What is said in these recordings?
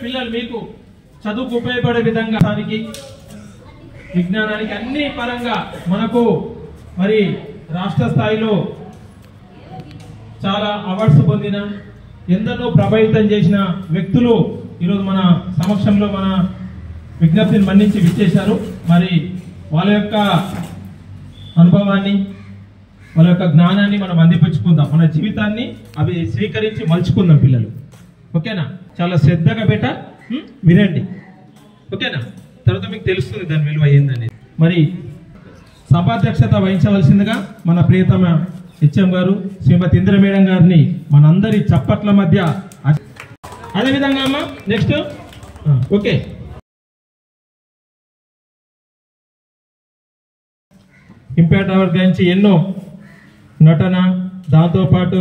పిల్లలు మీకు చదువుకు ఉపయోగపడే విధంగా దానికి విజ్ఞానానికి అన్ని పరంగా మనకు మరి రాష్ట్ర స్థాయిలో చాలా అవార్డ్స్ పొందిన ఎందరో ప్రభావితం చేసిన వ్యక్తులు ఈరోజు మన సమక్షంలో మన విజ్ఞప్తిని మన్నించి విచ్చేశారు. మరి వాళ్ళ యొక్క అనుభవాన్ని వాళ్ళ యొక్క జ్ఞానాన్ని మనం అందిపుచ్చుకుందాం, మన జీవితాన్ని అవి స్వీకరించి మలుచుకుందాం పిల్లలు. ఓకేనా? చాలా శ్రద్ధగా వినండి. ఓకేనా? తర్వాత మీకు తెలుస్తుంది దాని విలువ ఏందనేది. మరి సభాధ్యక్షత వహించవలసిందిగా మన ప్రియతమ హెచ్ఎం గారు శ్రీమతి ఇంద్ర మేడం గారిని మనందరి చప్పట్ల మధ్య, అదేవిధంగా అమ్మా నెక్స్ట్ ఓకే ఇంపాక్ట్ అవార్డు గురించి ఎన్నో నటన, దాంతోపాటు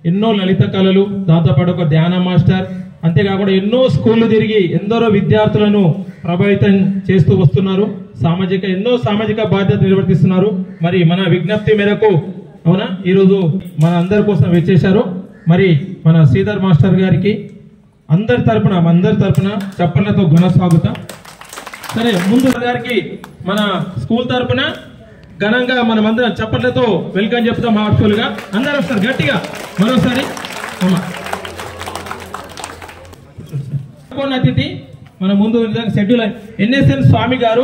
ఎన్నో లలిత కళలు, దాంతోపాటు ఒక ధ్యాన మాస్టర్, అంతేకాకుండా ఎన్నో స్కూళ్ళు తిరిగి ఎందరో విద్యార్థులను ప్రభావితం చేస్తూ వస్తున్నారు. ఎన్నో సామాజిక బాధ్యత నిర్వర్తిస్తున్నారు. మరి మన విజ్ఞప్తి మేరకు అవునా ఈరోజు మన అందరి కోసం వచ్చేశారు. మరి మన శ్రీధర్ మాస్టర్ గారికి అందరి తరపున చప్పట్లతో ఘన స్వాగతం. సరే, ముందు గారికి మన స్కూల్ తరపున ఘనంగా మనం అందరం చప్పట్లతో వెల్కమ్ చెప్తాం. హార్ట్ఫుల్ గా అందరూ ఒకసారి గట్టిగా మరోసారి. అతిథి మన ముందు షెడ్యూల్ ఎన్ఎస్ఎన్ స్వామి గారు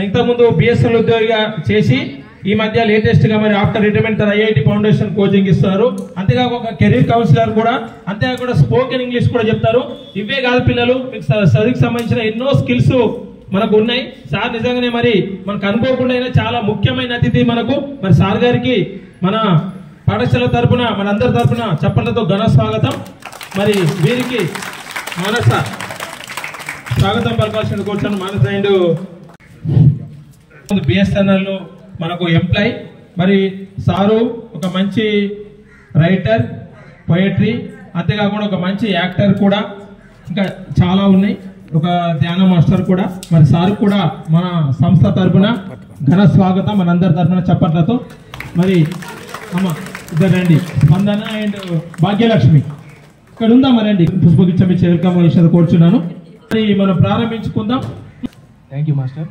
ఇంతకుముందు బిఎస్ఎల్ ఉద్యోగిగా చేసి ఈ మధ్య లేటెస్ట్ గా మరి after retirement IIT foundation coaching ఇస్తారు. అంతేకాక ఒక కెరీర్ కౌన్సిలర్ కూడా, అంతేకాకుండా స్పోకెన్ ఇంగ్లీష్ కూడా చెప్తారు. ఇవే కాదు పిల్లలు, మీకు చదువుకి సంబంధించిన ఎన్నో స్కిల్స్ మనకు ఉన్నాయి. సార్ నిజంగానే మరి మనకు అనుకోకుండా చాలా ముఖ్యమైన అతిథి మనకు. మరి సార్ గారికి మన పాఠశాల తరపున మనందరి తరపున చప్పట్లతో ఘన స్వాగతం. మరి వీరికి మానస స్వాగతం పలకాల్సిన కూర్చొని మానస అండ్ బిఎస్ఎన్ఎల్ లో మనకు ఎంప్లాయ్. మరి సారు ఒక మంచి రైటర్, పోయట్రీ, అంతేకాకుండా ఒక మంచి యాక్టర్ కూడా, ఇంకా చాలా ఉన్నాయి. ఒక ధ్యాన మాస్టర్ కూడా. మరి సార్ కూడా మన సంస్థ తరఫున ఘన స్వాగతం మనందరి తరఫున చప్పట్లతో. మరి అమ్మ ఇద్దరు రండి, స్పందన అండ్ భాగ్యలక్ష్మి ఇక్కడ ఉందా? మరండి పుష్పగుచ్చం ఇచ్చే వెల్కమ్ చేసేది కోరుచున్నాను. మరి మనం ప్రారంభించుకుందాం. Thank you master.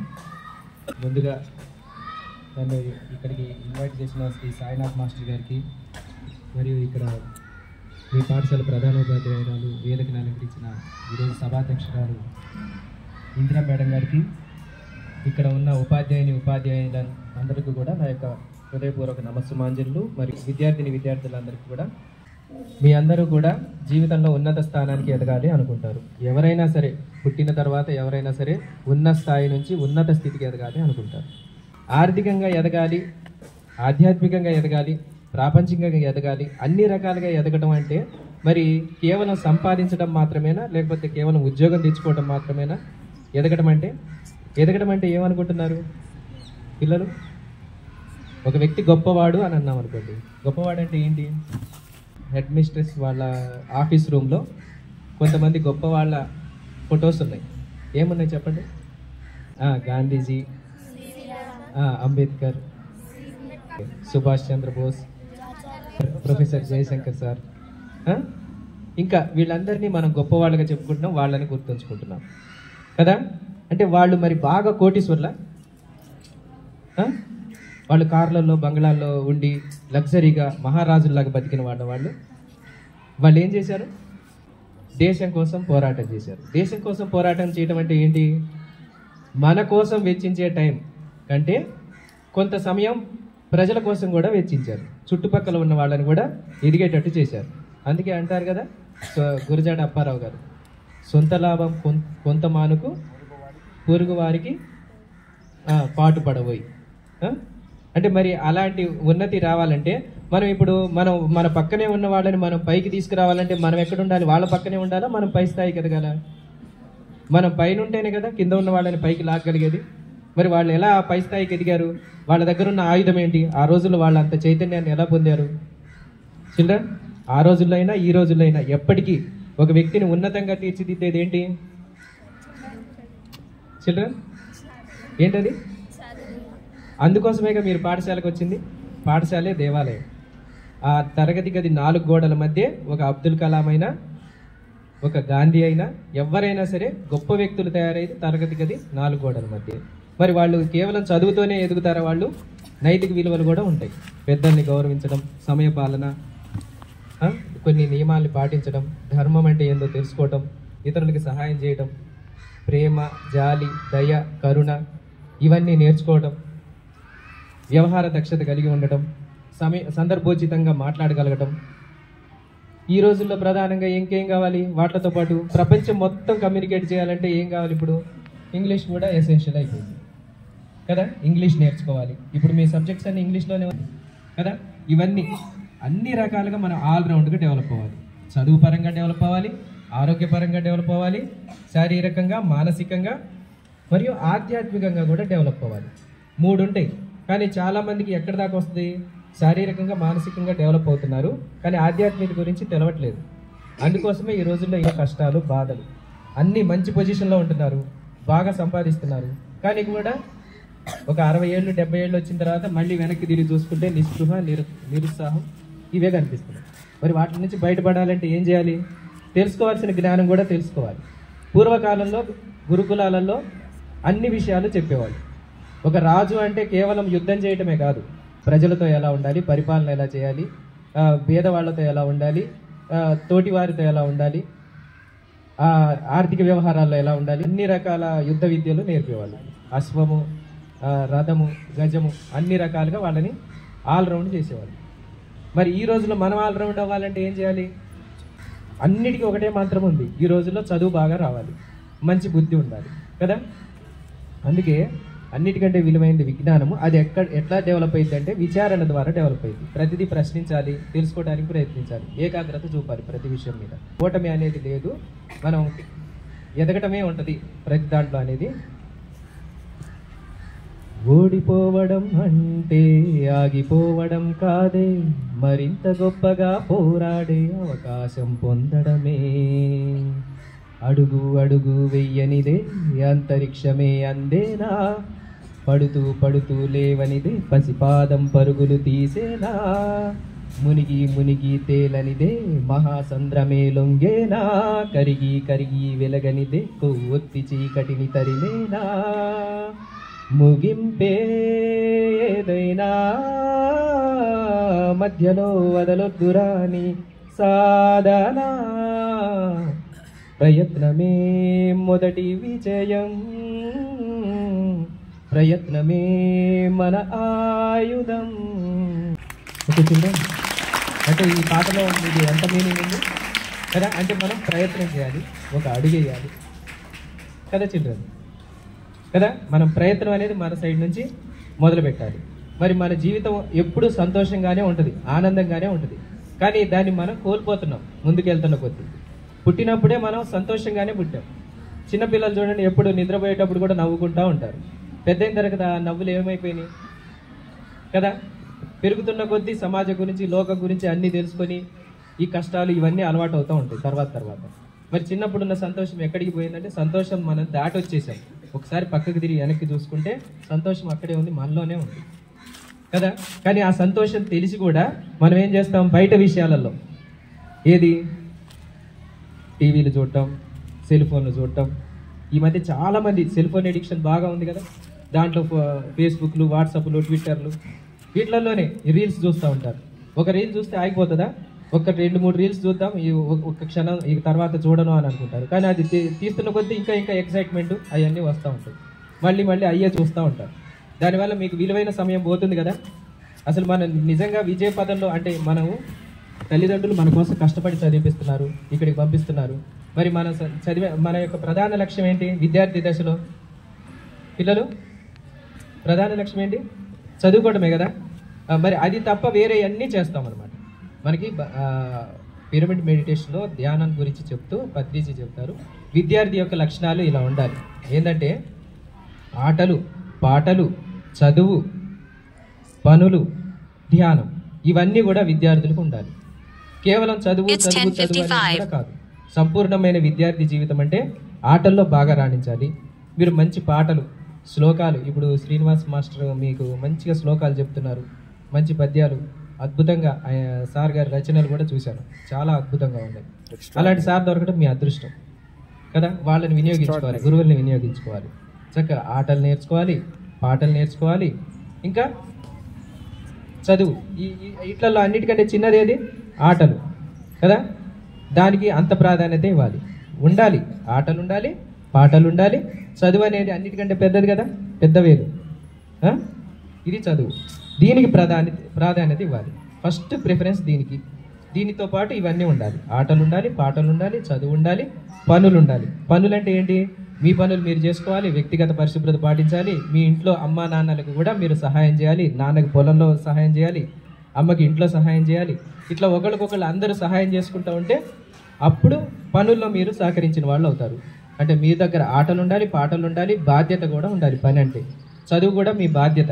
ముందుగా నన్ను ఇక్కడికి ఇన్వైట్ చేసిన శ్రీ సాయినాథ్ మాస్టర్ గారికి, మరియు ఇక్కడ మీ పాఠశాల ప్రధానోపాధ్యాయురాలు వేదికను అలంకరించిన ఈరోజు సభాధ్యక్షురాలు ఇందిరా మేడం గారికి, ఇక్కడ ఉన్న ఉపాధ్యాయులు అందరికీ కూడా నా యొక్క హృదయపూర్వక నమస్సుమాంజలు. మరియు విద్యార్థులందరికీ కూడా, మీ అందరూ కూడా జీవితంలో ఉన్నత స్థానానికి ఎదగాలి అనుకుంటారు. ఎవరైనా సరే పుట్టిన తర్వాత ఎవరైనా సరే ఉన్న స్థాయి నుంచి ఉన్నత స్థితికి ఎదగాలి అనుకుంటారు. ఆర్థికంగా ఎదగాలి, ఆధ్యాత్మికంగా ఎదగాలి, ప్రాపంచికంగా ఎదగాలి, అన్ని రకాలుగా ఎదగడం అంటే మరి కేవలం సంపాదించడం మాత్రమేనా, లేకపోతే కేవలం ఉద్యోగం తెచ్చుకోవడం మాత్రమేనా ఎదగడం అంటే ఏమనుకుంటున్నారు పిల్లలు? ఒక వ్యక్తి గొప్పవాడు అని అన్నాం అనుకోండి. గొప్పవాడు అంటే ఏంటి? హెడ్ మిస్ట్రెస్ వాళ్ళ ఆఫీస్ రూమ్లో కొంతమంది గొప్ప వాళ్ళ ఫొటోస్ ఉన్నాయి. ఏమున్నాయి చెప్పండి? గాంధీజీ, అంబేద్కర్, సుభాష్ చంద్రబోస్, ప్రొఫెసర్ జయశంకర్ సార్, ఇంకా వీళ్ళందరినీ మనం గొప్పవాళ్ళగా చెప్పుకుంటున్నాం, వాళ్ళని గుర్తుంచుకుంటున్నాం కదా. అంటే వాళ్ళు మరి బాగా కోటీశ్వర్ల, వాళ్ళు కార్లలో బంగ్లాల్లో ఉండి లగ్జరీగా మహారాజుల్లాగా బతికిన వాళ్ళు ఏం చేశారు? దేశం కోసం పోరాటం చేశారు. దేశం కోసం పోరాటం చేయడం అంటే ఏంటి? మన కోసం వెచ్చించే టైం కంటే కొంత సమయం ప్రజల కోసం కూడా వెచ్చించారు. చుట్టుపక్కల ఉన్న వాళ్ళని కూడా ఎదిగేటట్టు చేశారు. అందుకే అంటారు కదా గురజాడ అప్పారావు గారు, సొంత లాభం కొంత మానుకు పొరుగు వారికి పాటు పడబోయి. అంటే మరి అలాంటి ఉన్నతి రావాలంటే మన పక్కనే ఉన్న వాళ్ళని మనం పైకి తీసుకురావాలంటే మనం ఎక్కడ ఉండాలి? వాళ్ళ పక్కనే ఉండాలా? మనం పై స్థాయికి ఎదగాల? మనం పైన ఉంటేనే కదా కింద ఉన్న వాళ్ళని పైకి లాగగలిగేది. మరి వాళ్ళు ఎలా పై స్థాయికి ఎదిగారు? వాళ్ళ దగ్గర ఉన్న ఆయుధం ఏంటి? ఆ రోజుల్లో వాళ్ళు అంత చైతన్యాన్ని ఎలా పొందారు? చిల్డ్రన్, ఆ రోజుల్లో అయినా ఈ రోజుల్లో అయినా ఎప్పటికీ ఒక వ్యక్తిని ఉన్నతంగా తీర్చిదిద్దేది ఏంటి చిల్డ్రన్? ఏంటది? అందుకోసమేగా మీరు పాఠశాలకు వచ్చింది. పాఠశాలే దేవాలయం. ఆ తరగతి గది 4 గోడల మధ్య ఒక అబ్దుల్ కలాం అయినా, ఒక గాంధీ అయినా ఎవరైనా సరే గొప్ప వ్యక్తులు తయారైతే తరగతి గది 4 గోడల మధ్య. మరి వాళ్ళు కేవలం చదువుతోనే ఎదుగుతారా? వాళ్ళు నైతిక విలువలు కూడా ఉంటాయి. పెద్దల్ని గౌరవించడం, సమయపాలన, కొన్ని నియమాల్ని పాటించడం, ధర్మం అంటే ఏందో తెలుసుకోవటం, ఇతరులకి సహాయం చేయడం, ప్రేమ, జాలి, దయ, కరుణ ఇవన్నీ నేర్చుకోవడం, వ్యవహార దక్షత కలిగి ఉండటం, సందర్భోచితంగా మాట్లాడగలగటం. ఈ రోజుల్లో ప్రధానంగా ఇంకేం కావాలి? వాటితో పాటు ప్రపంచం మొత్తం కమ్యూనికేట్ చేయాలంటే ఏం కావాలి? ఇప్పుడు ఇంగ్లీష్ కూడా ఎసెన్షియల్ అయిపోయింది కదా. ఇంగ్లీష్ నేర్చుకోవాలి. ఇప్పుడు మీ సబ్జెక్ట్స్ అన్ని ఇంగ్లీష్లోనే ఉంది కదా. ఇవన్నీ అన్ని రకాలుగా మనం ఆల్రౌండ్గా డెవలప్ అవ్వాలి. చదువు పరంగా డెవలప్ అవ్వాలి, ఆరోగ్యపరంగా డెవలప్ అవ్వాలి, శారీరకంగా, మానసికంగా మరియు ఆధ్యాత్మికంగా కూడా డెవలప్ అవ్వాలి. 3 ఉంటాయి. కానీ చాలామందికి ఎక్కడి దాకా వస్తుంది? శారీరకంగా, మానసికంగా డెవలప్ అవుతున్నారు, కానీ ఆధ్యాత్మిక గురించి తెలవట్లేదు. అందుకోసమే ఈ రోజుల్లో ఇంకా కష్టాలు, బాధలు. అన్నీ మంచి పొజిషన్లో ఉంటున్నారు, బాగా సంపాదిస్తున్నారు, కానీ కూడా ఒక 60 ఏళ్ళు 70 ఏళ్ళు వచ్చిన తర్వాత మళ్ళీ వెనక్కి తిరిగి చూసుకుంటే నిస్పృహ, నిరుత్సాహం ఇవే కనిపిస్తున్నాయి. మరి వాటి నుంచి బయటపడాలంటే ఏం చేయాలి? తెలుసుకోవాల్సిన జ్ఞానం కూడా తెలుసుకోవాలి. పూర్వకాలంలో గురుకులాలలో అన్ని విషయాలు చెప్పేవాళ్ళు. ఒక రాజు అంటే కేవలం యుద్ధం చేయటమే కాదు, ప్రజలతో ఎలా ఉండాలి, పరిపాలన ఎలా చేయాలి, పేదవాళ్లతో ఎలా ఉండాలి, తోటి వారితో ఎలా ఉండాలి, ఆర్థిక వ్యవహారాల్లో ఎలా ఉండాలి, అన్ని రకాల యుద్ధ విద్యలు నేర్పేవాళ్ళు. అశ్వము, రథము, గజము అన్ని రకాలుగా వాళ్ళని ఆల్రౌండ్ చేసేవాళ్ళు. మరి ఈ రోజుల్లో మనం ఆల్రౌండ్ అవ్వాలంటే ఏం చేయాలి? అన్నిటికీ ఒకటే మంత్రం ఉంది. ఈ రోజుల్లో చదువు బాగా రావాలి, మంచి బుద్ధి ఉండాలి కదా. అందుకే అన్నిటికంటే విలువైనది విజ్ఞానము. అది ఎట్లా డెవలప్ అయింది అంటే విచారణ ద్వారా డెవలప్ అయింది. ప్రతిదీ ప్రశ్నించాలి, తెలుసుకోవడానికి ప్రయత్నించాలి, ఏకాగ్రత చూపాలి ప్రతి విషయం మీద. ఓటమి అనేది లేదు, మనం ఎదగటమే ఉంటుంది ప్రతి దాంట్లో అనేది. ఓడిపోవడం అంటే ఆగిపోవడం కాదే, మరింత గొప్పగా పోరాడే అవకాశం పొందడమే. అడుగు అడుగు వెయ్యనిదే అంతరిక్షమే అందేనా, పడుతూ పడుతూ లేవనిదే పసిపాదం పరుగులు తీసేనా, మునిగి మునిగి తేలనిదే మహాసంద్రమే లొంగేనా, కరిగి కరిగి వెలగనిదే కొవ్వొత్తి చీకటిని తరిమేనా, ముగింపే ఏదైనా మధ్యలో వదలొద్దురాని సాధనా, ప్రయత్నమే మొదటి విజయం, ప్రయత్నమే మన ఆయుధం. అంటే ఈ పాటలో ఇది ఎంత మీనింగ్ ఉంది కదా. అంటే మనం ప్రయత్నం చేయాలి, ఒక అడుగు వేయాలి కదా చిల్డ్రన్ కదా. మనం ప్రయత్నం అనేది మన సైడ్ నుంచి మొదలు పెట్టాలి. మరి మన జీవితం ఎప్పుడూ సంతోషంగానే ఉంటుంది, ఆనందంగానే ఉంటుంది, కానీ దాన్ని మనం కోల్పోతున్నాం ముందుకెళ్తున్న కొద్దీ. పుట్టినప్పుడే మనం సంతోషంగానే పుట్టాం. చిన్నపిల్లలు చూడండి, ఎప్పుడు నిద్రపోయేటప్పుడు కూడా నవ్వుకుంటూ ఉంటారు. పెద్దయిన తర్వాత ఆ నవ్వులు ఏమైపోయినాయి కదా. పెరుగుతున్న కొద్దీ సమాజం గురించి, లోకం గురించి అన్నీ తెలుసుకొని ఈ కష్టాలు ఇవన్నీ అలవాటు అవుతూ ఉంటాయి తర్వాత. మరి చిన్నప్పుడున్న సంతోషం ఎక్కడికి పోయిందంటే, సంతోషం మనం దాటి వచ్చేసాం. ఒకసారి పక్కకి తిరిగి వెనక్కి చూసుకుంటే సంతోషం అక్కడే ఉంది, మనలోనే ఉంది కదా. కానీ ఆ సంతోషం తెలిసి కూడా మనం ఏం చేస్తాం? బయట విషయాలలో ఏది, టీవీలు చూడటం, సెల్ ఫోన్లు చూడటం. ఈ మధ్య చాలామంది సెల్ ఫోన్ ఎడిక్షన్ బాగా ఉంది కదా. దాంట్లో ఫేస్బుక్లు, వాట్సాప్లు, ట్విట్టర్లు వీటిలలోనే రీల్స్ చూస్తూ ఉంటారు. ఒక రీల్ చూస్తే ఆగిపోతుందా? ఒక 2-3 రీల్స్ చూద్దాం, ఒక క్షణం ఈ తర్వాత చూడను అని అనుకుంటారు. కానీ అది తీస్తున్న కొద్దీ ఇంకా ఎక్సైట్మెంట్ అవన్నీ వస్తూ ఉంటాయి. మళ్ళీ అయ్యే చూస్తూ ఉంటారు. దానివల్ల మీకు విలువైన సమయం పోతుంది కదా. అసలు మన నిజంగా విజయ పదంలో అంటే మనము తల్లిదండ్రులు మన కోసం కష్టపడి చదివిపిస్తున్నారు, ఇక్కడికి పంపిస్తున్నారు. మరి మన యొక్క ప్రధాన లక్ష్యం ఏంటి? విద్యార్థి దశలో పిల్లలు ప్రధాన లక్ష్యం ఏంటి? చదువుకోవడమే కదా. మరి అది తప్ప వేరే అన్నీ చేస్తామన్నమాట. మనకి పిరమిడ్ మెడిటేషన్లో ధ్యానం గురించి చెప్తూ పత్రిజీ చెప్తారు, విద్యార్థి యొక్క లక్షణాలు ఇలా ఉండాలి. ఏంటంటే ఆటలు, పాటలు, చదువు, పనులు, ధ్యానం ఇవన్నీ కూడా విద్యార్థులకు ఉండాలి. కేవలం చదువు అనేది కాదు. సంపూర్ణమైన విద్యార్థి జీవితం అంటే ఆటల్లో బాగా రాణించాలి. మీరు మంచి పాటలు, శ్లోకాలు, ఇప్పుడు శ్రీనివాస్ మాస్టర్ మీకు మంచిగా శ్లోకాలు చెప్తున్నారు, మంచి పద్యాలు అద్భుతంగా సార్ గారి రచనలు కూడా చూశాను, చాలా అద్భుతంగా ఉన్నాయి. అలాంటి సార్ దొరకడం మీ అదృష్టం కదా. వాళ్ళని వినియోగించుకోవాలి, గురువుల్ని వినియోగించుకోవాలి. చక్కగా ఆటలు నేర్చుకోవాలి, పాటలు నేర్చుకోవాలి, ఇంకా చదువు. ఇట్లలో అన్నిటికంటే చిన్నది ఏది? ఆటలు కదా. దానికి అంత ప్రాధాన్యత ఇవ్వాలి. ఉండాలి, ఆటలు ఉండాలి, పాటలు ఉండాలి, చదువు అనేది అన్నిటికంటే పెద్దది కదా, పెద్ద వేలు. ఇది చదువు, దీనికి ప్రాధాన్యత ఇవ్వాలి. ఫస్ట్ ప్రిఫరెన్స్ దీనికి. దీనితో పాటు ఇవన్నీ ఉండాలి. ఆటలు ఉండాలి, పాటలు ఉండాలి, చదువు ఉండాలి, పనులు ఉండాలి. పనులు అంటే ఏంటి? మీ పనులు మీరు చేసుకోవాలి, వ్యక్తిగత పరిశుభ్రత పాటించాలి, మీ ఇంట్లో అమ్మా నాన్నలకు కూడా మీరు సహాయం చేయాలి, నాన్నకి పొలంలో సహాయం చేయాలి, అమ్మకి ఇంట్లో సహాయం చేయాలి. ఇట్లా ఒకరికొకళ్ళు అందరూ సహాయం చేసుకుంటూ ఉంటే అప్పుడు పనుల్లో మీరు సహకరించిన వాళ్ళు అవుతారు. అంటే మీ దగ్గర ఆటలు ఉండాలి, పాటలు ఉండాలి, బాధ్యత కూడా ఉండాలి. పని అంటే చదువు కూడా మీ బాధ్యత.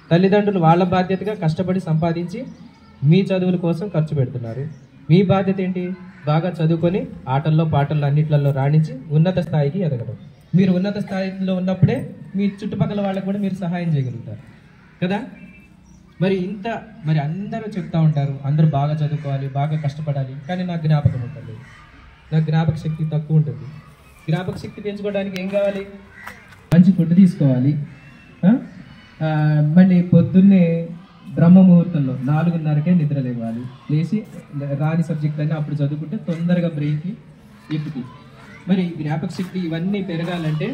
తల్లిదండ్రులు వాళ్ళ బాధ్యతగా కష్టపడి సంపాదించి మీ చదువుల కోసం ఖర్చు పెడుతున్నారు. మీ బాధ్యత ఏంటి? బాగా చదువుకొని ఆటల్లో పాటల్లో అన్నిట్లలో రాణించి ఉన్నత స్థాయికి ఎదగడం. మీరు ఉన్నత స్థాయిలో ఉన్నప్పుడే మీ చుట్టుపక్కల వాళ్ళకు కూడా మీరు సహాయం చేయగలుగుతారు కదా. మరి అందరూ చెప్తా ఉంటారు, అందరూ బాగా చదువుకోవాలి, బాగా కష్టపడాలి, కానీ నాకు జ్ఞాపకం ఉంటుంది, నాకు జ్ఞాపక శక్తి తక్కువ ఉంటుంది. జ్ఞాపక శక్తి పెంచుకోవడానికి ఏం కావాలి? మంచి ఫుడ్ తీసుకోవాలి. మళ్ళీ పొద్దున్నే బ్రహ్మ ముహూర్తంలో 4:30కే నిద్ర లేవాలి, లేచి రాని సబ్జెక్టులన్నీ అప్పుడు చదువుకుంటే తొందరగా బ్రెయిన్కి ఎక్కుతాయి. మరి జ్ఞాపక శక్తి ఇవన్నీ పెరగాలంటే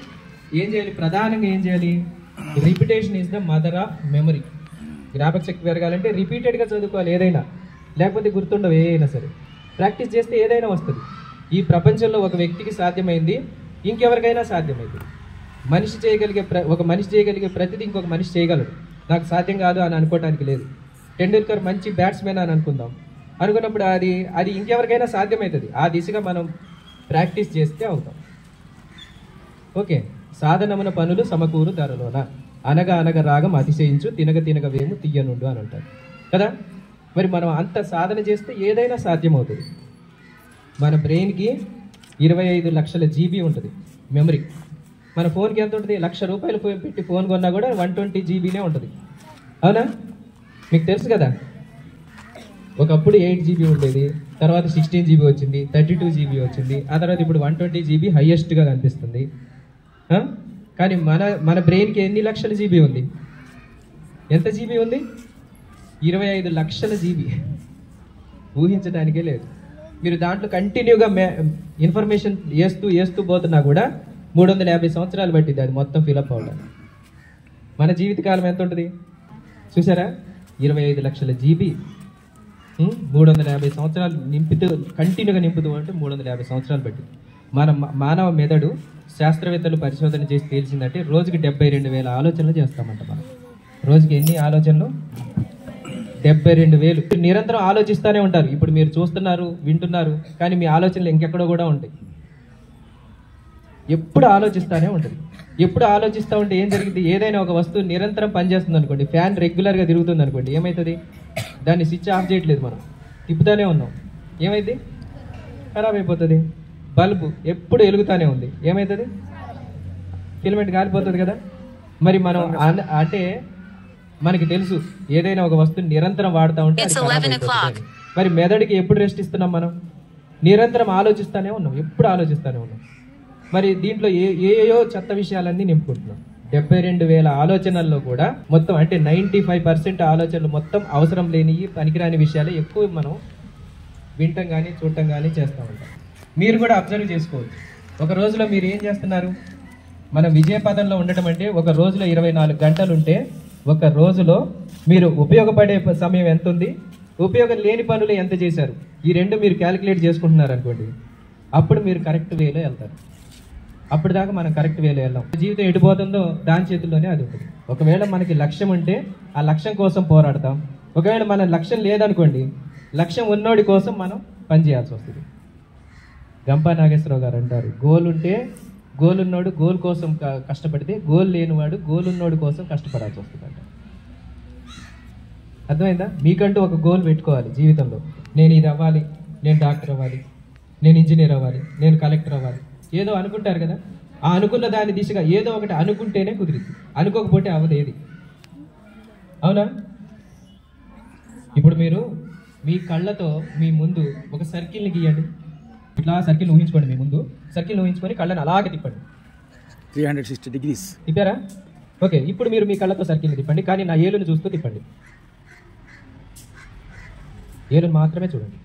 ఏం చేయాలి? ప్రధానంగా ఏం చేయాలి? Repetition is the mother of memory. జ్ఞాపక శక్తి పెరగాలంటే రిపీటెడ్గా చదువుకోవాలి ఏదైనా, లేకపోతే గుర్తుండవు ఏదైనా సరే. ప్రాక్టీస్ చేస్తే ఏదైనా వస్తుంది. ఈ ప్రపంచంలో ఒక వ్యక్తికి సాధ్యమైంది ఇంకెవరికైనా సాధ్యమైంది. ఒక మనిషి చేయగలిగే ప్రతిదీ ఇంకొక మనిషి చేయగలడు. నాకు సాధ్యం కాదు అని అనుకోవడానికి లేదు. టెండూల్కర్ మంచి బ్యాట్స్మెన్ అని అనుకున్నప్పుడు అది ఇంకెవరికైనా సాధ్యమవుతుంది. ఆ దిశగా మనం ప్రాక్టీస్ చేస్తే అవుతాం. ఓకే. సాధనమున పనులు సమకూరు ధరలోన, అనగ అనగ రాగం అతిశయించు, తినగ తినగ వేము తీయనుండు అని అంటారు కదా. మరి మనం అంత సాధన చేస్తే ఏదైనా సాధ్యమవుతుంది. మన బ్రెయిన్కి 25 లక్షల జీబీ ఉంటుంది మెమరీ. మన ఫోన్కి ఎంత ఉంటుంది? ₹1,00,000 పెట్టి ఫోన్ కొన్నా కూడా 120 జీబీనే ఉంటుంది. అవునా? మీకు తెలుసు కదా. ఒకప్పుడు 8 జీబీ ఉండేది, తర్వాత 16 జీబీ వచ్చింది, 32 జీబీ వచ్చింది, ఆ తర్వాత ఇప్పుడు 120 జీబీ హైయెస్ట్గా కనిపిస్తుంది. కానీ మన బ్రెయిన్కి ఎన్ని లక్షల జీబీ ఉంది? ఎంత జీబీ ఉంది? 25 లక్షల జీబీ. ఊహించడానికే లేదు. మీరు దాంట్లో కంటిన్యూగా ఇన్ఫర్మేషన్ వేస్తూ పోతున్నా కూడా 350 సంవత్సరాలు పట్టింది అది మొత్తం ఫిలప్ అవ్వడానికి. మన జీవితకాలం ఎంత ఉంటుంది చూసారా? 25 లక్షల జీబీ. 350 సంవత్సరాలు కంటిన్యూగా నింపుతూ అంటే 350 సంవత్సరాలు పట్టింది. మానవ మెదడు శాస్త్రవేత్తలు పరిశోధన చేసి తేల్చిందంటే రోజుకి 72,000 ఆలోచనలు చేస్తామంట మనం. రోజుకి ఎన్ని ఆలోచనలు? 72,000. నిరంతరం ఆలోచిస్తూనే ఉంటారు. ఇప్పుడు మీరు చూస్తున్నారు, వింటున్నారు, కానీ మీ ఆలోచనలు ఇంకెక్కడో కూడా ఉంటాయి. ఎప్పుడు ఆలోచిస్తూనే ఉంటుంది. ఎప్పుడు ఆలోచిస్తూ ఉంటే ఏం జరిగింది? ఏదైనా ఒక వస్తువు నిరంతరం పనిచేస్తుంది అనుకోండి, ఫ్యాన్ రెగ్యులర్గా తిరుగుతుంది అనుకోండి, ఏమవుతుంది? దాన్ని స్విచ్ ఆఫ్ చేయట్లేదు, మనం తిప్పుతూనే ఉన్నాం, ఏమైంది? ఖరాబ్ అయిపోతుంది. బల్బు ఎప్పుడు వెలుగుతూనే ఉంది, ఏమవుతుంది? ఫిలమెంట్ కాలిపోతుంది కదా. మరి మనం అంటే మనకి తెలుసు ఏదైనా ఒక వస్తువు నిరంతరం వాడుతూ ఉంటే మరి మెదడుకి ఎప్పుడు రెస్ట్ ఇస్తున్నాం? మనం నిరంతరం ఆలోచిస్తూనే ఉన్నాం, ఎప్పుడు ఆలోచిస్తూనే ఉన్నాం. మరి దీంట్లో ఏయో చెత్త విషయాలన్నీ నింపుకుంటున్నాం. 72,000 ఆలోచనల్లో కూడా మొత్తం అంటే 95% ఆలోచనలు మొత్తం అవసరం లేని పనికిరాని విషయాలే ఎక్కువ మనం వింటాం కానీ చూడటం కానీ చేస్తూ ఉంటాం. మీరు కూడా అబ్జర్వ్ చేసుకోవచ్చు. ఒక రోజులో మీరు ఏం చేస్తున్నారు? మనం విజయపథంలో ఉండటం అంటే ఒక రోజులో 24 గంటలు ఉంటే ఒక రోజులో మీరు ఉపయోగపడే సమయం ఎంత ఉంది, ఉపయోగం లేని పనులు ఎంత చేశారు, ఈ రెండు మీరు క్యాలిక్యులేట్ చేసుకుంటున్నారు అనుకోండి, అప్పుడు మీరు కరెక్ట్ వేలో వెళ్తారు. అప్పుడు దాకా మనం కరెక్ట్ వేలో వెళ్ళాం. జీవితం ఎడిపోతుందో దాని చేతుల్లోనే అది ఉంటుంది. ఒకవేళ మనకి లక్ష్యం ఉంటే ఆ లక్ష్యం కోసం పోరాడతాం. ఒకవేళ మన లక్ష్యం లేదనుకోండి, లక్ష్యం ఉన్నోడి కోసం మనం పనిచేయాల్సి వస్తుంది. గంపా నాగేశ్వరరావు గారు అంటారు, గోల్ ఉంటే గోల్ ఉన్నోడు గోల్ కోసం కష్టపడితే, గోల్ లేనివాడు గోల్ ఉన్నోడి కోసం కష్టపడాల్సి వస్తుంది అంట. అర్థమైందా? మీకంటూ ఒక గోల్ పెట్టుకోవాలి జీవితంలో. నేను ఇది అవ్వాలి, నేను డాక్టర్ అవ్వాలి, నేను ఇంజనీర్ అవ్వాలి, నేను కలెక్టర్ అవ్వాలి. ఏదో అనుకుంటారు కదా, ఆ అనుకున్న దాని దిశగా ఏదో ఒకటి అనుకుంటేనే కుదిరింది, అనుకోకపోతే అవ్వదు ఏది. అవునా? ఇప్పుడు మీరు మీ కళ్ళతో మీ ముందు ఒక సర్కిల్ని గీయండి. ఇట్లా సర్కిల్ ఊహించుకోండి. మీ ముందు సర్కిల్ ఊహించుకొని కళ్ళని అలాగే తిప్పండి. 360 degrees. తిప్పారా? ఓకే, ఇప్పుడు మీరు మీ కళ్ళతో సర్కిల్ని తిప్పండి, కానీ నా ఏలుని చూస్తూ తిప్పండి. ఏలుని మాత్రమే చూడండి.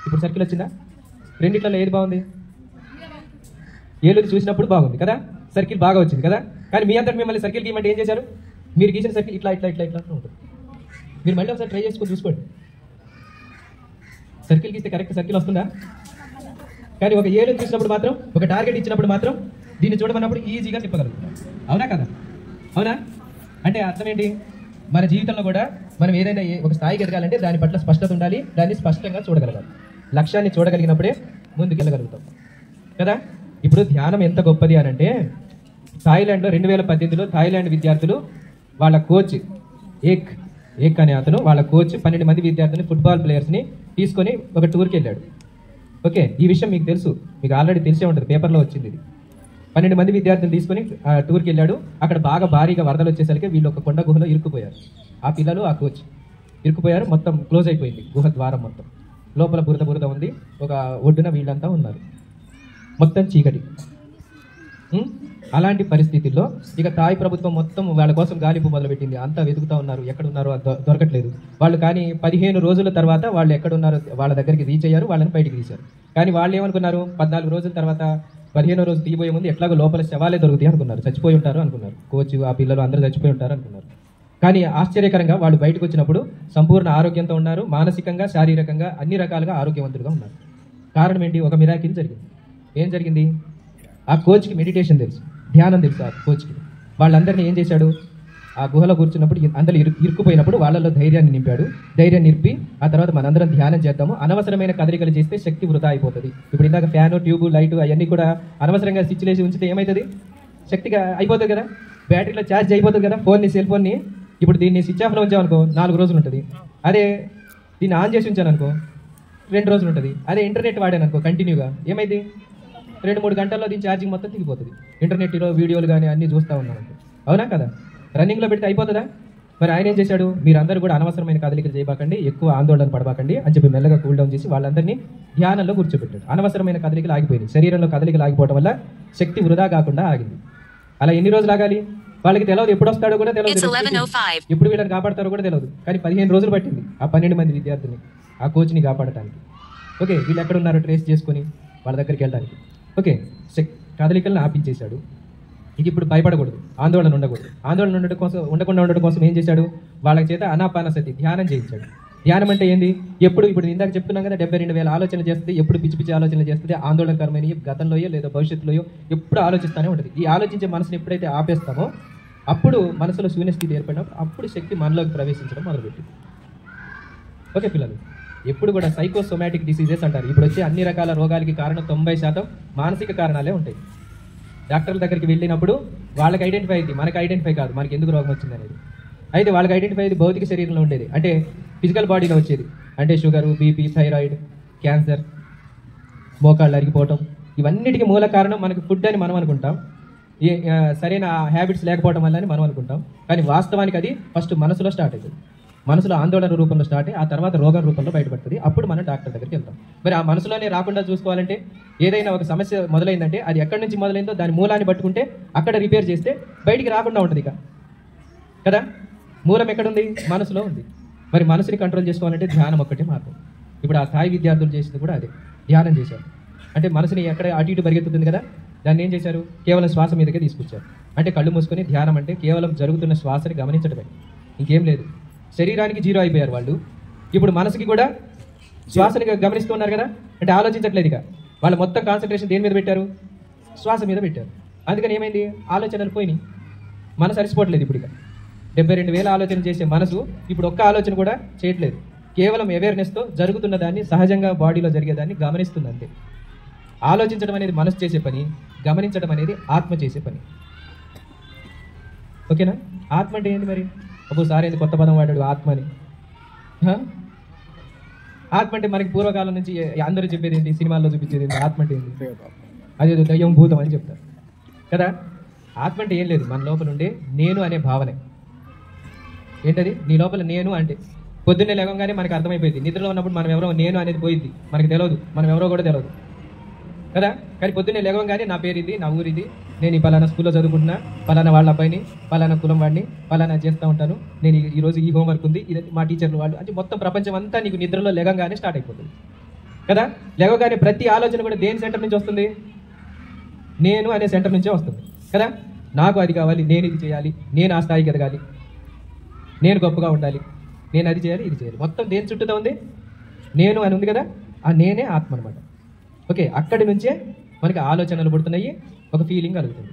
ఇప్పుడు సర్కిల్ వచ్చిందా? రెండిట్లలో ఏది బాగుంది? ఏలుని చూసినప్పుడు బాగుంది కదా, సర్కిల్ బాగా వచ్చింది కదా. కానీ మీ అంతటి మిమ్మల్ని సర్కిల్ గీయమంటే ఏం చేశారు? మీరు గీసిన సర్కిల్ ఇట్లా ఇట్లా ఇట్లా ఇట్లా ఉంటుంది. మీరు మళ్ళీ ఒకసారి ట్రై చేసుకొని చూసుకోండి. సర్కిల్ గీస్తే కరెక్ట్ సర్కిల్ వస్తుందా? కానీ ఒక ఏలుని చూసినప్పుడు మాత్రం, ఒక టార్గెట్ ఇచ్చినప్పుడు మాత్రం దీన్ని చూడమన్నప్పుడు ఈజీగా తిప్పగలుగుతాం. అవునా కదా? అవునా? అంటే అర్థం ఏంటి? మన జీవితంలో కూడా మనం ఏదైనా ఒక స్థాయికి ఎదగాలంటే దాని పట్ల స్పష్టత ఉండాలి, దాన్ని స్పష్టంగా చూడగలగాలి. లక్ష్యాన్ని చూడగలిగినప్పుడే ముందుకు వెళ్ళగలుగుతాం కదా. ఇప్పుడు ధ్యానం ఎంత గొప్పది అని అంటే, థాయిలాండ్లో 2018లో థాయిలాండ్ విద్యార్థులు వాళ్ళ కోచ్ ఏక్ అనే అతను, వాళ్ళ కోచ్ 12 మంది విద్యార్థులని, ఫుట్బాల్ ప్లేయర్స్ని తీసుకొని ఒక టూర్కి వెళ్ళాడు. ఓకే, ఈ విషయం మీకు తెలుసు, మీకు ఆల్రెడీ తెలిసే ఉంటుంది, పేపర్లో వచ్చింది ఇది. 12 మంది విద్యార్థులు తీసుకొని టూర్కి వెళ్ళాడు. అక్కడ బాగా భారీగా వరదలు వచ్చేసరికి వీళ్ళు ఒక కొండ గుహలో ఇరుక్కుపోయారు. ఆ పిల్లలు, ఆ కోచ్ ఇరుక్కుపోయారు. మొత్తం క్లోజ్ అయిపోయింది గుహ ద్వారం, మొత్తం లోపల బురద ఉంది. ఒక ఒడ్డున వీళ్ళంతా ఉన్నారు, మొత్తం చీకటి. అలాంటి పరిస్థితుల్లో ఇక థాయ్ ప్రభుత్వం మొత్తం వాళ్ళ కోసం గాలింపు మొదలుపెట్టింది. అంతా వెతుకుతా ఉన్నారు, ఎక్కడున్నారో దొరకట్లేదు వాళ్ళు. కానీ 15 రోజుల తర్వాత వాళ్ళు ఎక్కడున్నారో వాళ్ళ దగ్గరికి రీచ్ అయ్యారు, వాళ్ళని బయటికి తీశారు. కానీ వాళ్ళు ఏమనుకున్నారు, 14 రోజుల తర్వాత 15వ రోజు తీయబోయే ముందు ఎట్లాగో లోపల శవాలే దొరుకుతాయి అనుకున్నారు, చచ్చిపోయి ఉంటారు అనుకున్నారు. కోచ్, ఆ పిల్లలు అందరూ చచ్చిపోయి ఉంటారు అనుకున్నారు. కానీ ఆశ్చర్యకరంగా వాళ్ళు బయటకు వచ్చినప్పుడు సంపూర్ణ ఆరోగ్యంతో ఉన్నారు. మానసికంగా, శారీరకంగా అన్ని రకాలుగా ఆరోగ్యవంతులుగా ఉన్నారు. కారణం ఏంటి? ఒక మిరాకిల్ జరిగింది. ఏం జరిగింది? ఆ కోచ్కి మెడిటేషన్ తెలుసు, ధ్యానం తెలుసు. ఆ కోచ్కి వాళ్ళందరినీ ఏం చేశాడు, ఆ గుహలో కూర్చున్నప్పుడు అందరూ ఇరుక్కుపోయినప్పుడు వాళ్ళలో ధైర్యాన్ని నింపాడు. ధైర్యం నింపి ఆ తర్వాత మనందరం ధ్యానం చేద్దాము, అనవసరమైన కదలికలు చేస్తే శక్తి వృధా అయిపోతుంది. ఇప్పుడు ఇందాక ఫ్యాను, ట్యూబు, లైటు అవన్నీ కూడా అనవసరంగా స్విచ్ లేసి ఉంచితే ఏమవుతుంది? శక్తిగా అయిపోతుంది కదా, బ్యాటరీలో ఛార్జ్ అయిపోతుంది కదా. సెల్ ఫోన్ని ఇప్పుడు దీన్ని స్విచ్ ఆఫ్లో ఉంచామనుకో 4 రోజులు ఉంటుంది. అదే దీన్ని ఆన్ చేసి ఉంచాను అనుకో 2 రోజులు ఉంటుంది. అదే ఇంటర్నెట్ వాడాను అనుకో కంటిన్యూగా, ఏమైంది? 2-3 గంటల్లో దీని ఛార్జింగ్ మొత్తం దిగిపోతుంది. ఇంటర్నెట్లో వీడియోలు కానీ అన్నీ చూస్తూ ఉన్నాను. అవునా కదా? రన్నింగ్లో పెడితే అయిపోతుందా? మరి ఆయన ఏం చేశాడు, మీరందరూ కూడా అనవసరమైన కదలికలు చేయబాకండి, ఎక్కువ ఆందోళన పడబాకండి అని చెప్పి మెల్లగా కూల్ డౌన్ చేసి వాళ్ళందరినీ ధ్యానంలో కూర్చోబెట్టాడు. అనవసరమైన కదలికలు ఆగిపోయినాయి. శరీరంలో కదలికలు ఆగిపోవడం వల్ల శక్తి వృధా కాకుండా ఆగింది. అలా ఎన్ని రోజులు ఆగాలి? వాళ్ళకి తెలియదు, ఎప్పుడు వస్తాడో కూడా తెలియదు, ఎప్పుడు వీళ్ళని కాపాడతారో కూడా తెలియదు. కానీ 15 రోజులు పట్టింది ఆ 12 మంది విద్యార్థుల్ని, ఆ కోచ్ని కాపాడటానికి. ఓకే, వీళ్ళు ఎక్కడ ఉన్నారో ట్రేస్ చేసుకొని వాళ్ళ దగ్గరికి వెళ్ళడానికి. ఓకే, కదలికలను ఆపించేశాడు. ఇది ఇప్పుడు భయపడకూడదు, ఆందోళన ఉండకూడదు. ఆందోళన ఉండకుండా ఉండడం కోసం ఏం చేశాడు, వాళ్ళ చేత అనాపానసతి ధ్యానం చేయించాడు. ధ్యానం అంటే ఏంది? ఇప్పుడు ఇందాక చెప్తున్నాం కదా, 72,000 ఆలోచనలు చేస్తుంది. ఎప్పుడు పిచ్చి పిచ్చి ఆలోచనలు చేస్తుంది, ఆందోళనకరమైన గతంలోయో లేదా భవిష్యత్తులోయో ఎప్పుడు ఆలోచిస్తూనే ఉంటుంది. ఈ ఆలోచించే మనసుని ఎప్పుడైతే ఆపేస్తామో అప్పుడు మనసులో శూన్యస్థితి ఏర్పడినప్పుడు అప్పుడు శక్తి మనలోకి ప్రవేశించడం మొదలుపెట్టింది. ఓకే పిల్లలు, ఎప్పుడు కూడా సైకోసోమాటిక్ డిసీజెస్ అంటారు. ఇప్పుడు వచ్చే అన్ని రకాల రోగాలకి కారణం 90% మానసిక కారణాలే ఉంటాయి. డాక్టర్ల దగ్గరికి వెళ్ళినప్పుడు వాళ్ళకి ఐడెంటిఫై అయింది, మనకి ఐడెంటిఫై కాదు మనకి ఎందుకు రోగం వచ్చింది అనేది. అయితే వాళ్ళకి ఐడెంటిఫై అయ్యేది భౌతిక శరీరంలో ఉండేది, అంటే ఫిజికల్ బాడీలో వచ్చేది. అంటే షుగరు, బీపీ, థైరాయిడ్, క్యాన్సర్, మోకాళ్ళు అరిగిపోవటం, ఇవన్నిటికీ మూల కారణం మనకి ఫుడ్ అని మనం అనుకుంటాం. సరైన హ్యాబిట్స్ లేకపోవడం వల్ల అని మనం అనుకుంటాం. కానీ వాస్తవానికి అది ఫస్ట్ మనసులో స్టార్ట్ అవుతుంది. మనసులో ఆందోళన రూపంలో స్టార్ట్ అయ్యి ఆ తర్వాత రోగం రూపంలో బయటపడుతుంది. అప్పుడు మనం డాక్టర్ దగ్గరికి వెళ్తాం. మరి ఆ మనసులోనే రాకుండా చూసుకోవాలంటే, ఏదైనా ఒక సమస్య మొదలైందంటే అది ఎక్కడి నుంచి మొదలైందో దాని మూలాన్ని పట్టుకుంటే అక్కడ రిపేర్ చేస్తే బయటికి రాకుండా ఉంటుంది ఇక కదా. మూలం ఎక్కడుంది? మనసులో ఉంది. మరి మనసుని కంట్రోల్ చేసుకోవాలంటే ధ్యానం ఒక్కటే మార్గం. ఇప్పుడు ఆ స్థాయి విద్యార్థులు చేసింది కూడా అదే, ధ్యానం చేశారు. అంటే మనసుని ఎక్కడ అటు ఇటు పరిగెత్తుతుంది కదా, దాన్ని ఏం చేశారు, కేవలం శ్వాస మీదకే తీసుకొచ్చారు. అంటే కళ్ళు మూసుకొని ధ్యానం అంటే కేవలం జరుగుతున్న శ్వాసని గమనించడమే, ఇంకేం లేదు. శరీరానికి 0 అయిపోయారు వాళ్ళు. ఇప్పుడు మనసుకి కూడా శ్వాసని గమనిస్తూ ఉన్నారు కదా, అంటే ఆలోచించట్లేదు ఇక. వాళ్ళు మొత్తం కాన్సన్ట్రేషన్ దేని మీద పెట్టారు? శ్వాస మీద పెట్టారు. అందుకని ఏమైంది, ఆలోచనలు పోయినాయి, మనసు అలసిపోవట్లేదు. ఇప్పుడు ఇక 72,000 ఆలోచన చేసే మనసు ఇప్పుడు ఒక్క ఆలోచన కూడా చేయట్లేదు. కేవలం అవేర్నెస్తో జరుగుతున్న దాన్ని, సహజంగా బాడీలో జరిగేదాన్ని గమనిస్తుంది అంతే. ఆలోచించడం అనేది మనసు చేసే పని, గమనించడం అనేది ఆత్మ చేసే పని. ఓకేనా? ఆత్మ అంటే ఏంటి మరి? ఒక్కోసారి ఏంది కొత్త పదం వాడాడు ఆత్మ అని. ఆత్మ అంటే మనకి పూర్వకాలం నుంచి అందరూ చెప్పేది ఏంటి, సినిమాల్లో చూపించేది ఏంటి, ఆత్మ అంటే ఏంటి, అదేదో దయ్యం భూతం అని చెప్తారు కదా. ఆత్మ అంటే ఏం లేదు, మన లోపల ఉండే నేను అనే భావనే. ఏంటది? నీ లోపల నేను అంటే పొద్దున్నే లేవగానే మనకు అర్థమైపోయింది. నిద్రలో ఉన్నప్పుడు మనం ఎవరో నేను అనేది పోయింది, మనకు తెలియదు, మనం ఎవరో కూడా తెలియదు కదా. కానీ పొద్దున్నే లేవగానే నా పేరు ఇది, నా ఊరు ఇది, నేను ఈ పలానా స్కూల్లో చదువుకుంటున్నా, పలానా వాళ్ళ అబ్బాయిని, పలానా కులం వాడిని, పలానా చేస్తూ ఉంటాను, నేను ఈరోజు ఈ హోంవర్క్ ఉంది, ఇది మా టీచర్లు వాళ్ళు అంటే మొత్తం ప్రపంచం అంతా నీకు నిద్రలో లేవగానే స్టార్ట్ అయిపోతుంది కదా. లేవగానే ప్రతి ఆలోచన కూడా దేని సెంటర్ నుంచి వస్తుంది? నేను అనే సెంటర్ నుంచే వస్తుంది కదా. నాకు అది కావాలి, నేను ఇది చేయాలి, నేను ఆ స్థాయికి ఎదగాలి, నేను గొప్పగా ఉండాలి, నేను అది చేయాలి, ఇది చేయాలి, మొత్తం దేని చుట్టూతో ఉంది? నేను అని ఉంది కదా. ఆ నేనే ఆత్మ అనమాట. ఓకే, అక్కడి నుంచే మనకి ఆలోచనలు పుడుతున్నాయి, ఒక ఫీలింగ్ కలుగుతుంది.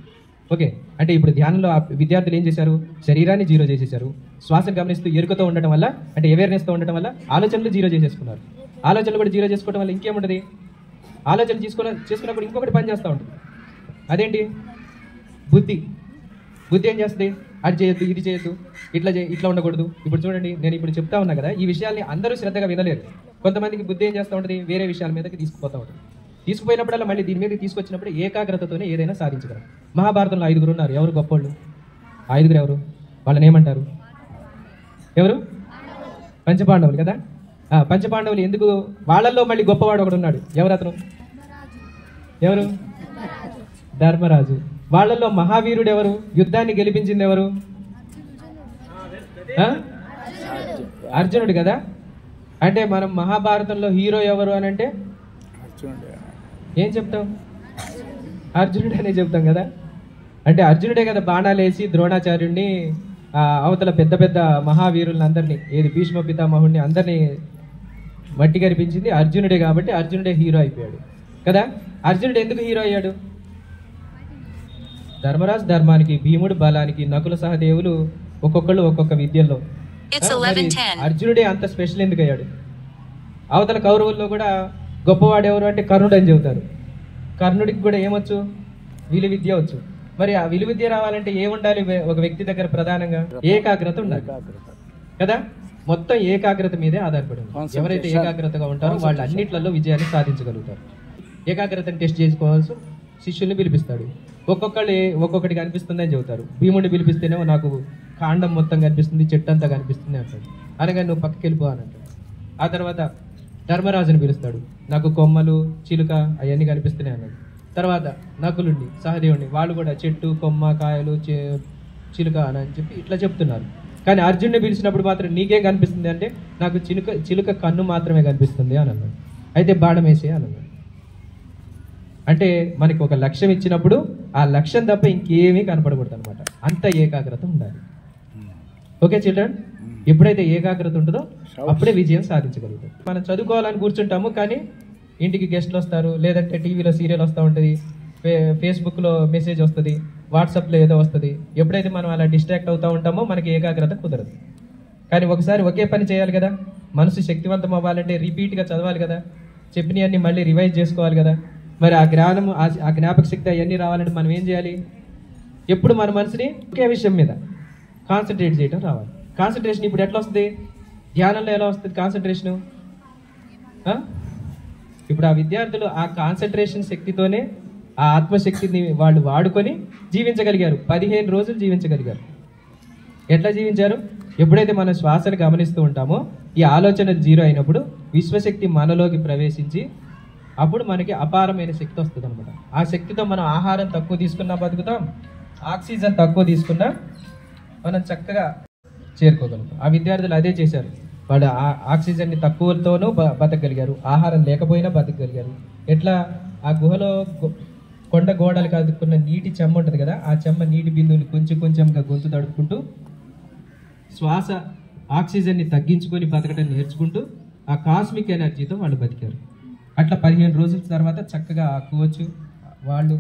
ఓకే, అంటే ఇప్పుడు ధ్యానంలో విద్యార్థులు ఏం చేశారు? శరీరాన్ని జీరో చేసేసారు. శ్వాసను గమనిస్తూ ఎరుకతో ఉండటం వల్ల, అంటే అవేర్నెస్తో ఉండటం వల్ల ఆలోచనలు జీరో చేసేసుకున్నారు. ఆలోచనలు కూడా జీరో చేసుకోవడం వల్ల ఇంకేముంటుంది? ఆలోచనలు చేసుకున్నప్పుడు ఇంకొకటి పని చేస్తూ ఉంటుంది. అదేంటి? బుద్ధి. బుద్ధి ఏం చేస్తుంది? అది చేయొద్దు, ఇది చేయొద్దు, ఇట్లా ఉండకూడదు. ఇప్పుడు చూడండి, నేను ఇప్పుడు చెప్తా ఉన్నా కదా, ఈ విషయాల్ని అందరూ శ్రద్ధగా వినలేరు. కొంతమందికి బుద్ధి ఏం చేస్తూ ఉంటుంది? వేరే విషయాల మీదకి తీసుకుపోతూ ఉంటుంది. తీసుకుపోయినప్పుడల్లా మళ్ళీ దీని మీద తీసుకొచ్చినప్పుడు ఏకాగ్రతతోనే ఏదైనా సాధించగలరు. మహాభారతంలో 5 ఉన్నారు. ఎవరు గొప్పోళ్ళు? 5 ఎవరు? వాళ్ళని ఏమంటారు? ఎవరు? పంచపాండవులు కదా. పంచపాండవులు ఎందుకు? వాళ్ళల్లో మళ్ళీ గొప్పవాడు ఒకడు ఉన్నాడు. ఎవరు అతను? ఎవరు? ధర్మరాజు. వాళ్ళల్లో మహావీరుడు ఎవరు? యుద్ధాన్ని గెలిపించింది ఎవరు? అర్జునుడు కదా. అంటే మనం మహాభారతంలో హీరో ఎవరు అని అంటే ఏం చెప్తాం? అర్జునుడనే చెప్తాం కదా. అంటే అర్జునుడే కదా బాణాలు వేసి ద్రోణాచార్యుడిని, అవతల పెద్ద పెద్ద మహావీరుల్ని అందరినీ, ఏది భీష్మ పితామహుడిని అందరినీ మట్టి కనిపించింది అర్జునుడే. కాబట్టి అర్జునుడే హీరో అయిపోయాడు కదా. అర్జునుడు ఎందుకు హీరో అయ్యాడు? ధర్మరాజు ధర్మానికి, భీముడు బలానికి, నకుల సహదేవులు ఒక్కొక్కళ్ళు ఒక్కొక్క విద్యల్లో. అర్జునుడే అంత స్పెషల్ ఎందుకు అయ్యాడు? అవతల కౌరవుల్లో కూడా గొప్పవాడు ఎవరు అంటే కర్ణుడు అని చెబుతారు. కర్ణుడికి కూడా ఏమొచ్చు? విలు విద్య వచ్చు. మరి ఆ విలు విద్య రావాలంటే ఏముండాలి? ఒక వ్యక్తి దగ్గర ప్రధానంగా ఏకాగ్రత ఉండాలి కదా. మొత్తం ఏకాగ్రత మీదే ఆధారపడి ఉంది. ఎవరైతే ఏకాగ్రతగా ఉంటారో వాళ్ళు అన్నిట్లలో విజయాన్ని సాధించగలుగుతారు. ఏకాగ్రతను టెస్ట్ చేసుకోవాల్సి శిష్యుల్ని పిలిపిస్తాడు. ఒక్కొక్కటి కనిపిస్తుంది అని చెబుతారు. భీముడిని పిలిపిస్తేనేమో నాకు కాండం మొత్తం కనిపిస్తుంది, చెట్టు అంతా కనిపిస్తుంది అంటాడు. అనగా నువ్వు పక్కకి వెళ్ళిపో అని అంటాడు. ఆ తర్వాత ధర్మరాజుని పిలుస్తాడు. నాకు కొమ్మలు, చిలుక అవన్నీ కనిపిస్తున్నాయి అన్నాడు. తర్వాత నకులుడిని, సహదేవుడిని, వాళ్ళు కూడా చెట్టు, కొమ్మ, కాయలు, చిలుక అని చెప్పి ఇట్లా చెప్తున్నారు. కానీ అర్జునుడిని పిలిచినప్పుడు మాత్రం నీకేం కనిపిస్తుంది అంటే నాకు చిలుక కన్ను మాత్రమే కనిపిస్తుంది అని అన్నాడు. అయితే బాణం వేసే అని అన్నాడు. అంటే మనకి ఒక లక్ష్యం ఇచ్చినప్పుడు ఆ లక్ష్యం తప్ప ఇంకేమీ కనపడకూడదు అనమాట. అంత ఏకాగ్రత ఉండాలి. ఓకే చిల్డ్రన్, ఎప్పుడైతే ఏకాగ్రత ఉంటుందో అప్పుడే విజయం సాధించగలుగుతాం. మనం చదువుకోవాలని కూర్చుంటాము, కానీ ఇంటికి గెస్ట్లు వస్తారు, లేదంటే టీవీలో సీరియల్ వస్తూ ఉంటుంది, ఫేస్బుక్లో మెసేజ్ వస్తుంది, వాట్సాప్లో ఏదో వస్తుంది. ఎప్పుడైతే మనం అలా డిస్ట్రాక్ట్ అవుతూ ఉంటామో మనకి ఏకాగ్రత కుదరదు. కానీ ఒకసారి ఒకే పని చేయాలి కదా. మనసు శక్తివంతం అవ్వాలంటే రిపీట్గా చదవాలి కదా, చెప్పినవన్నీ మళ్ళీ రివైజ్ చేసుకోవాలి కదా. మరి ఆ జ్ఞానము, ఆ జ్ఞాపక శక్తి అవన్నీ రావాలంటే మనం ఏం చేయాలి? ఎప్పుడు మన మనసుని ఒకే విషయం మీద కాన్సన్ట్రేట్ చేయడం రావాలి. కాన్సన్ట్రేషన్ ఇప్పుడు ఎట్లా వస్తుంది? ధ్యానంలో ఎలా వస్తుంది కాన్సన్ట్రేషను? ఇప్పుడు ఆ విద్యార్థులు ఆ కాన్సన్ట్రేషన్ శక్తితోనే ఆ ఆత్మశక్తిని వాళ్ళు వాడుకొని జీవించగలిగారు. 15 రోజులు జీవించగలిగారు. ఎట్లా జీవించారు? ఎప్పుడైతే మనం శ్వాసను గమనిస్తూ ఉంటామో ఈ ఆలోచన జీరో అయినప్పుడు విశ్వశక్తి మనలోకి ప్రవేశించి అప్పుడు మనకి అపారమైన శక్తి వస్తుంది అనమాట. ఆ శక్తితో మనం ఆహారం తక్కువ తీసుకున్నా బతుకుతాం, ఆక్సిజన్ తక్కువ తీసుకున్నా మనం చక్కగా చేరుకోగలుగుతాం. ఆ విద్యార్థులు అదే చేశారు. వాళ్ళు ఆక్సిజన్ని తక్కువతోనూ బతకగలిగారు, ఆహారం లేకపోయినా బతకగలిగారు. ఎట్లా? ఆ గుహలో కొండ గోడలు కదుకున్న నీటి చెమ్మ ఉంటుంది కదా, ఆ చెమ్మ నీటి బిందువుని కొంచెం కొంచెంగా గొంతు తడుపుకుంటూ శ్వాస ఆక్సిజన్ని తగ్గించుకొని బతకడం నేర్చుకుంటూ ఆ కాస్మిక్ ఎనర్జీతో వాళ్ళు బతికారు. అట్లా 15 రోజుల తర్వాత చక్కగా ఆ కోచ్ వాళ్ళు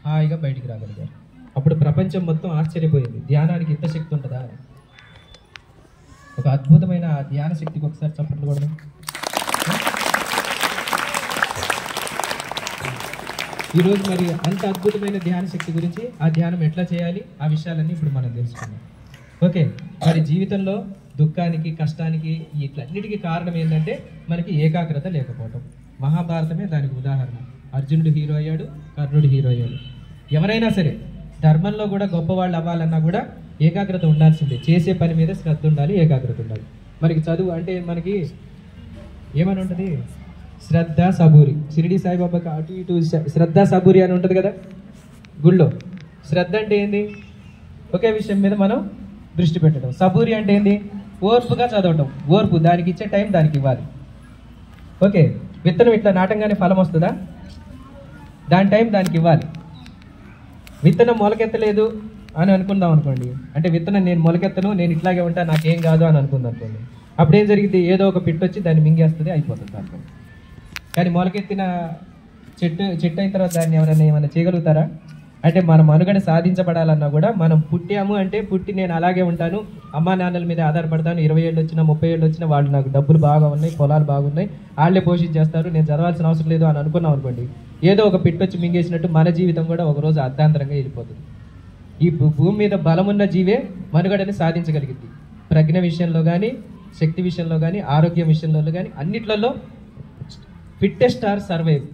హాయిగా బయటికి రాగలిగారు. అప్పుడు ప్రపంచం మొత్తం ఆశ్చర్యపోయింది, ధ్యానానికి ఇంత శక్తి ఉంటుందా? ఒక అద్భుతమైన ధ్యాన శక్తికి ఒకసారి చప్పట్లు కొడదాం. ఈరోజు మరి అంత అద్భుతమైన ధ్యాన శక్తి గురించి, ఆ ధ్యానం ఎట్లా చేయాలి, ఆ విషయాలన్నీ ఇప్పుడు మనం తెలుసుకున్నాం. ఓకే, మరి జీవితంలో దుఃఖానికి, కష్టానికి, ఇట్లన్నిటికీ కారణం ఏంటంటే మనకి ఏకాగ్రత లేకపోవటం. మహాభారతమే దానికి ఉదాహరణ. అర్జునుడు హీరో అయ్యాడు, కర్ణుడు హీరో అయ్యాడు. ఎవరైనా సరే ధర్మంలో కూడా గొప్పవాళ్ళు అవ్వాలన్నా కూడా ఏకాగ్రత ఉండాల్సిందే. చేసే పని మీద శ్రద్ధ ఉండాలి, ఏకాగ్రత ఉండాలి. మనకి చదువు అంటే మనకి ఏమని ఉంటుంది? శ్రద్ధ సబూరి. షిరిడి సాయిబాబాకి అటు ఇటు శ్రద్ధ సబూరి అని ఉంటుంది కదా గుళ్ళో. శ్రద్ధ అంటే ఏంది? ఒకే విషయం మీద మనం దృష్టి పెట్టడం. సబూరి అంటే ఏంది? ఓర్పుగా చదవటం. ఓర్పు, దానికి ఇచ్చే టైం దానికి ఇవ్వాలి. ఓకే, విత్తనం ఇట్లా నాటంగానే ఫలం వస్తుందా? దాని టైం దానికి ఇవ్వాలి. విత్తనం మొలకెత్తలేదు అని అనుకుందాం అనుకోండి, అంటే విత్తనం నేను మొలకెత్తను, నేను ఇట్లాగే ఉంటా, నాకేం కాదు అని అనుకుందాం అనుకోండి. అప్పుడేం జరిగింది? ఏదో ఒక పిట్టు వచ్చి దాన్ని మింగేస్తుంది, అయిపోతుంది దాంట్లో. కానీ మొలకెత్తిన చెట్టు అయిన తర్వాత దాన్ని ఎవరైనా ఏమైనా చేయగలుగుతారా? అంటే మన మనుగడ సాధించబడాలన్నా కూడా మనం పుట్టాము అంటే పుట్టి నేను అలాగే ఉంటాను, అమ్మా నాన్నల మీద ఆధారపడతాను, 20 ఏళ్ళు వచ్చినా 30 ఏళ్ళు వచ్చినా వాళ్ళు నాకు డబ్బులు బాగా ఉన్నాయి, పొలాలు బాగున్నాయి, వాళ్ళే పోషించేస్తారు, నేను చదవాల్సిన అవసరం లేదు అని అనుకున్నాం అనుకోండి, ఏదో ఒక పిట్టొచ్చి మింగేసినట్టు మన జీవితం కూడా ఒకరోజు అర్ధాంతరంగా వెళ్ళిపోతుంది. ఈ భూమి మీద బలమున్న జీవే మనుగడని సాధించగలిగింది. ప్రజ్ఞ విషయంలో కానీ, శక్తి విషయంలో కానీ, ఆరోగ్యం విషయంలో కానీ, అన్నిట్లలో ఫిట్టెస్ట్ ఆర్ సర్వైవ్.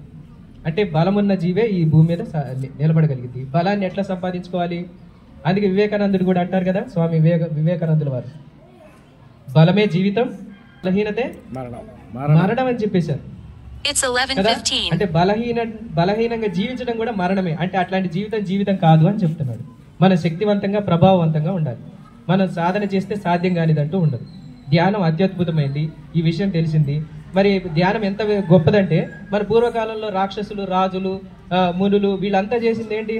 అంటే బలమున్న జీవే ఈ భూమి మీద నిలబడగలిగింది. బలాన్ని ఎట్లా సంపాదించుకోవాలి? అందుకే వివేకానందుడు కూడా అంటారు కదా, స్వామి వివేకానందుల వారు, బలమే జీవితం, బలహీనతే మరణం అని చెప్పేశారు కదా. అంటే బలహీనంగా జీవించడం కూడా మరణమే. అంటే అట్లాంటి జీవితం కాదు అని చెప్తున్నాడు. మనం శక్తివంతంగా ప్రభావవంతంగా ఉండాలి. మనం సాధన చేస్తే సాధ్యం కానిదంటూ ఉండదు. ధ్యానం అత్యద్భుతమైంది, ఈ విషయం తెలిసింది. మరి ధ్యానం ఎంత గొప్పదంటే, మన పూర్వకాలంలో రాక్షసులు, రాజులు, మునులు వీళ్ళంతా చేసింది ఏంటి?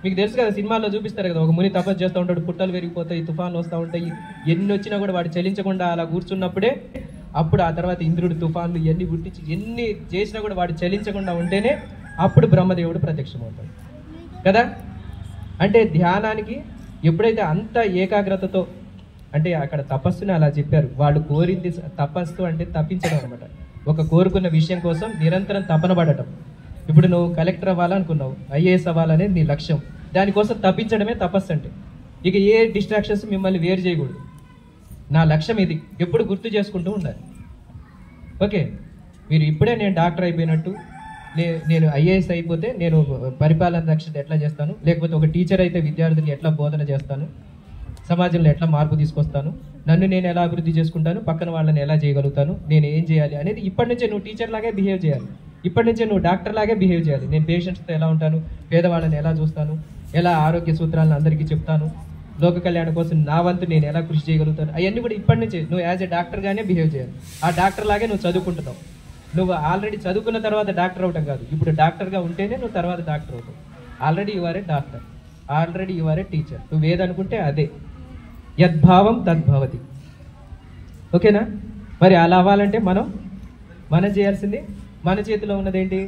మీకు తెలుసు కదా, సినిమాల్లో చూపిస్తారు కదా, ఒక ముని తపస్సు చేస్తూ ఉంటాడు, పుట్టలు పెరిగిపోతాయి, తుఫాన్లు వస్తూ ఉంటాయి, ఎన్ని వచ్చినా కూడా వాడు చలించకుండా అలా కూర్చున్నప్పుడే, అప్పుడు ఆ తర్వాత ఇంద్రుడు తుఫాన్లు ఎన్ని పుట్టించి ఎన్ని చేసినా కూడా వాడు చలించకుండా ఉంటేనే అప్పుడు బ్రహ్మదేవుడు ప్రత్యక్షమవుతాడు కదా. అంటే ధ్యానానికి ఎప్పుడైతే అంత ఏకాగ్రతతో, అంటే అక్కడ తపస్సుని అలా చెప్పారు, వాళ్ళు కోరింది తపస్సు అంటే తప్పించడం అనమాట. ఒక కోరుకున్న విషయం కోసం నిరంతరం తపన పడటం. ఇప్పుడు నువ్వు కలెక్టర్ అవ్వాలనుకున్నావు, IAS అవ్వాలనేది నీ లక్ష్యం, దానికోసం తప్పించడమే తపస్సు అంటే. ఇక ఏ డిస్ట్రాక్షన్స్ మిమ్మల్ని వేరు చేయకూడదు. నా లక్ష్యం ఇది ఎప్పుడు గుర్తు చేసుకుంటూ ఉండాలి. ఓకే, మీరు ఇప్పుడే నేను డాక్టర్ అయిపోయినట్టు, నేను IAS అయిపోతే నేను పరిపాలన దక్షత ఎట్లా చేస్తాను, లేకపోతే ఒక టీచర్ అయితే విద్యార్థిని ఎట్లా బోధన చేస్తాను, సమాజంలో ఎట్లా మార్పు తీసుకొస్తాను, నన్ను నేను ఎలా అభివృద్ధి చేసుకుంటాను, పక్కన వాళ్ళని ఎలా చేయగలుగుతాను, నేను ఏం చేయాలి అనేది ఇప్పటి నుంచే నువ్వు టీచర్ లాగే బిహేవ్ చేయాలి. ఇప్పటి నుంచే నువ్వు డాక్టర్ లాగే బిహేవ్ చేయాలి. నేను పేషెంట్స్తో ఎలా ఉంటాను, పేదవాళ్ళని ఎలా చూస్తాను, ఎలా ఆరోగ్య సూత్రాలను అందరికీ చెప్తాను, లోక కళ్యాణం కోసం నా వంతు నేను ఎలా కృషి చేయగలుగుతాను, అవన్నీ కూడా ఇప్పటి నుంచే నువ్వు యాజ్ ఏ డాక్టర్గానే బిహేవ్ చేయాలి. ఆ డాక్టర్ లాగే నువ్వు చదువుకుంటున్నావు. నువ్వు ఆల్రెడీ చదువుకున్న తర్వాత డాక్టర్ అవటం కాదు, ఇప్పుడు డాక్టర్గా ఉంటేనే నువ్వు తర్వాత డాక్టర్ అవుతావు. Already you are a doctor, already you are a teacher. నువ్వు ఏదనుకుంటే అదే, యద్భావం తద్భవతి. ఓకేనా? మరి అలా అవ్వాలంటే మనం చేయాల్సింది, మన చేతిలో ఉన్నదేంటి?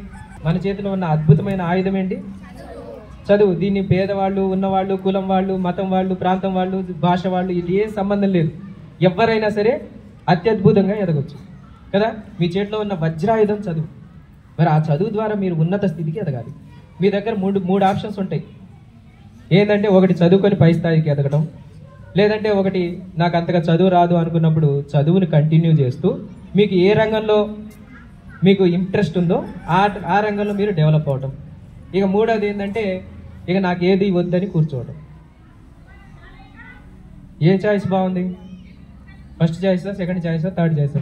మన చేతిలో ఉన్న అద్భుతమైన ఆయుధం ఏంటి? చదువు. దీన్ని పేదవాళ్ళు, ఉన్నవాళ్ళు, కులం వాళ్ళు, మతం వాళ్ళు, ప్రాంతం వాళ్ళు, భాష వాళ్ళు, ఇది ఏ సంబంధం లేదు. ఎవరైనా సరే అత్యద్భుతంగా ఎదగొచ్చు కదా. మీ చేతిలో ఉన్న వజ్రాయుధం చదువు. మరి ఆ చదువు ద్వారా మీరు ఉన్నత స్థితికి ఎదగాలి. మీ దగ్గర మూడు ఆప్షన్స్ ఉంటాయి. ఏంటంటే, ఒకటి చదువుకొని పై స్థాయికి ఎదగడం, లేదంటే ఒకటి నాకు అంతగా చదువు రాదు అనుకున్నప్పుడు చదువుని కంటిన్యూ చేస్తూ మీకు ఏ రంగంలో మీకు ఇంట్రెస్ట్ ఉందో ఆ రంగంలో మీరు డెవలప్ అవటం. ఇక మూడోది ఏంటంటే, ఇక నాకు ఏది వద్దని కూర్చోవడం. ఏ చాయిస్ బాగుంది? ఫస్ట్ చాయిసా, సెకండ్ చాయిసా, థర్డ్ చాయిసా?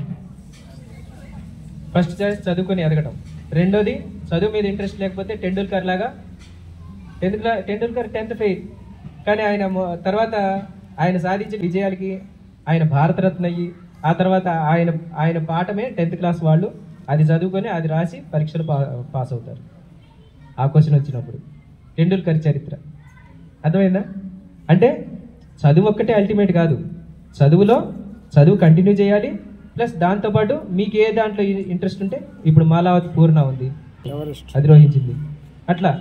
ఫస్ట్ చాయిస్ చదువుకొని ఎదగటం. రెండోది, చదువు మీద ఇంట్రెస్ట్ లేకపోతే టెండూల్కర్ లాగా, టెండూల్కర్ 10th ఫెయిల్, కానీ ఆయన తర్వాత ఆయన సాధించిన విజయాలకి ఆయన భారతరత్న అయ్యి, ఆ తర్వాత ఆయన పాఠమే 10th క్లాస్ వాళ్ళు అది చదువుకొని అది రాసి పరీక్షలు పాస్ అవుతారు. ఆ క్వశ్చన్ వచ్చినప్పుడు టెండూల్కర్ చరిత్ర అర్థమైందా? అంటే చదువు ఒక్కటే అల్టిమేట్ కాదు, చదువు కంటిన్యూ చేయాలి, ప్లస్ దాంతోపాటు మీకు ఏ దాంట్లో ఇంట్రెస్ట్ ఉంటే, ఇప్పుడు మాలావతి పూర్ణ ఉంది, అధిరోహించింది, అట్లా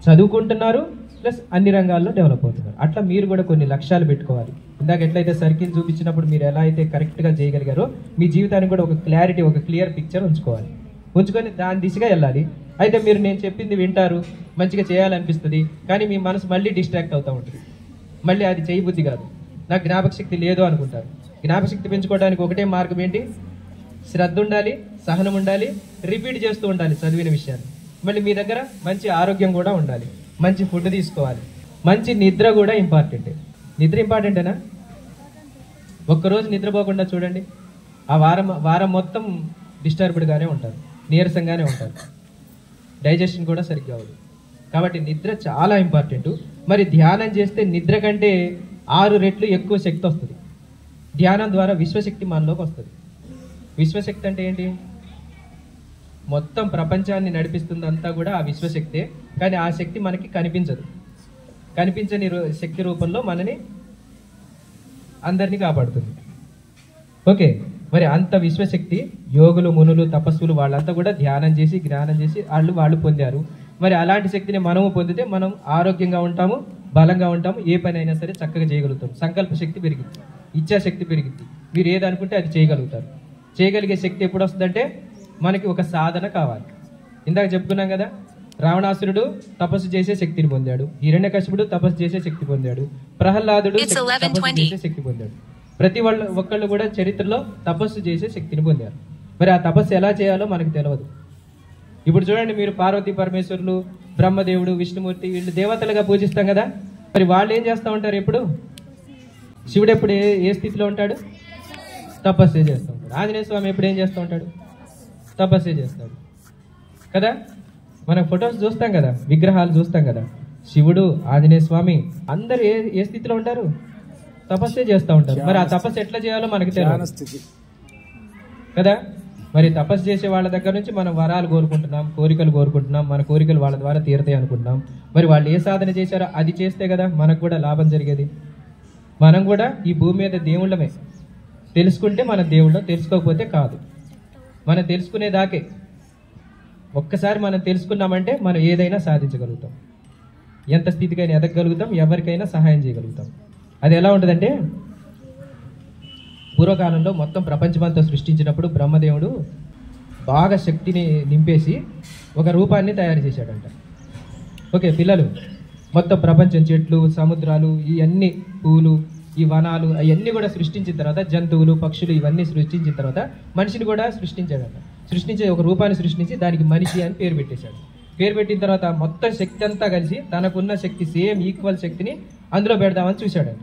చదువుకుంటున్నారు ప్లస్ అన్ని రంగాల్లో డెవలప్ అవుతున్నారు. అట్లా మీరు కూడా కొన్ని లక్ష్యాలు పెట్టుకోవాలి. ఇందాక ఎట్లయితే సర్కిల్ చూపించినప్పుడు మీరు ఎలా అయితే కరెక్ట్గా చేయగలిగారో, మీ జీవితానికి కూడా ఒక క్లారిటీ, ఒక క్లియర్ పిక్చర్ ఉంచుకొని దాని దిశగా వెళ్ళాలి. అయితే మీరు నేను చెప్పింది వింటారు, మంచిగా చేయాలనిపిస్తుంది, కానీ మీ మనసు మళ్ళీ డిస్ట్రాక్ట్ అవుతూ ఉంటుంది. మళ్ళీ అది చేయబుద్ధి కాదు, నాకు జ్ఞాపక శక్తి లేదు అనుకుంటారు. జ్ఞాపకశక్తి పెంచుకోవడానికి ఒకటే మార్గం ఏంటి? శ్రద్ధ ఉండాలి, సహనం ఉండాలి, రిపీట్ చేస్తూ ఉండాలి చదివిన విషయాన్ని. మళ్ళీ మీ దగ్గర మంచి ఆరోగ్యం కూడా ఉండాలి, మంచి ఫుడ్ తీసుకోవాలి, మంచి నిద్ర కూడా ఇంపార్టెంట్. నిద్ర ఇంపార్టెంటేనా? ఒక్కరోజు నిద్రపోకుండా చూడండి, ఆ వారం మొత్తం డిస్టర్బ్డ్గానే ఉంటారు, నీరసంగానే ఉంటారు, డైజెషన్ కూడా సరిగ్గా అవ్వదు. కాబట్టి నిద్ర చాలా ఇంపార్టెంట్. మరి ధ్యానం చేస్తే నిద్ర కంటే 6 రెట్లు ఎక్కువ శక్తి వస్తుంది. ధ్యానం ద్వారా విశ్వశక్తి మనలోకి వస్తుంది. విశ్వశక్తి అంటే ఏంటి? మొత్తం ప్రపంచాన్ని నడిపిస్తుందంతా కూడా ఆ విశ్వశక్తే. కానీ ఆ శక్తి మనకి కనిపించదు. కనిపించని శక్తి రూపంలో మనని అందరినీ కాపాడుతుంది. ఓకే, మరి అంత విశ్వశక్తి యోగులు, మునులు, తపస్సులు వాళ్ళంతా కూడా ధ్యానం చేసి జ్ఞానం చేసి వాళ్ళు పొందారు. మరి అలాంటి శక్తిని మనము పొందితే మనం ఆరోగ్యంగా ఉంటాము, బలంగా ఉంటాము, ఏ పని అయినా సరే చక్కగా చేయగలుగుతాం. సంకల్ప శక్తి పెరిగింది, ఇచ్ఛాశక్తి పెరిగింది. మీరు ఏది అనుకుంటే అది చేయగలుగుతారు. చేయగలిగే శక్తి ఎప్పుడు వస్తుందంటే మనకి ఒక సాధన కావాలి. ఇందాక చెప్పుకున్నాం కదా, రావణాసురుడు తపస్సు చేసే శక్తిని పొందాడు, హిరణ్యకశిపుడు తపస్సు చేసే శక్తి పొందాడు, ప్రహ్లాదుడు తపస్సు చేసే శక్తి పొందాడు. ప్రతి ఒక్కళ్ళు కూడా చరిత్రలో తపస్సు చేసే శక్తిని పొందారు. మరి ఆ తపస్సు ఎలా చేయాలో మనకు తెలియదు. ఇప్పుడు చూడండి, మీరు పార్వతీ పరమేశ్వరులు, బ్రహ్మదేవుడు, విష్ణుమూర్తి వీళ్ళు దేవతలుగా పూజిస్తాం కదా. మరి వాళ్ళు ఏం చేస్తూ ఉంటారు? ఎప్పుడు శివుడు ఎప్పుడు ఏ స్థితిలో ఉంటాడు? తపస్సే చేస్తూ ఉంటాడు. ఆంజనేయ స్వామి ఎప్పుడు ఏం చేస్తూ ఉంటాడు? తపస్సే చేస్తాడు కదా. మనం ఫొటోస్ చూస్తాం కదా, విగ్రహాలు చూస్తాం కదా, శివుడు, ఆంజనేయ స్వామి అందరు ఏ స్థితిలో ఉంటారు? తపస్సే చేస్తూ ఉంటారు. మరి ఆ తపస్సు ఎట్లా చేయాలో మనకి తెలియదు కదా. మరి తపస్సు చేసే వాళ్ళ దగ్గర నుంచి మనం వరాలు కోరుకుంటున్నాం, కోరికలు కోరుకుంటున్నాం, మన కోరికలు వాళ్ళ ద్వారా తీరుతాయి అనుకుంటున్నాం. మరి వాళ్ళు ఏ సాధన చేశారో అది చేస్తే కదా మనకు కూడా లాభం జరిగేది. మనం కూడా ఈ భూమి మీద దేవుళ్ళమే. తెలుసుకుంటే మన దేవుళ్ళం, తెలుసుకోకపోతే కాదు. మనం తెలుసుకునేదాకే. ఒక్కసారి మనం తెలుసుకున్నామంటే మనం ఏదైనా సాధించగలుగుతాం, ఎంత స్థితికైనా ఎదగగలుగుతాం, ఎవరికైనా సహాయం చేయగలుగుతాం. అది ఎలా ఉంటుందంటే, పూర్వకాలంలో మొత్తం ప్రపంచమంతా సృష్టించినప్పుడు బ్రహ్మదేవుడు బాగా శక్తిని నింపేసి ఒక రూపాన్ని తయారు చేశాడంట. ఓకే, పిల్లలు మొత్తం ప్రపంచం, చెట్లు, సముద్రాలు, ఇవన్నీ పూలు, ఈ వనాలు అవన్నీ కూడా సృష్టించిన తర్వాత, జంతువులు, పక్షులు ఇవన్నీ సృష్టించిన తర్వాత మనిషిని కూడా సృష్టించాడంట. సృష్టించే ఒక రూపాన్ని సృష్టించి దానికి మనిషి అని పేరు పెట్టేశాడు. పేరు పెట్టిన తర్వాత మొత్తం శక్తి అంతా కలిసి తనకున్న శక్తి సేమ్ ఈక్వల్ శక్తిని అందులో పెడదామని చూశాడంట.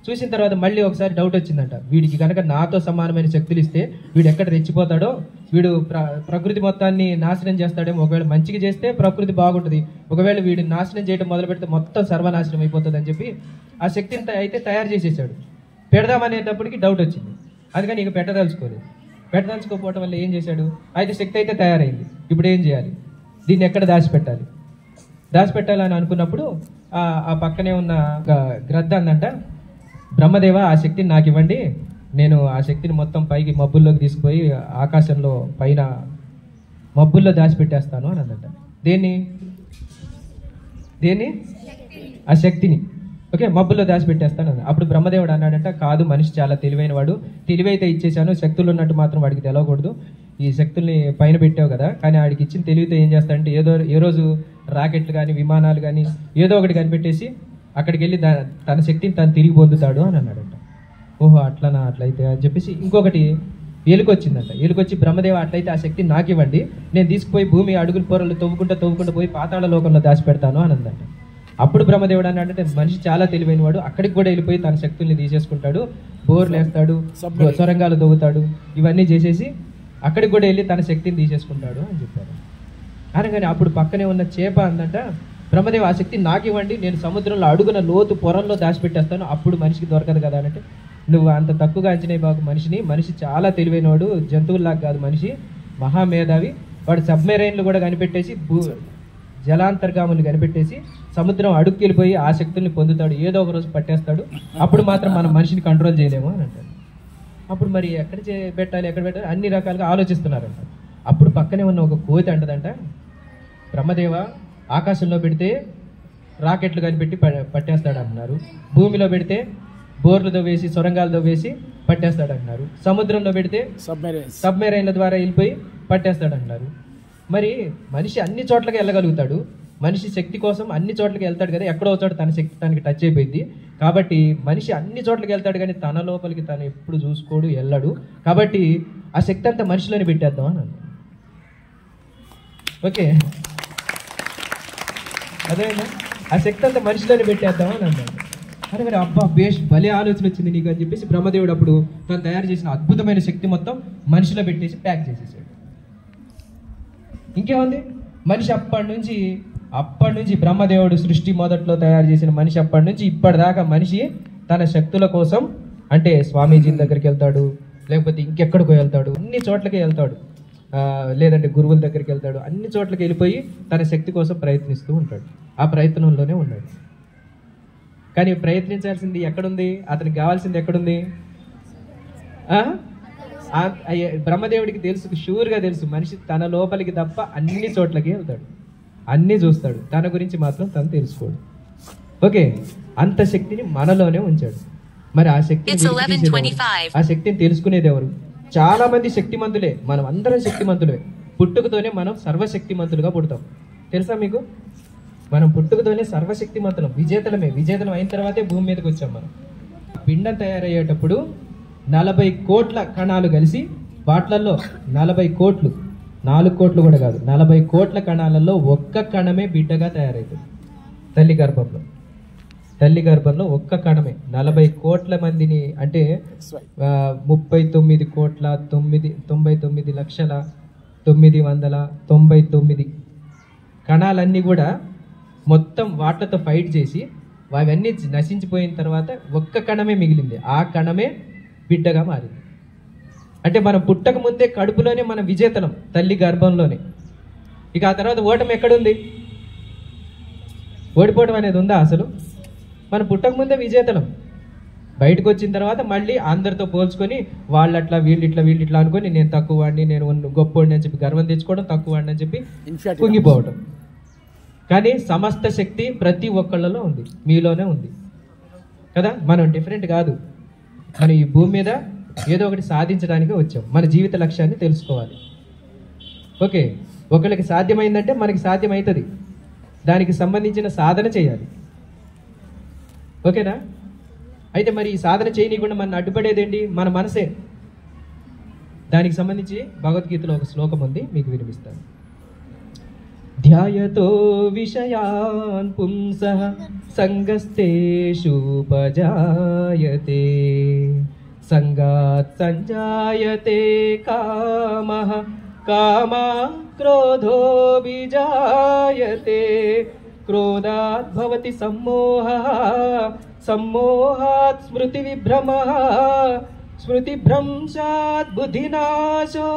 చూసిన తర్వాత మళ్ళీ ఒకసారి డౌట్ వచ్చిందంట, వీడికి కనుక నాతో సమానమైన శక్తులు ఇస్తే వీడు ఎక్కడ రెచ్చిపోతాడో, వీడు ప్రకృతి మొత్తాన్ని నాశనం చేస్తాడేమో. ఒకవేళ మంచిగా చేస్తే ప్రకృతి బాగుంటుంది, ఒకవేళ వీడు నాశనం చేయడం మొదలు పెడితే మొత్తం సర్వనాశనం అయిపోతుంది అని చెప్పి ఆ శక్తిని అయితే తయారు చేసేసాడు. పెడదామనేటప్పటికి డౌట్ వచ్చింది, అందుకని ఇక పెట్టదలుచుకోకపోవటం వల్ల ఏం చేశాడు, అయితే శక్తి అయితే తయారైంది, ఇప్పుడు ఏం చేయాలి, దీన్ని ఎక్కడ దాచిపెట్టాలని అనుకున్నప్పుడు ఆ పక్కనే ఉన్న గ్రద్ద అందంట, బ్రహ్మదేవ ఆ శక్తిని నాకు ఇవ్వండి, నేను ఆ శక్తిని మొత్తం పైకి మబ్బుల్లోకి తీసుకుపోయి ఆకాశంలో పైన మబ్బుల్లో దాచిపెట్టేస్తాను అని అందంట. దేన్ని? ఆ శక్తిని. ఓకే, మబ్బుల్లో దాచిపెట్టేస్తాను అన్న. అప్పుడు బ్రహ్మదేవుడు అన్నాడంట, కాదు, మనిషి చాలా తెలివైన వాడు, తెలివైతే ఇచ్చేసాను, శక్తులు ఉన్నట్టు మాత్రం వాడికి తెలవకూడదు. ఈ శక్తుల్ని పైన పెట్టావు కదా, కానీ వాడికి ఇచ్చిన తెలివితే ఏం చేస్తాడంటే ఏ రోజు రాకెట్లు కానీ విమానాలు కానీ ఏదో ఒకటి కనిపెట్టేసి అక్కడికి వెళ్ళి తన శక్తిని తను తిరిగి పొందుతాడు అని అన్నాడంట. ఓహో అట్లనా, అట్లయితే అని చెప్పేసి ఇంకొకటి ఎలుకొచ్చిందంట. ఎలుకొచ్చి, బ్రహ్మదేవ అట్లయితే ఆ శక్తిని నాకు ఇవ్వండి, నేను తీసుకుపోయి భూమి అడుగుల పొరలు తవ్వుకుంటూ పోయి పాతాళ లోకంలో దాచిపెడతాను అని అందంట. అప్పుడు బ్రహ్మదేవుడు అన్నాడంటే, మనిషి చాలా తెలివైన వాడు, అక్కడికి కూడా వెళ్ళిపోయి తన శక్తుల్ని తీసేసుకుంటాడు, బోర్లు వేస్తాడు, సొరంగాలు తవ్వుతాడు, ఇవన్నీ చేసేసి అక్కడికి కూడా వెళ్ళి తన శక్తిని తీసేసుకుంటాడు అని చెప్పారు. అనగానే అప్పుడు పక్కనే ఉన్న చేప అందంట, బ్రహ్మదేవ ఆ శక్తి నాకు ఇవ్వండి, నేను సముద్రంలో అడుగున లోతు పొరల్లో దాచిపెట్టేస్తాను, అప్పుడు మనిషికి దొరకదు కదా అంటే, నువ్వు అంత తక్కువగా అంచనా బాగు మనిషి చాలా తెలివైనవాడు, జంతువుల్లాగా కాదు, మనిషి మహామేధావి, వాడు సబ్మెరైన్లు కూడా కనిపెట్టేసి జలాంతర్గాములు కనిపెట్టేసి సముద్రం అడుగుకి వెళ్ళిపోయి ఆ శక్తుల్ని పొందుతాడు, ఏదో ఒక రోజు పట్టేస్తాడు, అప్పుడు మాత్రం మనం మనిషిని కంట్రోల్ చేయలేము అని అంటాడు. అప్పుడు మరి ఎక్కడ పెట్టాలి అన్ని రకాలుగా ఆలోచిస్తున్నారంట. అప్పుడు పక్కనే ఉన్న ఒక కోతి అంటదంట, బ్రహ్మదేవ ఆకాశంలో పెడితే రాకెట్లు కనిపెట్టి పట్టేస్తాడు అంటున్నారు, భూమిలో పెడితే బోర్లు తవ్వేసి సొరంగాలు తవ్వేసి పట్టేస్తాడు అంటున్నారు, సముద్రంలో పెడితే సబ్మెరైన్ల ద్వారా వెళ్ళిపోయి పట్టేస్తాడు అంటున్నారు. మరి మనిషి అన్ని చోట్లకి వెళ్ళగలుగుతాడు, మనిషి శక్తి కోసం అన్ని చోట్లకి వెళ్తాడు కదా, ఎక్కడో చోట తన శక్తి తనకి టచ్ అయిపోయింది. కాబట్టి మనిషి అన్ని చోట్లకి వెళ్తాడు కానీ తన లోపలికి తను ఎప్పుడు చూసుకోడు, వెళ్ళడు. కాబట్టి ఆ శక్తి అంతా మనిషిలోనే పెట్టేద్దాం అని అన్నాడు. ఓకే, అదేనా, ఆ శక్తి అంతా మనిషిలోనే పెట్టేద్దాం అని అన్నాడు. అనగానే అబ్బా బేష్ భలే ఆలోచన వచ్చింది నీకు అని చెప్పేసి బ్రహ్మదేవుడు అప్పుడు తను తయారు చేసిన అద్భుతమైన శక్తి మొత్తం మనిషిలో పెట్టేసి ప్యాక్ చేసేసాడు. ఇంకేముంది, మనిషి అప్పటి నుంచి బ్రహ్మదేవుడు సృష్టి మొదట్లో తయారు చేసిన మనిషి అప్పటి నుంచి ఇప్పటిదాకా మనిషి తన శక్తుల కోసం అంటే స్వామీజీ దగ్గరికి వెళ్తాడు, లేకపోతే ఇంకెక్కడికో వెళ్తాడు, అన్ని చోట్లకి వెళ్తాడు, లేదంటే గురువుల దగ్గరికి వెళ్తాడు, అన్ని చోట్లకి వెళ్ళిపోయి తన శక్తి కోసం ప్రయత్నిస్తూ ఉంటాడు. ఆ ప్రయత్నంలోనే ఉన్నాడు. కానీ ప్రయత్నించాల్సింది ఎక్కడుంది, అతనికి కావాల్సింది ఎక్కడుంది? బ్రహ్మదేవుడికి తెలుసు, షూర్గా తెలుసు, మనిషి తన లోపలికి తప్ప అన్ని చోట్లకి వెళ్తాడు, అన్నీ చూస్తాడు, తన గురించి మాత్రం తను తెలుసుకోడు. ఓకే, అంత శక్తిని మనలోనే ఉంచాడు. మరి ఆ శక్తిని తెలుసుకునేది ఎవరు? చాలా మంది శక్తిమంతులే, మనం అందరం శక్తిమంతులే. పుట్టుకతోనే మనం సర్వశక్తిమంతులుగా పుడతాం. తెలుసా మీకు? మనం పుట్టుకతోనే సర్వశక్తిమంతులం, విజేతలం అయిన తర్వాతే భూమి మీదకి వచ్చాం. మనం పిండం తయారయ్యేటప్పుడు 40 కోట్ల కణాలు కలిసి వాట్లల్లో 40 కోట్లు, 4 కోట్లు కూడా కాదు, 40 కోట్ల కణాలలో ఒక్క కణమే బిడ్డగా తయారవుతుంది. తల్లి గర్భంలో ఒక్క కణమే 40 కోట్ల మందిని, అంటే 39,99,999 కణాలన్నీ కూడా మొత్తం వాట్లతో ఫైట్ చేసి అవన్నీ నశించిపోయిన తర్వాత ఒక్క కణమే మిగిలింది. ఆ కణమే బిడ్డగా మారింది. అంటే మనం పుట్టక ముందే కడుపులోనే మనం విజేతలం, తల్లి గర్భంలోనే. ఇక ఆ తర్వాత ఓటమి ఎక్కడుంది? ఓడిపోవడం అనేది ఉందా అసలు? మనం పుట్టక ముందే విజేతలం. బయటకు వచ్చిన తర్వాత మళ్ళీ అందరితో పోల్చుకొని వాళ్ళట్లా వీళ్ళిట్లా అనుకొని నేను తక్కువ వాడిని, నేను గొప్పవాడిని అని చెప్పి గర్వం తెచ్చుకోవడం, తక్కువ వాడిని అని చెప్పి కుంగిపోవడం. కానీ సమస్త శక్తి ప్రతి ఒక్కళ్ళలో ఉంది, మీలోనే ఉంది కదా. మనం డిఫరెంట్ కాదు. మనం ఈ భూమి మీద ఏదో ఒకటి సాధించడానికి వచ్చాం. మన జీవిత లక్ష్యాన్ని తెలుసుకోవాలి. ఓకే, ఒకళ్ళకి సాధ్యమైందంటే మనకి సాధ్యమవుతుంది. దానికి సంబంధించిన సాధన చేయాలి. ఓకేనా? అయితే మరి ఈ సాధన చేయనీయకుండా మన అడ్డుపడేదేంటి? మన మనసే. దానికి సంబంధించి భగవద్గీతలో ఒక శ్లోకం ఉంది, మీకు వినిపిస్తాను. ధ్యాయతో విషయాన్ పుంసః సంగస్తేషుపజాయతే సంగాత్ సంజాయతే కామః కామాత్ క్రోధో విజాయతే క్రోధాత్ భవతి సమ్మోహః సమ్మోహాత్ స్మృతి విభ్రమః స్మృతిభ్రంశాత్ బుద్ధినాశో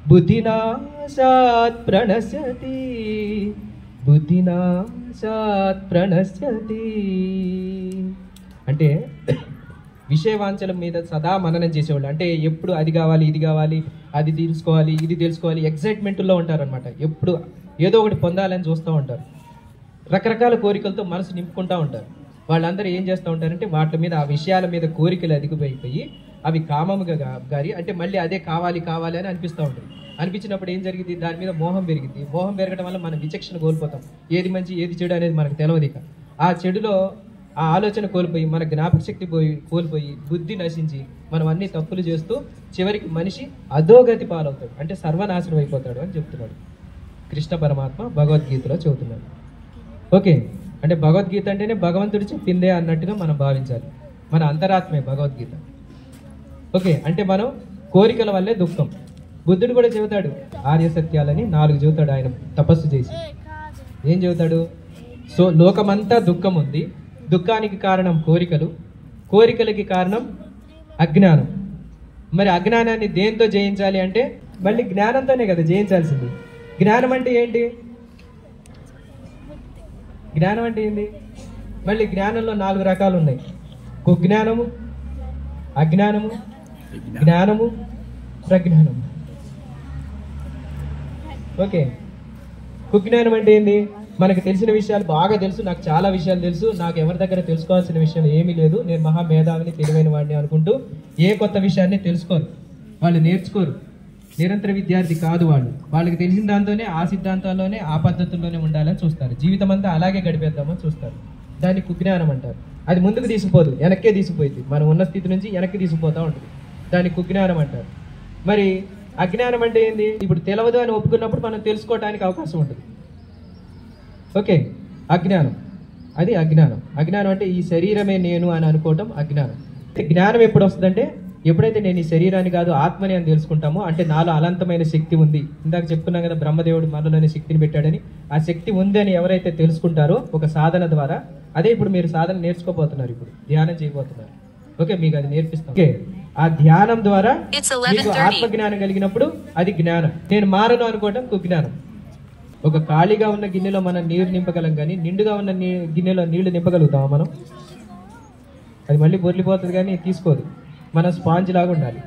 బుద్ధినాశాత్ ప్రణశ్యతి అంటే విషయవాంఛల మీద సదా మననం చేసేవాళ్ళు. అంటే ఎప్పుడు అది కావాలి, ఇది కావాలి, అది తెలుసుకోవాలి, ఇది తెలుసుకోవాలి, ఎక్సైట్మెంట్లో ఉంటారనమాట. ఎప్పుడు ఏదో ఒకటి పొందాలని చూస్తూ ఉంటారు. రకరకాల కోరికలతో మనసు నింపుకుంటూ ఉంటారు. వాళ్ళందరూ ఏం చేస్తూ ఉంటారంటే వాటి మీద, ఆ విషయాల మీద కోరికలు అధికమైపోయి అవి కామముగా గారి, అంటే మళ్ళీ అదే కావాలి అని అనిపిస్తూ ఉంటుంది. అనిపించినప్పుడు ఏం జరిగింది? దాని మీద మోహం పెరిగింది. మోహం పెరగడం వల్ల మనం విచక్షణ కోల్పోతాం. ఏది మంచి ఏది చెడు అనేది మనకు తెలియదు. ఇక ఆ చెడులో ఆ ఆలోచన కోల్పోయి, మన జ్ఞాపక శక్తి కోల్పోయి, బుద్ధి నశించి మనం అన్ని తప్పులు చేస్తూ చివరికి మనిషి అధోగతి పాలవుతాడు, అంటే సర్వనాశనం అయిపోతాడు అని చెప్తున్నాడు కృష్ణ పరమాత్మ భగవద్గీతలో చెబుతున్నాడు. ఓకే, అంటే భగవద్గీత అంటేనే భగవంతుడు చెప్పిందే అన్నట్టుగా మనం భావించాలి. మన అంతరాత్మే భగవద్గీత. ఓకే, అంటే మనం కోరికల వల్లే దుఃఖం. బుద్ధుడు కూడా చెబుతాడు ఆర్య సత్యాలని 4 చెబుతాడు ఆయన తపస్సు చేసి. ఏం చెబుతాడు? సో లోకమంతా దుఃఖం ఉంది, దుఃఖానికి కారణం కోరికలు, కోరికలకి కారణం అజ్ఞానం. మరి అజ్ఞానాన్ని దేంతో జయించాలి అంటే మళ్ళీ జ్ఞానంతోనే కదా జయించాల్సింది. జ్ఞానం అంటే ఏంటి? జ్ఞానం అంటే ఏంటి? మళ్ళీ జ్ఞానంలో 4 రకాలు ఉన్నాయి. కుజ్ఞానము, అజ్ఞానము, జ్ఞానము, ప్రజ్ఞానము. ఓకే, కుజ్ఞానం అంటే ఏంది? మనకు తెలిసిన విషయాలు బాగా తెలుసు, నాకు చాలా విషయాలు తెలుసు, నాకు ఎవరి దగ్గర తెలుసుకోవాల్సిన విషయం ఏమీ లేదు, నేను మహా మేధావిని, తెలివైన వాడిని అనుకుంటూ ఏ కొత్త విషయాన్ని తెలుసుకోరు, వాళ్ళు నేర్చుకోరు. నిరంతర విద్యార్థి కాదు వాళ్ళు. వాళ్ళకి తెలిసిన దాంతోనే, ఆ సిద్ధాంతాల్లోనే, ఆ పద్ధతుల్లోనే ఉండాలని చూస్తారు. జీవితం అంతా అలాగే గడిపేద్దామని చూస్తారు. దాన్ని కుజ్ఞానం అంటారు. అది ముందుకు తీసుకుపోదు, వెనక్కే తీసుకుపోయింది. మనం ఉన్న స్థితి నుంచి వెనక్కి తీసుకుపోతూ ఉంటుంది. దాన్ని కుజ్ఞానం అంటారు. మరి అజ్ఞానం అంటే ఏంది? ఇప్పుడు తెలియదు అని ఒప్పుకున్నప్పుడు మనం తెలుసుకోవడానికి అవకాశం ఉంటుంది. ఓకే, అజ్ఞానం. అది అజ్ఞానం. అజ్ఞానం అంటే ఈ శరీరమే నేను అని అనుకోవటం అజ్ఞానం. జ్ఞానం ఎప్పుడు వస్తుందంటే ఎప్పుడైతే నేను ఈ శరీరాన్ని కాదు ఆత్మని అని తెలుసుకుంటామో, అంటే నాలో అనంతమైన శక్తి ఉంది. ఇందాక చెప్పుకున్నాం కదా, బ్రహ్మదేవుడు మనలోనే శక్తిని పెట్టాడని. ఆ శక్తి ఉంది అని ఎవరైతే తెలుసుకుంటారో ఒక సాధన ద్వారా, అదే ఇప్పుడు మీరు సాధన నేర్చుకోబోతున్నారు, ఇప్పుడు ధ్యానం చేయబోతున్నారు. ఓకే, మీకు అది నేర్పిస్తాం. ఓకే, ఆ ధ్యానం ద్వారా మీకు ఆత్మజ్ఞానం కలిగినప్పుడు అది జ్ఞానం. నేను మారను అనుకోవటం కుజ్ఞానం. ఒక ఖాళీగా ఉన్న గిన్నెలో మనం నీరు నింపగలం, కానీ నిండుగా ఉన్న గిన్నెలో నీళ్లు నింపగలుగుతామా మనం? అది మళ్ళీ బొర్లిపోతుంది కానీ తీసుకోదు. మనం స్పాంజ్ లాగా ఉండాలి,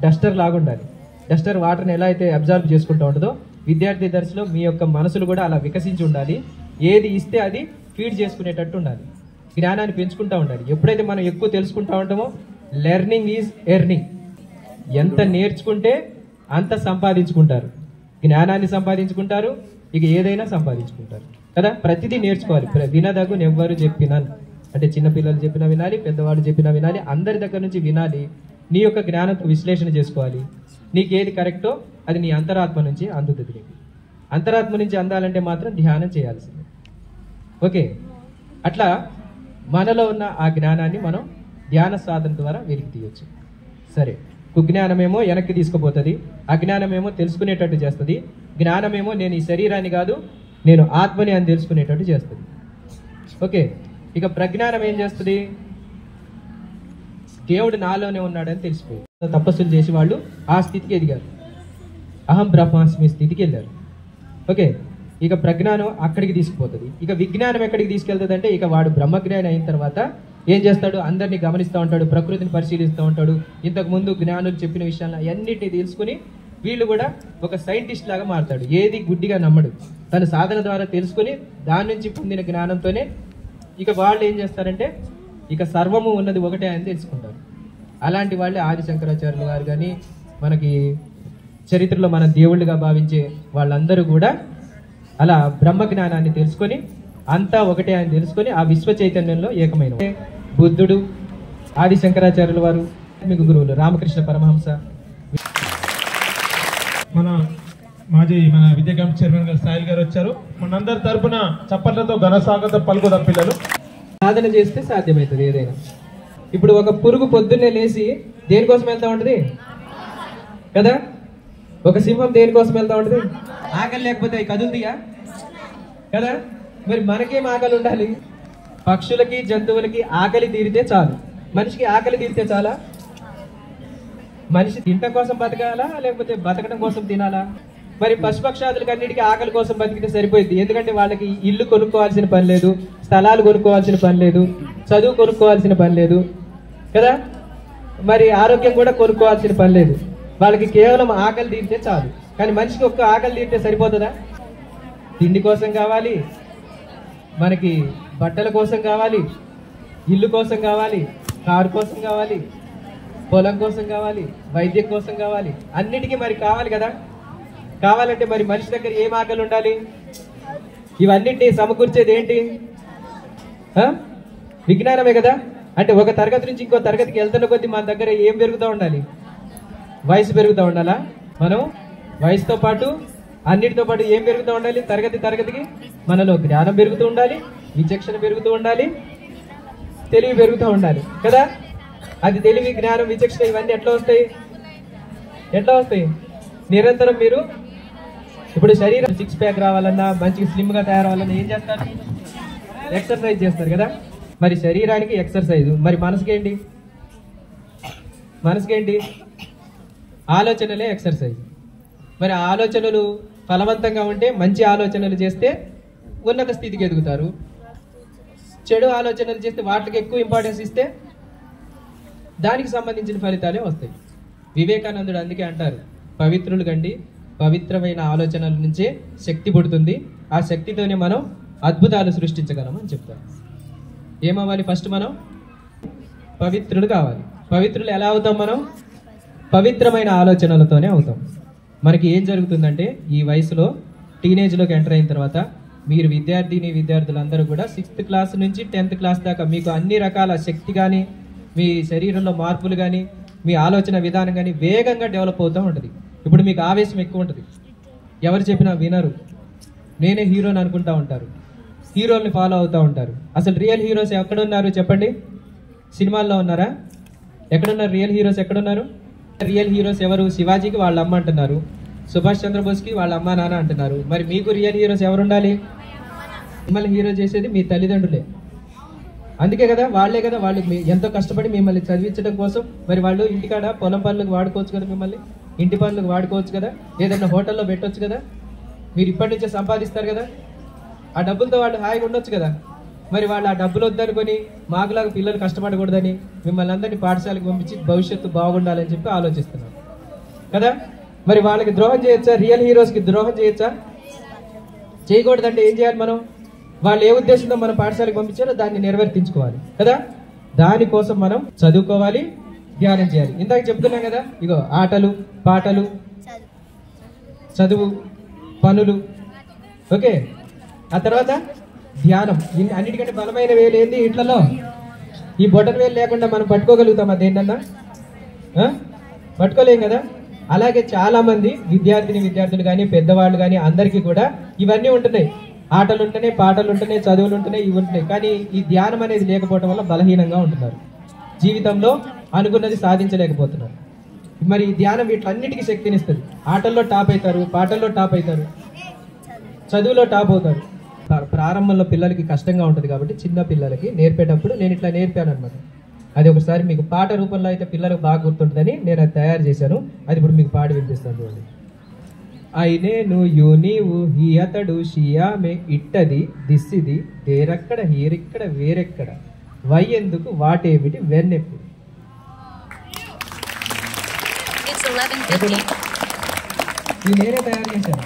డస్టర్ లాగా ఉండాలి. డస్టర్ వాటర్ని ఎలా అయితే అబ్జర్వ్ చేసుకుంటూ ఉంటుందో, విద్యార్థి దశలో మీ యొక్క మనసులు కూడా అలా వికసించి ఉండాలి. ఏది ఇస్తే అది ఫీడ్ చేసుకునేటట్టు ఉండాలి. జ్ఞానాన్ని పెంచుకుంటూ ఉండాలి. ఎప్పుడైతే మనం ఎక్కువ తెలుసుకుంటూ ఉంటామో, లెర్నింగ్ ఈజ్ ఎర్నింగ్. ఎంత నేర్చుకుంటే అంత సంపాదించుకుంటారు. జ్ఞానాన్ని సంపాదించుకుంటారు, ఇక ఏదైనా సంపాదించుకుంటారు కదా. ప్రతిదీ నేర్చుకోవాలి. వినదగు ఎవ్వరు చెప్పినా, అంటే చిన్నపిల్లలు చెప్పినా వినాలి, పెద్దవాళ్ళు చెప్పినా వినాలి, అందరి దగ్గర నుంచి వినాలి. నీ యొక్క జ్ఞానంతో విశ్లేషణ చేసుకోవాలి. నీకు ఏది కరెక్టో అది నీ అంతరాత్మ నుంచి అందుతుంది. నీకు అంతరాత్మ నుంచి అందాలంటే మాత్రం ధ్యానం చేయాల్సిందే. ఓకే, అట్లా మనలో ఉన్న ఆ జ్ఞానాన్ని మనం ధ్యాన సాధన ద్వారా వెలికి తీయొచ్చు. సరే, కుజ్ఞానమేమో వెనక్కి తీసుకుపోతుంది, అజ్ఞానమేమో తెలుసుకునేటట్టు చేస్తుంది, జ్ఞానమేమో నేను ఈ శరీరాన్ని కాదు నేను ఆత్మని అని తెలుసుకునేటట్టు చేస్తుంది. ఓకే, ఇక ప్రజ్ఞానం ఏం చేస్తుంది? దేవుడు నాలోనే ఉన్నాడని తెలిసిపోయింది. తపస్సులు చేసి వాళ్ళు ఆ స్థితికి ఎదిగారు, అహం బ్రహ్మాస్మి స్థితికి వెళ్ళారు. ఓకే, ఇక ప్రజ్ఞానం అక్కడికి తీసుకుపోతుంది. ఇక విజ్ఞానం ఎక్కడికి తీసుకెళ్తుంది అంటే, ఇక వాడు బ్రహ్మజ్ఞాని అయిన తర్వాత ఏం చేస్తాడు? అందరినీ గమనిస్తూ ఉంటాడు, ప్రకృతిని పరిశీలిస్తూ ఉంటాడు. ఇంతకు ముందు జ్ఞానులు చెప్పిన విషయాలను అన్నిటినీ తెలుసుకుని వీళ్ళు కూడా ఒక సైంటిస్ట్ లాగా మారుతాడు. ఏది గుడ్డిగా నమ్మడు, తన సాధన ద్వారా తెలుసుకుని దాని నుంచి పొందిన జ్ఞానంతోనే ఇక వాళ్ళు ఏం చేస్తారంటే, ఇక సర్వము ఉన్నది ఒకటే అని తెలుసుకుంటారు. అలాంటి వాళ్ళే ఆది శంకరాచార్యులు గారు కానీ, మనకి చరిత్రలో మన దేవుళ్ళుగా భావించే వాళ్ళందరూ కూడా అలా బ్రహ్మజ్ఞానాన్ని తెలుసుకొని అంతా ఒకటే అని తెలుసుకొని ఆ విశ్వ చైతన్యంలో ఏకమైన బుద్ధుడు, ఆది శంకరాచార్యుల వారు, మీకు గురువులు రామకృష్ణ పరమహంస, మన విద్యా కమిటీ చైర్మన్ గారు సాయిల్ గారు వచ్చారు. మనందరి తరపున చప్పట్లతో ఘన స్వాగతం పలుకుదాం. పిల్లలు సాధన చేస్తే సాధ్యమవుతుంది ఏదైనా. ఇప్పుడు ఒక పురుగు పొద్దున్నే లేచి దేనికోసం వెళ్తా ఉంటుంది కదా, ఒక సింహం దేనికోసం వెళ్తా ఉంటుంది? ఆకలి లేకపోతే అవి కదులుతాయా కదా. మరి మనకేం ఆకలి ఉండాలి? పక్షులకి జంతువులకి ఆకలి తీరితే చాలు, మనిషికి ఆకలి తీరితే చాలా? మనిషి తింటం కోసం బతకాలా లేకపోతే బతకడం కోసం తినాలా? మరి పశుపక్షాదులకి అన్నిటికీ ఆకలి కోసం బతికితే సరిపోయింది. ఎందుకంటే వాళ్ళకి ఇల్లు కొనుక్కోవాల్సిన పని లేదు, స్థలాలు కొనుక్కోవాల్సిన పని లేదు, చదువు కొనుక్కోవాల్సిన పని లేదు కదా. మరి ఆరోగ్యం కూడా కొనుక్కోవాల్సిన పని లేదు. వాళ్ళకి కేవలం ఆకలి తీరితే చాలు. కానీ మనిషికి ఒక్క ఆకలి తీరితే సరిపోతుందా? తిండి కోసం కావాలి, మనకి బట్టల కోసం కావాలి, ఇల్లు కోసం కావాలి, కారు కోసం కావాలి, పొలం కోసం కావాలి, వైద్యం కోసం కావాలి, అన్నిటికీ మరి కావాలి కదా. కావాలంటే మరి మనిషి దగ్గర ఏం ఆకలి ఉండాలి? ఇవన్నిటిని సమకూర్చేది ఏంటి? విజ్ఞానమే కదా. అంటే ఒక తరగతి నుంచి ఇంకో తరగతికి వెళ్తున్న కొద్దీ మన దగ్గర ఏం పెరుగుతూ ఉండాలి? వయసు పెరుగుతూ ఉండాలా? మనం వయసుతో పాటు అన్నిటితో పాటు ఏం పెరుగుతూ ఉండాలి? తరగతికి మనలో జ్ఞానం పెరుగుతూ ఉండాలి, విచక్షణ పెరుగుతూ ఉండాలి, తెలివి పెరుగుతూ ఉండాలి కదా. అది తెలివి, జ్ఞానం, విచక్షణ ఇవన్నీ ఎట్లా వస్తాయి? నిరంతరం మీరు ఇప్పుడు శరీరం 6 ప్యాక్ రావాలన్నా, మంచిగా స్లిమ్గా తయారవ్వాలన్నా ఏం చేస్తారు? ఎక్సర్సైజ్ చేస్తారు కదా. మరి శరీరానికి ఎక్సర్సైజ్, మరి మనసుకేంటి? ఆలోచనలే ఎక్సర్సైజ్. మరి ఆలోచనలు ఫలవంతంగా ఉంటే, మంచి ఆలోచనలు చేస్తే ఉన్నత స్థితికి ఎదుగుతారు. చెడు ఆలోచనలు చేస్తే, వాటికి ఎక్కువ ఇంపార్టెన్స్ ఇస్తే దానికి సంబంధించిన ఫలితాలే వస్తాయి. వివేకానందుడు అందుకే అంటారు, పవిత్రులు కండి, పవిత్రమైన ఆలోచనల నుంచే శక్తి పుడుతుంది, ఆ శక్తితోనే మనం అద్భుతాలు సృష్టించగలం అని చెప్తారు. ఏమవ్వాలి? ఫస్ట్ మనం పవిత్రులు కావాలి. పవిత్రులు ఎలా అవుతాం? మనం పవిత్రమైన ఆలోచనలతోనే అవుతాం. మనకి ఏం జరుగుతుందంటే, ఈ వయసులో టీనేజ్లోకి ఎంటర్ అయిన తర్వాత మీరు విద్యార్థులందరూ కూడా 6th క్లాస్ నుంచి 10th క్లాస్ దాకా మీకు అన్ని రకాల శక్తి కానీ, మీ శరీరంలో మార్పులు కానీ, మీ ఆలోచన విధానం కానీ వేగంగా డెవలప్ అవుతూ ఉంటుంది. ఇప్పుడు మీకు ఆవేశం ఎక్కువ ఉంటుంది, ఎవరు చెప్పినా వినరు, నేనే హీరోని అనుకుంటా ఉంటారు. హీరోల్ని ఫాలో అవుతూ ఉంటారు. అసలు రియల్ హీరోస్ ఎక్కడున్నారు చెప్పండి? సినిమాల్లో ఉన్నారా? ఎక్కడున్నారు రియల్ హీరోస్? ఎక్కడున్నారు రియల్ హీరోస్? ఎవరు? శివాజీకి వాళ్ళ అమ్మ అంటున్నారు, సుభాష్ చంద్రబోస్కి వాళ్ళ అమ్మ నాన్న అంటున్నారు. మరి మీకు రియల్ హీరోస్ ఎవరు ఉండాలి? మిమ్మల్ని హీరో చేసేది మీ తల్లిదండ్రులే. అందుకే కదా, వాళ్ళే కదా, వాళ్ళు ఎంతో కష్టపడి మిమ్మల్ని చదివించడం కోసం. మరి వాళ్ళు ఇంటికాడ పొలం పనులకు వాడుకోవచ్చు కదా, మిమ్మల్ని ఇంటి పనులకు వాడుకోవచ్చు కదా, ఏదైనా హోటల్లో పెట్టవచ్చు కదా, మీరు ఇప్పటి నుంచే సంపాదిస్తారు కదా, ఆ డబ్బులతో వాళ్ళు హాయిగా ఉండొచ్చు కదా. మరి వాళ్ళు ఆ డబ్బులు వద్దనుకొని మాకులాగా పిల్లలు కష్టపడకూడదని మిమ్మల్ని అందరినీ పాఠశాలకు పంపించి భవిష్యత్తు బాగుండాలని చెప్పి ఆలోచిస్తున్నారు కదా. మరి వాళ్ళకి ద్రోహం చేయొచ్చా? రియల్ హీరోస్కి ద్రోహం చేయొచ్చా? చేయకూడదంటే ఏం చేయాలి మనం? వాళ్ళు ఏ ఉద్దేశంతో మనం పాఠశాలకు పంపించారో దాన్ని నిర్వర్తించుకోవాలి కదా. దానికోసం మనం చదువుకోవాలి, ధ్యానం చేయాలి. ఇందాక చెప్తున్నాం కదా, ఇగో ఆటలు, పాటలు, చదువు, పనులు, ఓకే. ఆ తర్వాత ధ్యానం. అన్నిటికంటే బలమైన వేలు ఏంది ఇట్లలో? ఈ బొటన్ వేలు లేకుండా మనం పట్టుకోగలుగుతామా దేన్నన్నా? పట్టుకోలేం కదా. అలాగే చాలా మంది విద్యార్థులు కానీ పెద్దవాళ్ళు కానీ అందరికీ కూడా ఇవన్నీ ఉంటున్నాయి. ఆటలు ఉంటేనే, పాటలు ఉంటేనే, చదువులు ఉంటేనే, ఇవి ఉంటున్నాయి. కానీ ఈ ధ్యానం అనేది లేకపోవడం వల్ల బలహీనంగా ఉంటున్నారు, జీవితంలో అనుకున్నది సాధించలేకపోతున్నారు. మరి ఈ ధ్యానం వీటిలన్నిటికీ శక్తినిస్తుంది. ఆటల్లో టాప్ అవుతారు, పాటల్లో టాప్ అవుతారు, చదువులో టాప్ అవుతారు. ప్రారంభంలో పిల్లలకి కష్టంగా ఉంటుంది కాబట్టి చిన్న పిల్లలకి నేర్పేటప్పుడు నేను ఇట్లా నేర్పాను అనమాట. అది ఒకసారి మీకు పాట రూపంలో అయితే పిల్లలకు బాగా గుర్తుంటుందని నేను అది తయారు చేశాను. అది ఇప్పుడు మీకు పాడి వినిపిస్తాను చూడండి. అయినేను యు నీవు హీ అతడు షియామె ఇట్టది దిస్సిది దేరక్కడ హీరిక్కడ వేరెక్కడ వై ఎందుకు వాటేమిటి వెన్నెప్పుడు. ఇది నేనే తయారు చేశాను,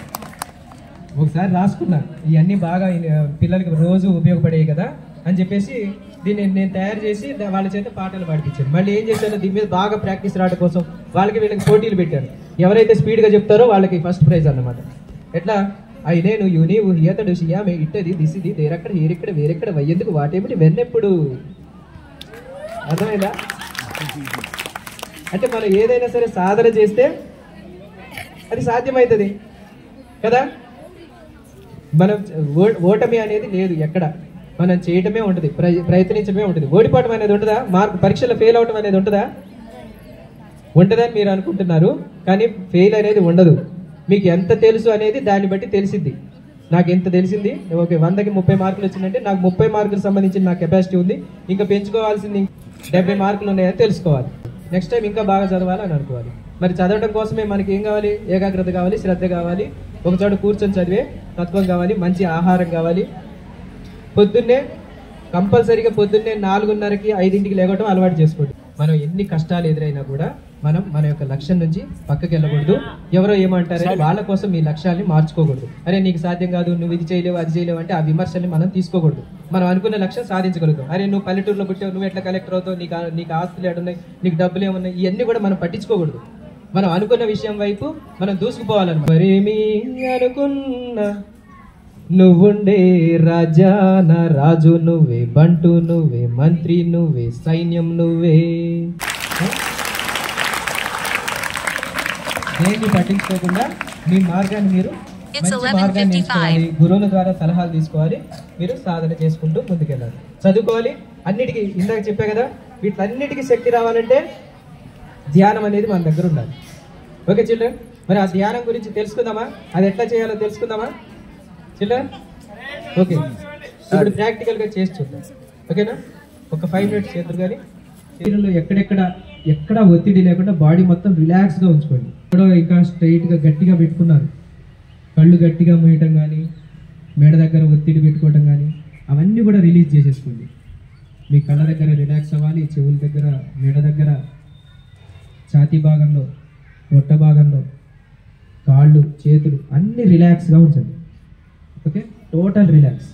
ఒకసారి రాసుకున్నా. ఇవన్నీ బాగా పిల్లలకి రోజు ఉపయోగపడేవి కదా అని చెప్పేసి దీన్ని నేను తయారు చేసి వాళ్ళ చేత పాటలు పాడిపించాను. మళ్ళీ ఏం చేశాను, దీని మీద బాగా ప్రాక్టీస్ రావడం కోసం వీళ్ళకి పోటీలు పెట్టాను. ఎవరైతే స్పీడ్గా చెప్తారో వాళ్ళకి ఫస్ట్ ప్రైజ్ అన్నమాట. ఎట్లా? అయినేను యు నీవు హీ అతడు షియామె ఇట్టది దిసిది దేరక్కడ హీరిక్కడ వేరెక్కడ వయ్యేందుకు వాటేమిటి వెన్నెప్పుడు. అర్థమైందా? అంటే మనం ఏదైనా సరే సాధన చేస్తే అది సాధ్యమవుతుంది కదా. మనం ఓటమి అనేది లేదు ఎక్కడ, మనం చేయటమే ఉంటుంది, ప్రయత్నించడమే ఉంటుంది. ఓడిపోవటం అనేది ఉంటుందా? పరీక్షలో ఫెయిల్ అవటం అనేది ఉంటుందా? ఉంటుందని మీరు అనుకుంటున్నారు, కానీ ఫెయిల్ అనేది ఉండదు. మీకు ఎంత తెలుసు అనేది దాన్ని బట్టి తెలిసిద్ది. నాకు ఎంత తెలిసింది, ఓకే 100కి 30 మార్కులు వచ్చిందంటే నాకు 30 మార్కులకు సంబంధించిన నా కెపాసిటీ ఉంది, ఇంకా పెంచుకోవాల్సింది 70 మార్కులు ఉన్నాయని తెలుసుకోవాలి. నెక్స్ట్ టైం ఇంకా బాగా చదవాలి అని అనుకోవాలి. మరి చదవడం కోసమే మనకి ఏం కావాలి? ఏకాగ్రత కావాలి, శ్రద్ధ కావాలి, ఒకచోట కూర్చొని చదివే తత్వం కావాలి, మంచి ఆహారం కావాలి. పొద్దున్నే కంపల్సరీగా 4:30కి 5ంటికి లేవడం అలవాటు చేసుకోండి. మనం ఎన్ని కష్టాలు ఎదురైనా కూడా మనం మన యొక్క లక్ష్యం నుంచి పక్కకి వెళ్ళకూడదు. ఎవరో ఏమంటారని వాళ్ళ కోసం మీ లక్ష్యాన్ని మార్చుకోకూడదు. అరే నీకు సాధ్యం కాదు, నువ్వు ఇది చేయలేవు, అది చేయలేవు అంటే ఆ విమర్శల్ని మనం తీసుకోకూడదు. మనం అనుకున్న లక్ష్యం సాధించగలుగుతాం. అరే నువ్వు పల్లెటూరులో పుట్టావు, నువ్వు ఎట్లా కలెక్టర్ అవుతావు, నీకు ఆస్తులు ఏడున్నాయి, నీకు డబ్బులు ఏమున్నాయి, ఇవన్నీ కూడా మనం పట్టించుకోకూడదు. మనం అనుకున్న విషయం వైపు మనం దూసుకుపోవాలన్నమాట. మరేమి అనుకున్నా నువ్వుండే రాజాన రాజు నువ్వే, బంటు నువ్వే, మంత్రి నువ్వే, సైన్యం నువ్వే. దేన్ని పట్టించుకోకుండా మీ మార్గాన్ని మీరు మంచి మార్గాన్ని ఎంచుకోవాలి, గురువుల ద్వారా సలహాలు తీసుకోవాలి, మీరు సాధన చేసుకుంటూ ముందుకెళ్ళాలి, చదువుకోవాలి. అన్నిటికీ ఇందాక చెప్పా కదా, వీటిలన్నిటికీ శక్తి రావాలంటే ధ్యానం అనేది మన దగ్గర ఉండాలి. ఓకే చిల్డ్రన్, మరి ఆ ధ్యానం గురించి తెలుసుకుందామా? అది ఎట్లా చేయాలో తెలుసుకుందామా చిల్డ్రన్? ఓకే, ఇప్పుడు ప్రాక్టికల్గా చేసి చూద్దాం. ఓకేనా? ఒక 5 మినిట్స్ చేద్దరు. కానీ శరీరంలో ఎక్కడ ఒత్తిడి లేకుండా బాడీ మొత్తం రిలాక్స్గా ఉంచుకోండి. ఇప్పుడు ఇంకా స్ట్రైట్గా గట్టిగా పెట్టుకున్నారు, కళ్ళు గట్టిగా మూయటం కానీ, మెడ దగ్గర ఒత్తిడి పెట్టుకోవటం కానీ అవన్నీ కూడా రిలీజ్ చేసేసుకోండి. మీ కళ్ళ దగ్గర రిలాక్స్ అవ్వాలి, చెవుల దగ్గర, మెడ దగ్గర, ఛాతీ భాగంలో, పొట్ట భాగంలో, కాళ్ళు, చేతులు అన్నీ రిలాక్స్గా ఉంచండి. ఓకే, టోటల్ రిలాక్స్,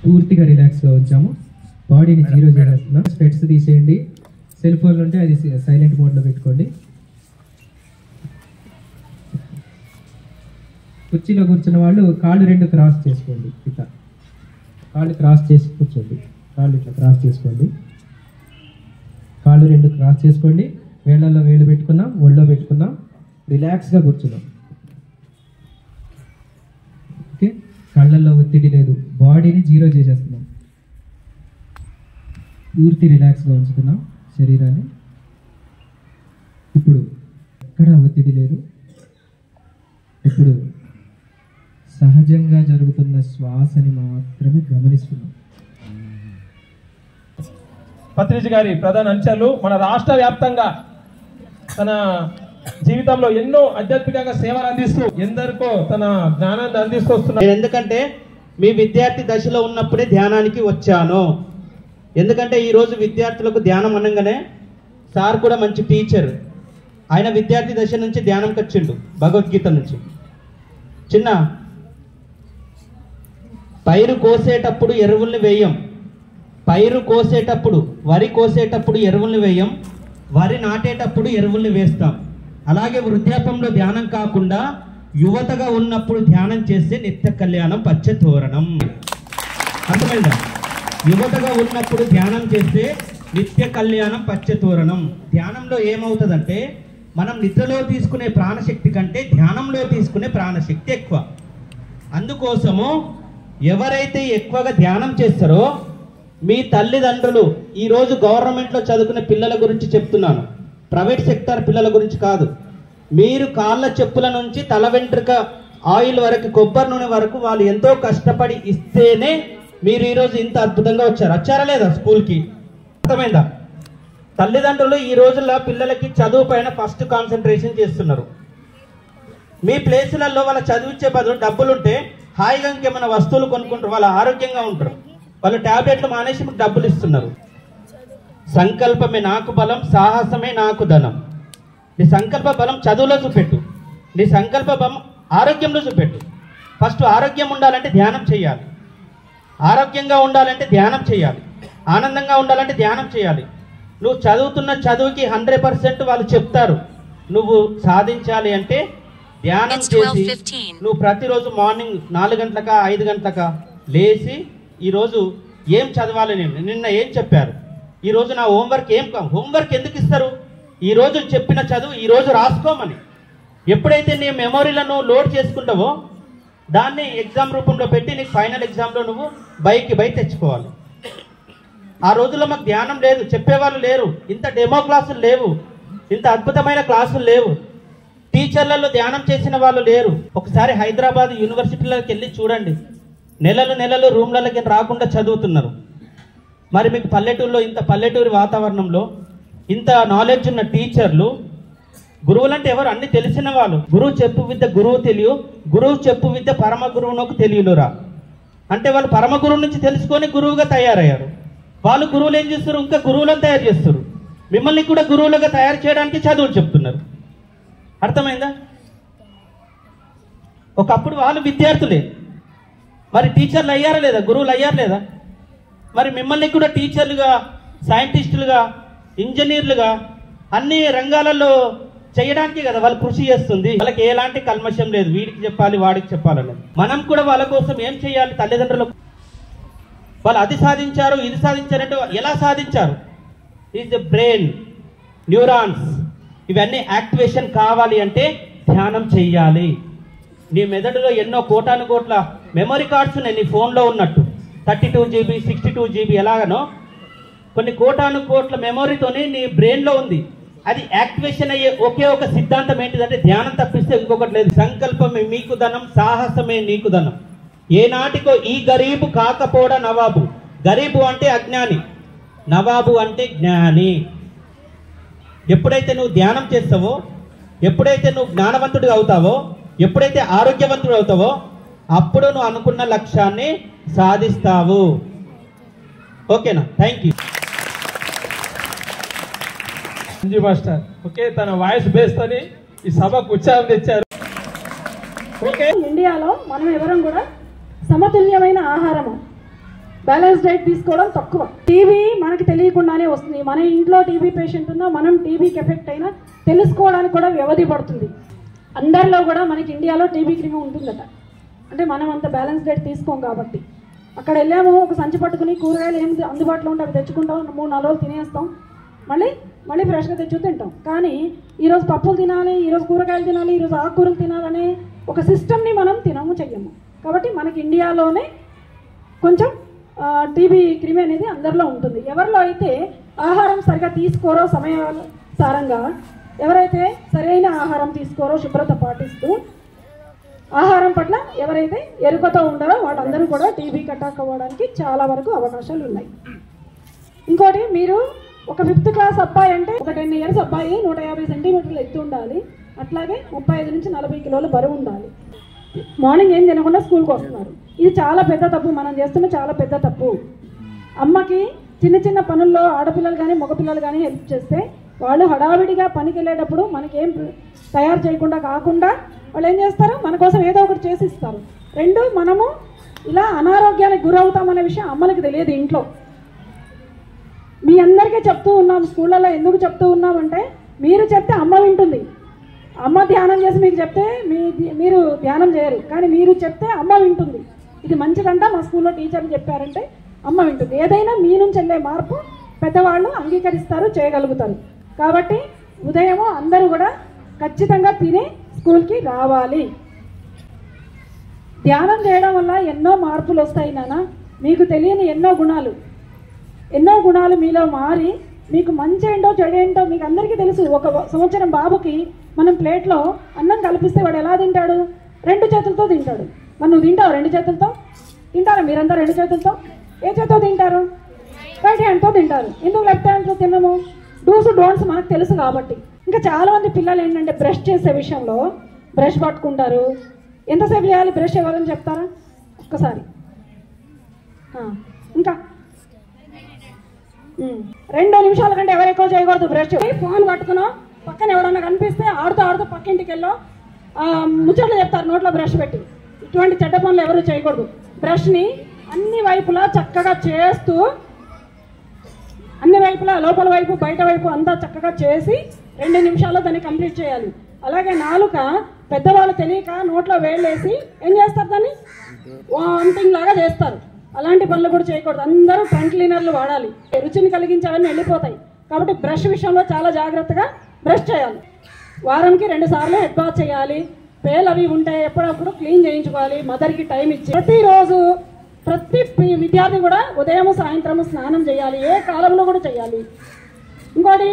పూర్తిగా రిలాక్స్గా ఉంచాము. బాడీని జీరో చేసేస్తున్నాం. స్పెట్స్ తీసేయండి, సెల్ ఫోన్లు ఉంటే అది సైలెంట్ మోడ్లో పెట్టుకోండి. కుర్చీలో కూర్చున్న వాళ్ళు కాళ్ళు 2 క్రాస్ చేసుకోండి. ఇట్లా కాళ్ళు క్రాస్ చేసి కూర్చోండి. కాళ్ళు ఇట్లా క్రాస్ చేసుకోండి. కాళ్ళు 2 క్రాస్ చేసుకోండి. వేళ్ళల్లో వేళ్ళు పెట్టుకున్నాం, ఒళ్ళో పెట్టుకున్నాం, రిలాక్స్గా కూర్చున్నాం. ఒత్తిడి లేదు, బాడీని జీరో చేసేస్తున్నాం. పూర్తి రిలాక్స్గా ఉంచుతున్నాం శరీరాన్ని. ఇప్పుడు ఎక్కడ ఒత్తిడి లేదు. ఇప్పుడు సహజంగా జరుగుతున్న శ్వాసని మాత్రమే గమనిస్తున్నాం. పత్రిజ గారి ప్రధాన అంశాలు మన రాష్ట్ర వ్యాప్తంగా తన జీవితంలో ఎన్నో ఆధ్యాత్మికంగా సేవలు అందిస్తూ ఎందరికో తన జ్ఞానాన్ని అందిస్తూ వస్తున్నారు. ఎందుకంటే మీ విద్యార్థి దశలో ఉన్నప్పుడే ధ్యానానికి వచ్చాను. ఎందుకంటే ఈరోజు విద్యార్థులకు ధ్యానం అనగానే సార్ కూడా మంచి టీచర్, ఆయన విద్యార్థి దశ నుంచి ధ్యానంకి వచ్చిండు. భగవద్గీత నుంచి చిన్న పైరు కోసేటప్పుడు ఎరువుల్ని వేయం, పైరు కోసేటప్పుడు వరి కోసేటప్పుడు ఎరువుల్ని వేయం, వరి నాటేటప్పుడు ఎరువుల్ని వేస్తాం. అలాగే వృద్ధాప్యంలో ధ్యానం కాకుండా యువతగా ఉన్నప్పుడు ధ్యానం చేస్తే నిత్య కళ్యాణం పచ్చతోరణం. అర్థమైందా? యువతగా ఉన్నప్పుడు ధ్యానం చేస్తే నిత్య కళ్యాణం పచ్చతోరణం. ధ్యానంలో ఏమవుతుందంటే మనం నిద్రలో తీసుకునే ప్రాణశక్తి కంటే ధ్యానంలో తీసుకునే ప్రాణశక్తి ఎక్కువ. అందుకోసము ఎవరైతే ఎక్కువగా ధ్యానం చేస్తారో మీ తల్లిదండ్రులు, ఈరోజు గవర్నమెంట్లో చదువుకునే పిల్లల గురించి చెప్తున్నాను, ప్రైవేట్ సెక్టార్ పిల్లల గురించి కాదు. మీరు కాళ్ళ చెప్పుల నుంచి తల వెంట్రుక ఆయిల్ వరకు, కొబ్బరి నూనె వరకు వాళ్ళు ఎంతో కష్టపడి ఇస్తేనే మీరు ఈరోజు ఇంత అద్భుతంగా వచ్చారా లేదా స్కూల్కి? అర్థమైందా? తల్లిదండ్రులు ఈ రోజుల్లో పిల్లలకి చదువు పైన ఫస్ట్ కాన్సన్ట్రేషన్ చేస్తున్నారు. మీ ప్లేసులలో వాళ్ళ చదివించే బదులు డబ్బులుంటే హాయిగా ఇంకేమైనా వస్తువులు కొనుక్కుంటారు, వాళ్ళు ఆరోగ్యంగా ఉంటారు. వాళ్ళు టాబ్లెట్లు మానేసి మీకు డబ్బులు ఇస్తున్నారు. సంకల్పమే నాకు బలం, సాహసమే నాకు ధనం. నీ సంకల్ప బలం చదువులో చూపెట్టు, నీ సంకల్ప బలం ఆరోగ్యంలో చూపెట్టు. ఫస్ట్ ఆరోగ్యం ఉండాలంటే ధ్యానం చేయాలి, ఆరోగ్యంగా ఉండాలంటే ధ్యానం చేయాలి, ఆనందంగా ఉండాలంటే ధ్యానం చేయాలి. నువ్వు చదువుతున్న చదువుకి 100% వాళ్ళు చెప్తారు. నువ్వు సాధించాలి అంటే ధ్యానం చేసి నువ్వు ప్రతిరోజు మార్నింగ్ 4 గంటలకా 5 గంటలకా లేచి ఈరోజు ఏం చదవాలి, నేను నిన్న ఏం చెప్పారు, ఈరోజు నా హోంవర్క్ హోంవర్క్ ఎందుకు ఇస్తారు? ఈరోజు చెప్పిన చదువు ఈరోజు రాసుకోమని. ఎప్పుడైతే నీ మెమొరీలను లోడ్ చేసుకుంటావో దాన్ని ఎగ్జామ్ రూపంలో పెట్టి నీకు ఫైనల్ ఎగ్జామ్లో నువ్వు బైకి తెచ్చుకోవాలి. ఆ రోజుల్లో మాకు ధ్యానం లేదు, చెప్పేవాళ్ళు లేరు, ఇంత డెమో క్లాసులు లేవు, ఇంత అద్భుతమైన క్లాసులు లేవు, టీచర్లలో ధ్యానం చేసిన వాళ్ళు లేరు. ఒకసారి హైదరాబాద్ యూనివర్సిటీలోకి వెళ్ళి చూడండి, నెలలు రూమ్లకి రాకుండా చదువుతున్నారు. మరి మీకు పల్లెటూరులో, ఇంత పల్లెటూరి వాతావరణంలో ఇంత నాలెడ్జ్ ఉన్న టీచర్లు, గురువులు అంటే ఎవరు? అన్ని తెలిసిన వాళ్ళు. గురువు చెప్పు విద్య గురువు తెలియు, గురువు చెప్పు విద్య పరమ గురువునకు తెలియలురా అంటే వాళ్ళు పరమ గురువు నుంచి తెలుసుకొని గురువుగా తయారయ్యారు. వాళ్ళు గురువులు ఏం చేస్తారు? ఇంకా గురువులను తయారు చేస్తారు. మిమ్మల్ని కూడా గురువులుగా తయారు చేయడానికి చదువులు చెప్తున్నారు. అర్థమైందా? ఒకప్పుడు వాళ్ళు విద్యార్థులే, మరి టీచర్లు అయ్యారా లేదా? గురువులు అయ్యారు లేదా? మరి మిమ్మల్ని కూడా టీచర్లుగా, సైంటిస్టులుగా, ఇంజనీర్లుగా అన్ని రంగాలలో చేయడానికి కదా వాళ్ళు కృషి చేస్తుంది. వాళ్ళకి ఎలాంటి కల్మషం లేదు, వీడికి చెప్పాలి వాడికి చెప్పాలన్నది. మనం కూడా వాళ్ళ కోసం ఏం చేయాలి? తల్లిదండ్రులకు వాళ్ళు అది సాధించారు ఇది సాధించారంటే ఎలా సాధించారు? ఈజ్ ద బ్రెయిన్, న్యూరాన్స్ ఇవన్నీ యాక్టివేషన్ కావాలి అంటే ధ్యానం చెయ్యాలి. నీ మెదడులో ఎన్నో కోటాను కోట్ల మెమరీ కార్డ్స్ ఉన్నాయి నీ ఫోన్లో ఉన్నట్టు. 32 GB 62 GB ఎలాగనో కొన్ని కోటాను కోట్ల మెమొరీతోనే నీ బ్రెయిన్లో ఉంది. అది యాక్టివేషన్ అయ్యే ఒకే ఒక సిద్ధాంతం ఏంటిదంటే ధ్యానం తప్పిస్తే ఇంకొకటి లేదు. సంకల్పమే మీకు ధనం, సాహసమే నీకు ధనం. ఏనాటికో ఈ గరీబు కాకపోవడా నవాబు. గరీబు అంటే అజ్ఞాని, నవాబు అంటే జ్ఞాని. ఎప్పుడైతే నువ్వు ధ్యానం చేస్తావో, ఎప్పుడైతే నువ్వు జ్ఞానవంతుడిగా అవుతావో, ఎప్పుడైతే ఆరోగ్యవంతుడు అవుతావో అప్పుడు నువ్వు అనుకున్న లక్ష్యాన్ని సాధిస్తావు. ఓకేనా? Thank you. Sanji master okay, తన వాయిస్ బేస్ తోని ఈ సభకు ఉత్సాహం తెచ్చారు. ఓకే, ఇండియాలో మనం ఎవరం కూడా సమతుల్యమైన ఆహారము, బ్యాలెన్స్ డైట్ తీసుకోవడం తక్కువ. టీబీ మనకి తెలియకుండానే వస్తుంది. మన ఇంట్లో టీబీ పేషెంట్ ఉన్నా, మనం టీబీకి ఎఫెక్ట్ అయినా తెలుసుకోవడానికి కూడా వ్యవధి పడుతుంది. అందరిలో కూడా మనకి ఇండియాలో టీబీ క్రిమి ఉంటుందట. అంటే మనం అంత బ్యాలెన్స్ డైట్ తీసుకోం కాబట్టి. అక్కడ వెళ్ళాము, ఒక సంచి పట్టుకుని కూరగాయలు ఏమి అందుబాటులో ఉంటే అవి తెచ్చుకుంటాం, 3-4 రోజులు తినేస్తాం, మళ్ళీ ఫ్రెష్గా తెచ్చు తింటాం. కానీ ఈరోజు పప్పులు తినాలి, ఈరోజు కూరగాయలు తినాలి, ఈరోజు ఆకుకూరలు తినాలనే ఒక సిస్టమ్ని మనం చెయ్యము. కాబట్టి మనకి ఇండియాలోనే కొంచెం టీబీ క్రిమి అనేది అందరిలో ఉంటుంది. ఎవరిలో అయితే ఆహారం సరిగా తీసుకోరో సమయానుసారంగా, ఎవరైతే సరైన ఆహారం తీసుకోరో శుభ్రత పాటిస్తూ ఆహారం పట్ల ఎవరైతే ఎరుకతో ఉండరో వాళ్ళందరూ కూడా టీబీకి అటాక్ అవ్వడానికి చాలా వరకు అవకాశాలు ఉన్నాయి. ఇంకోటి, మీరు ఒక 5th క్లాస్ అబ్బాయి అంటే ఒక 10 years అబ్బాయి 150 సెంటీమీటర్లు ఎత్తు ఉండాలి, అట్లాగే 35 నుంచి 40 కిలోలు బరువు ఉండాలి. మార్నింగ్ ఏం తినకుండా స్కూల్కి వస్తున్నారు. ఇది చాలా పెద్ద తప్పు, మనం చేస్తున్న చాలా పెద్ద తప్పు. అమ్మకి చిన్న చిన్న పనుల్లో ఆడపిల్లలు కానీ మగపిల్లలు కానీ హెల్ప్ చేస్తే వాళ్ళు హడావిడిగా పనికి వెళ్ళేటప్పుడు మనకేం తయారు చేయకుండా కాకుండా వాళ్ళు ఏం చేస్తారు, మన కోసం ఏదో ఒకటి చేసి ఇస్తారు. 2, మనము ఇలా అనారోగ్యానికి గురవుతామనే విషయం అమ్మలకి తెలియదు ఇంట్లో. మీ అందరికీ చెప్తూ ఉన్నాం, స్కూళ్ళల్లో ఎందుకు చెప్తూ ఉన్నామంటే మీరు చెప్తే అమ్మ వింటుంది. అమ్మ ధ్యానం చేసి మీకు చెప్తే మీరు ధ్యానం చేయరు, కానీ మీరు చెప్తే అమ్మ వింటుంది. ఇది మంచిదంట, మా స్కూల్లో టీచర్లు చెప్పారంటే అమ్మ వింటుంది. ఏదైనా మీ నుంచి వెళ్ళే మార్పు పెద్దవాళ్ళు అంగీకరిస్తారు, చేయగలుగుతారు. కాబట్టి ఉదయము అందరూ కూడా ఖచ్చితంగా తిని స్కూల్కి రావాలి. ధ్యానం చేయడం వల్ల ఎన్నో మార్పులు వస్తాయి నాన్న. మీకు తెలియని ఎన్నో గుణాలు మీలో మారి మీకు మంచి ఏంటో చెడు ఏంటో మీకు అందరికీ తెలుసు. 1 సంవత్సరం బాబుకి మనం ప్లేట్లో అన్నం కల్పిస్తే వాడు ఎలా తింటాడు? 2 చేతులతో తింటాడు. మరి నువ్వు తింటావు 2 చేతులతో? తింటారా మీరంతా 2 చేతులతో? ఏ చేతితో తింటారు? రైట్ హ్యాండ్తో తింటారు. ఎందుకు లెఫ్ట్ హ్యాండ్తో తినము? డూస్ డోంట్స్ మనకు తెలుసు కాబట్టి. ఇంకా చాలామంది పిల్లలు ఏంటంటే బ్రష్ చేసే విషయంలో బ్రష్ పట్టుకుంటారు. ఎంతసేపు చేయాలి బ్రష్ ఎవరని చెప్తారా ఒక్కసారి? ఇంకా 2 నిమిషాల కంటే ఎవరు ఎక్కువ చేయకూడదు బ్రష్. ఫోన్ పట్టుకున్నా పక్కన ఎవడన్నా కనిపిస్తే ఆడుతూ పక్కింటికి వెళ్ళో ముచ్చట్లు చెప్తారు నోట్లో బ్రష్ పెట్టి. ఇటువంటి చెడ్డ పనులు ఎవరు చేయకూడదు. బ్రష్ని అన్ని వైపులా చక్కగా చేస్తూ, అన్ని వైపులా లోపల వైపు బయట వైపు అంతా చక్కగా చేసి 2 నిమిషాల్లో దాన్ని కంప్లీట్ చేయాలి. అలాగే నాలుక పెద్దవాళ్ళు తెలియక నోట్లో వేళ్ళేసి ఏం చేస్తారు, దాన్ని వామిటింగ్ లాగా చేస్తారు. అలాంటి పనులు కూడా చేయకూడదు. అందరూ ఫ్రంట్ క్లీనర్లు వాడాలి. రుచిని కలిగించాలని వెళ్ళిపోతాయి. కాబట్టి బ్రష్ విషయంలో చాలా జాగ్రత్తగా బ్రష్ చేయాలి. వారంకి 2 సార్లు హెడ్ బాత్ చేయాలి. పేలు అవి ఉంటే ఎప్పుడప్పుడు క్లీన్ చేయించుకోవాలి. మదర్కి టైం ఇచ్చి ప్రతిరోజు ప్రతి విద్యార్థి కూడా ఉదయం సాయంత్రం స్నానం చేయాలి. ఏ కాలంలో కూడా చేయాలి. ఇంకోటి,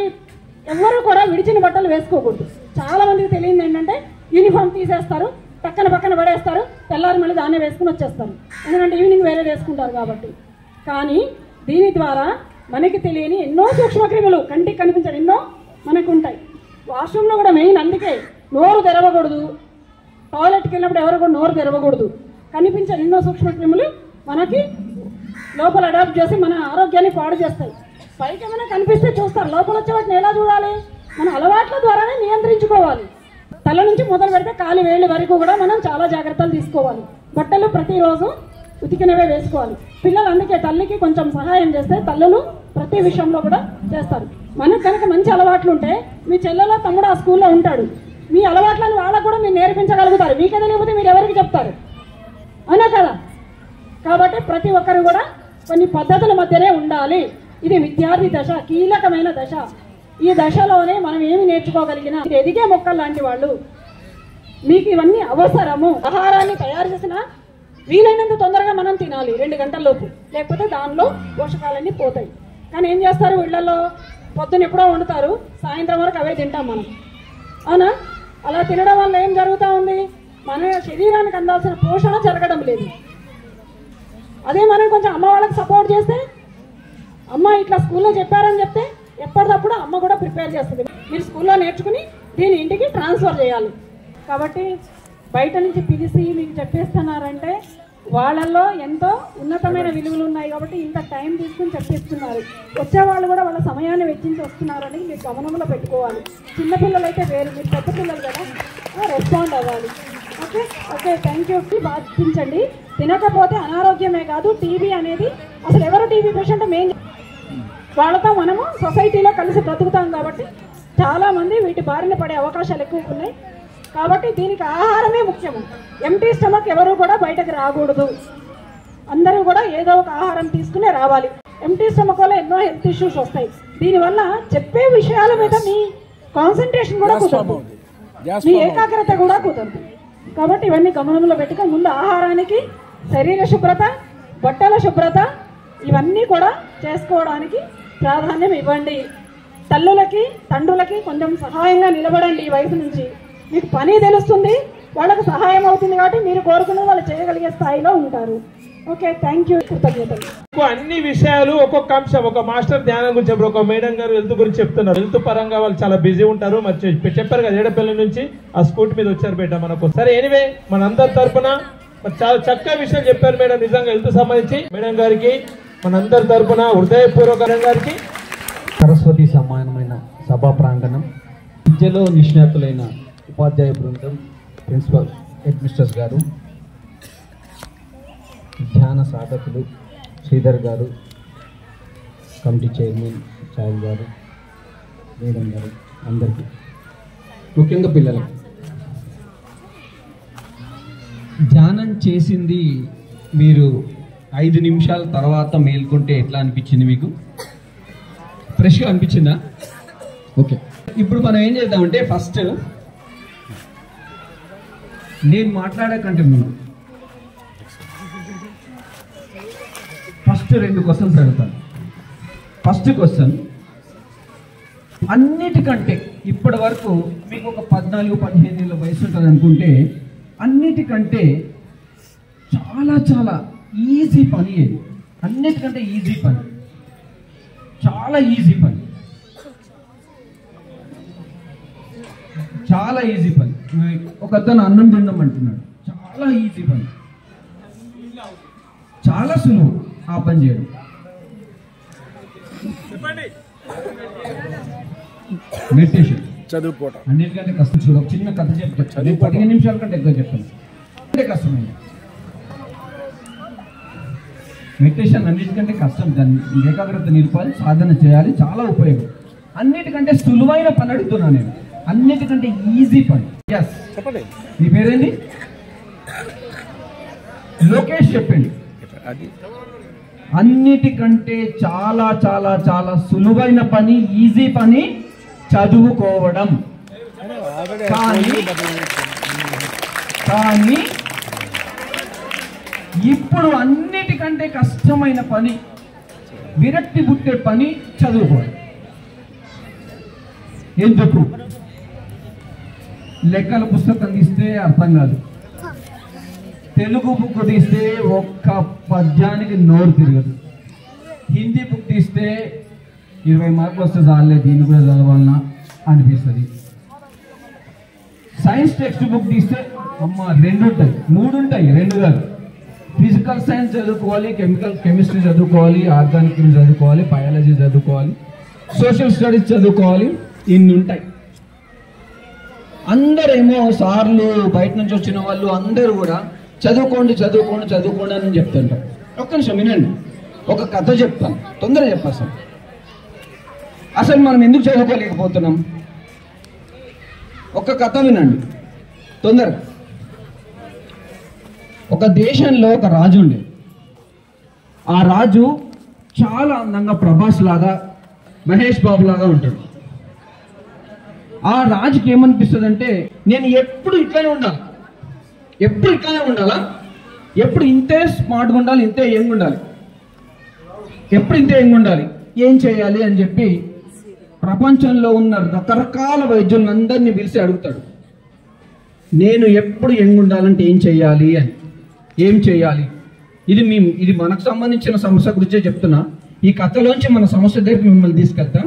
ఎవరు కూడా విడిచిన బట్టలు వేసుకోకూడదు. చాలా మందికి తెలియదు ఏంటంటే యూనిఫామ్ తీసేస్తారు, పక్కన పడేస్తారు, తెల్లారి మళ్ళీ దాన్నే వేసుకుని వచ్చేస్తారు. ఎందుకంటే ఈవినింగ్ వేరే వేసుకుంటారు కాబట్టి. కానీ దీని ద్వారా మనకి తెలియని ఎన్నో సూక్ష్మక్రిములు, కంటికి కనిపించని ఎన్నో మనకు ఉంటాయి. వాష్రూమ్లో కూడా మెయిన్ అందుకే నోరు తెరవకూడదు. టాయిలెట్కి వెళ్ళినప్పుడు ఎవరు కూడా నోరు తెరవకూడదు. కనిపించని ఎన్నో సూక్ష్మక్రిములు మనకి లోపల అడాప్ట్ చేసి మన ఆరోగ్యాన్ని పాడు చేస్తాయి. పైకి ఏమైనా కనిపిస్తే చూస్తారు, లోపల వచ్చే వాటిని ఎలా చూడాలి? మన అలవాట్ల ద్వారానే నియంత్రించుకోవాలి. తల నుంచి మొదలు పెడితే కాలి వేళ్ళ వరకు కూడా మనం చాలా జాగ్రత్తలు తీసుకోవాలి. బట్టలు ప్రతిరోజు ఉతికినవే వేసుకోవాలి. పిల్లలు అందుకే తల్లికి కొంచెం సహాయం చేస్తే తల్లులు ప్రతి విషయంలో కూడా చేస్తారు. మనకు కనుక మంచి అలవాట్లు ఉంటే మీ చెల్లెలో తమ్ముడు ఆ స్కూల్లో ఉంటాడు. మీ అలవాట్లను వాళ్ళకు కూడా మీరు నేర్పించగలుగుతారు. మీకే తెలియకపోతే మీరు ఎవరికి చెప్తారు? అవునా కదా? కాబట్టి ప్రతి ఒక్కరు కూడా కొన్ని పద్ధతుల మధ్యనే ఉండాలి. ఇది విద్యార్థి దశ, కీలకమైన దశ. ఈ దశలోనే మనం ఏమి నేర్చుకోగలిగినా ఇది ఎదిగే మొక్కలు లాంటి వాళ్ళు. మీకు ఇవన్నీ అవసరము. ఆహారాన్ని తయారు చేసిన వీలైనంత తొందరగా మనం తినాలి 2 గంటల్లోపు, లేకపోతే దానిలో పోషకాలన్నీ పోతాయి. కానీ ఏం చేస్తారు, ఇళ్లలో పొద్దున ఎప్పుడో వండుతారు, సాయంత్రం వరకు అవే తింటాం మనం. అవునా? అలా తినడం వల్ల ఏం జరుగుతూ ఉంది, మన శరీరానికి అందాల్సిన పోషణ జరగడం లేదు. అదే మనం కొంచెం అమ్మ వాళ్ళకి సపోర్ట్ చేస్తే, అమ్మ ఇట్లా స్కూల్లో చెప్పారని చెప్తే ఎప్పటికప్పుడు అమ్మ కూడా ప్రిపేర్ చేస్తుంది. మీరు స్కూల్లో నేర్చుకుని దీన్ని ఇంటికి ట్రాన్స్ఫర్ చేయాలి. కాబట్టి బయట నుంచి పిలిచి మీకు చెప్పేస్తున్నారంటే వాళ్ళల్లో ఎంతో ఉన్నతమైన విలువలు ఉన్నాయి కాబట్టి ఇంత టైం తీసుకుని చెప్పిస్తున్నారు. వచ్చేవాళ్ళు కూడా వాళ్ళ సమయాన్ని వెచ్చించి వస్తున్నారని మీరు గమనంలో పెట్టుకోవాలి. చిన్నపిల్లలు అయితే వేరు, మీరు పెద్ద పిల్లలు కదా, రెస్పాండ్ అవ్వాలి. Okay thank you. బాధించండి. తినకపోతే అనారోగ్యమే కాదు, టీబీ అనేది అసలు ఎవరు టీబీ పేషెంట్ మెయిన్ వాళ్ళతో మనము సొసైటీలో కలిసి బ్రతుకుతాం కాబట్టి చాలామంది వీటి బారిన పడే అవకాశాలు ఎక్కువ ఉన్నాయి. కాబట్టి దీనికి ఆహారమే ముఖ్యము. ఎంటీ స్టమక్ ఎవరు కూడా బయటకు రాకూడదు. అందరూ కూడా ఏదో ఒక ఆహారం తీసుకునే రావాలి. ఎంటీ స్టమక్ వల్ల ఎన్నో హెల్త్ ఇష్యూస్ వస్తాయి. దీనివల్ల చెప్పే విషయాల మీద మీ కాన్సన్ట్రేషన్ కూడా కుదరదు, మీ ఏకాగ్రత కూడా కుదరదు. కాబట్టి ఇవన్నీ గమనంలో పెట్టుకొని ముందు ఆహారానికి, శరీర శుభ్రత, బట్టల శుభ్రత ఇవన్నీ కూడా చేసుకోవడానికి ప్రాధాన్యం ఇవ్వండి. తల్లులకి తండ్రులకి కొంచెం సహాయంగా నిలబడండి. ఈ వయసు నుంచి మీకు పని తెలుస్తుంది, వాళ్ళకు సహాయం అవుతుంది కాబట్టి మీరు కోరుకున్నది వాళ్ళు చేయగలిగే స్థాయిలో ఉంటారు. ఓకే, థ్యాంక్ యూ, కృతజ్ఞతలు. అన్ని విషయాలు ఒక్కొక్క అంశం, ఒక మాస్టర్ ధ్యానం గురించి చెప్పారు, ఒక మేడం గారు హెల్త్ గురించి చెప్తున్నారు. హెల్త్ పరంగా వాళ్ళు చాలా బిజీ ఉంటారు. మరి చెప్పారు కదా, ఏడపల్లి నుంచి ఆ స్కూటీ మీద వచ్చారు బేట మనకు. సరే, ఎనివే మనందరి తరఫున చాలా చక్కగా విషయాలు చెప్పారు మేడం. నిజంగా హెల్త్ సంబంధించి మేడం గారికి మనందరి తరఫున హృదయపూర్వక గారికి. సరస్వతి సమానమైన సభా ప్రాంగణం, విద్యలో నిష్ణాతులైన ఉపాధ్యాయ బృందం, ప్రిన్సిపల్ హెడ్ మిస్టర్స్ గారు, ధ్యాన సాధకులు శ్రీధర్ గారు, కమిటీ చైర్మన్ సాయిల్ గారు, మేడం గారు, అందరికీ ముఖ్యంగా పిల్లలకు ధ్యానం చేసింది మీరు 5 నిమిషాల తర్వాత మేల్కొంటే ఎట్లా అనిపించింది? మీకు ఫ్రెష్గా అనిపించిందా? ఓకే, ఇప్పుడు మనం ఏం చేద్దామంటే ఫస్ట్ నేను మాట్లాడే కంటే ముందు ఫస్ట్ 2 క్వశ్చన్స్ అడుగుతాను. ఫస్ట్ క్వశ్చన్, అన్నిటికంటే ఇప్పటి వరకు మీకు ఒక 14-15 ఏళ్ళ వయసు ఉంటుంది అనుకుంటే, అన్నిటికంటే చాలా చాలా ఈజీ పని ఏది? అన్నిటికంటే ఈజీ పని, చాలా ఈజీ పని, చాలా ఈజీ పని. ఒక అతను అన్నం తిందాం అంటున్నాడు, చాలా ఈజీ పని, చాలా సులువు ఆ పని చేయడం. మెడిటేషన్ చదువుకోవటం అన్నిటికంటే కష్టం. చూడ, ఒక చిన్న కథ చెప్తాను, 15 నిమిషాల కంటే ఎక్కువ చెప్తాను. అంటే కష్టమైంది మెడిటేషన్, అన్నిటికంటే కష్టం. దాన్ని ఏకాగ్రత నిలుపాలి, సాధన చేయాలి, చాలా ఉపయోగం. అన్నిటికంటే సులువైన పని అడుగుతున్నాను నేను, అన్నిటికంటే ఈజీ పని. ఎస్, చెప్పండి. మీ పేరేంటి? లోకేష్, చెప్పండి. అన్నిటికంటే చాలా చాలా చాలా సులువైన పని, ఈజీ పని చదువుకోవడం. కానీ ఇప్పుడు అన్నిటికంటే కష్టమైన పని, విరక్తి పుట్టే పని చదువుకోవడం. ఎందుకు? లెక్కల పుస్తకం తీస్తే అర్థం కాదు, తెలుగు బుక్ తీస్తే ఒక్క పద్యానికి నోరు తిరగదు, హిందీ బుక్ తీస్తే 20 మార్కులు వస్తే చాలే, దీన్ని కూడా చదవాలన్నా అనిపిస్తుంది. సైన్స్ టెక్స్ట్ బుక్ తీస్తే అమ్మ 2 ఉంటాయి, 3 ఉంటాయి, 2 కాదు. ఫిజికల్ సైన్స్ చదువుకోవాలి, కెమిస్ట్రీ చదువుకోవాలి, ఆర్గానిక్ కెమిస్ట్రీ చదువుకోవాలి, బయాలజీ చదువుకోవాలి, సోషల్ స్టడీస్ చదువుకోవాలి, ఇన్ని ఉంటాయి. అందరేమో సార్లు, బయట నుంచి వచ్చిన వాళ్ళు అందరూ కూడా చదువుకోండి చదువుకోండి చదువుకోండి అని చెప్తుంటారు. ఒక్క నిమిషం వినండి, ఒక కథ చెప్తాను, తొందరగా చెప్పాను. అసలు మనం ఎందుకు చదువుకోలేకపోతున్నాం? ఒక కథ వినండి తొందరగా. ఒక దేశంలో ఒక రాజు ఉండే. ఆ రాజు చాలా అందంగా ప్రభాస్ లాగా, మహేష్ బాబు లాగా ఉంటాడు. ఆ రాజుకి ఏమనిపిస్తుంది అంటే, నేను ఎప్పుడు ఇట్లానే ఉండాలి, ఎప్పుడు ఇట్లానే ఉండాలా, ఎప్పుడు ఇంతే స్మార్ట్గా ఉండాలి, ఇంతే యంగ్ ఉండాలి, ఎప్పుడు ఇంతే యంగ్ ఉండాలి, ఏం చేయాలి అని చెప్పి ప్రపంచంలో ఉన్న రకరకాల వైద్యులందరినీ పిలిచి అడుగుతాడు, నేను ఎప్పుడు యంగ్ ఉండాలంటే ఏం చేయాలి అని. ఏం చేయాలి? ఇది మనకు సంబంధించిన సమస్య గురించే చెప్తున్నా. ఈ కథలోంచి మన సమస్య దగ్గరికి మిమ్మల్ని తీసుకెళ్తా.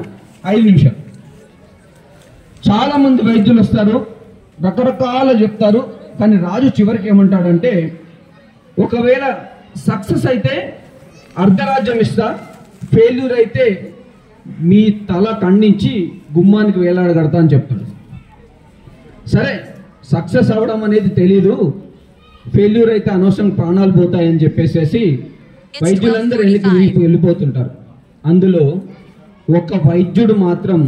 5 నిమిషాలు. చాలా మంది వైద్యులు వస్తారు, రకరకాల చెప్తారు, కానీ రాజు చివరికి ఏమంటాడంటే, ఒకవేళ సక్సెస్ అయితే అర్ధరాజ్యం ఇస్తా, ఫెయిల్యూర్ అయితే మీ తల ఖండించి గుమ్మానికి వేలాడగడతా అని చెప్తాడు. సరే, సక్సెస్ అవ్వడం అనేది తెలీదు, ఫెయిల్యూర్ అయితే అనవసరం ప్రాణాలు పోతాయని చెప్పేసి వైద్యులందరూ వెళ్ళిపోతుంటారు. అందులో ఒక వైద్యుడు మాత్రం,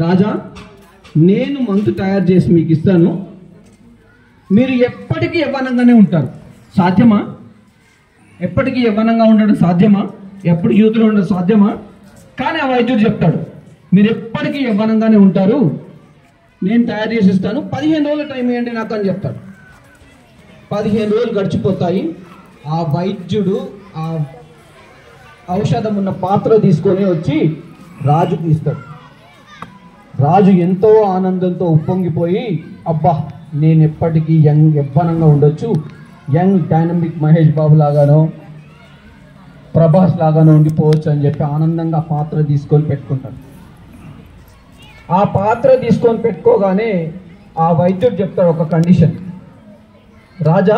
రాజా నేను మందు తయారు చేసి మీకు ఇస్తాను, మీరు ఎప్పటికీ యవ్వనంగానే ఉంటారు, సాధ్యమా? ఎప్పటికీ యవ్వనంగా ఉండడం సాధ్యమా? ఎప్పుడు యూత్లో ఉండడం సాధ్యమా? కానీ ఆ వైద్యుడు చెప్తాడు, మీరు ఎప్పటికీ యవ్వనంగానే ఉంటారు, నేను తయారు చేసి ఇస్తాను, 15 రోజులు టైం ఇవ్వండి నాకు అని చెప్తాడు. 15 రోజులు గడిచిపోతాయి. ఆ వైద్యుడు ఆ ఔషధం ఉన్న పాత్ర తీసుకొని వచ్చి రాజుకి ఇస్తాడు. రాజు ఎంతో ఆనందంతో ఉప్పొంగిపోయి, అబ్బా నేను ఎప్పటికీ యవ్వనంగా ఉండొచ్చు, యంగ్ డైనమిక్ మహేష్ బాబు లాగానో ప్రభాస్ లాగానో ఉండిపోవచ్చు అని చెప్పి ఆనందంగా ఆ పాత్ర తీసుకొని పెట్టుకుంటాడు. ఆ పాత్ర తీసుకొని పెట్టుకోగానే ఆ వైద్యుడు చెప్తాడు ఒక కండిషన్, రాజా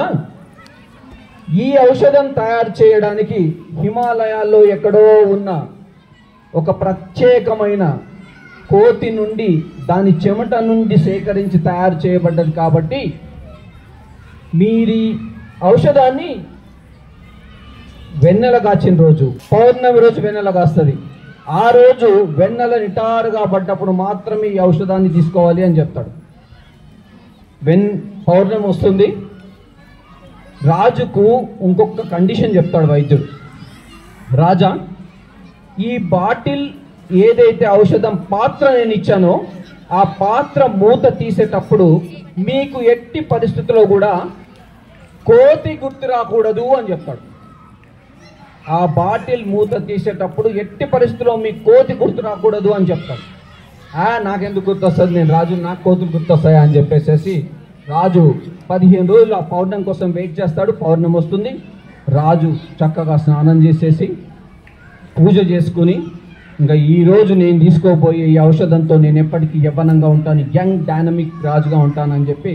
ఈ ఔషధం తయారు చేయడానికి హిమాలయాల్లో ఎక్కడో ఉన్న ఒక ప్రత్యేకమైన కోతి నుండి దాని చెమట నుండి సేకరించి తయారు చేయబడ్డది కాబట్టి మీరి ఔషధాన్ని వెన్నెల కాచిన రోజు, పౌర్ణమి రోజు వెన్నెల కాస్తుంది, ఆ రోజు వెన్నెల నిటారుగా పడ్డప్పుడు మాత్రమే ఈ ఔషధాన్ని తీసుకోవాలి అని చెప్తాడు. పౌర్ణమి వస్తుంది, రాజుకు ఇంకొక కండిషన్ చెప్తాడు వైద్యుడు, రాజా ఈ బాటిల్ ఏదైతే ఔషధం పాత్ర నేను ఇచ్చానో ఆ పాత్ర మూత తీసేటప్పుడు మీకు ఎట్టి పరిస్థితుల్లో కూడా కోతి గుర్తు రాకూడదు అని చెప్తాడు. ఆ బాటిల్ మూత తీసేటప్పుడు ఎట్టి పరిస్థితుల్లో మీకు కోతి గుర్తు రాకూడదు అని చెప్తాడు. నాకెందుకు గుర్తొస్తుంది, నేను రాజు, నాకు కోతులు గుర్తొస్తాయా అని చెప్పేసి రాజు 15 రోజులు ఆ పౌర్ణమి కోసం వెయిట్ చేస్తాడు. పౌర్ణమి వస్తుంది, రాజు చక్కగా స్నానం చేసేసి పూజ చేసుకుని, ఇంకా ఈరోజు నేను తీసుకోబోయే ఈ ఔషధంతో నేను ఎప్పటికీ యవ్వనంగా ఉంటాను, యంగ్ డైనమిక్ రాజుగా ఉంటానని చెప్పి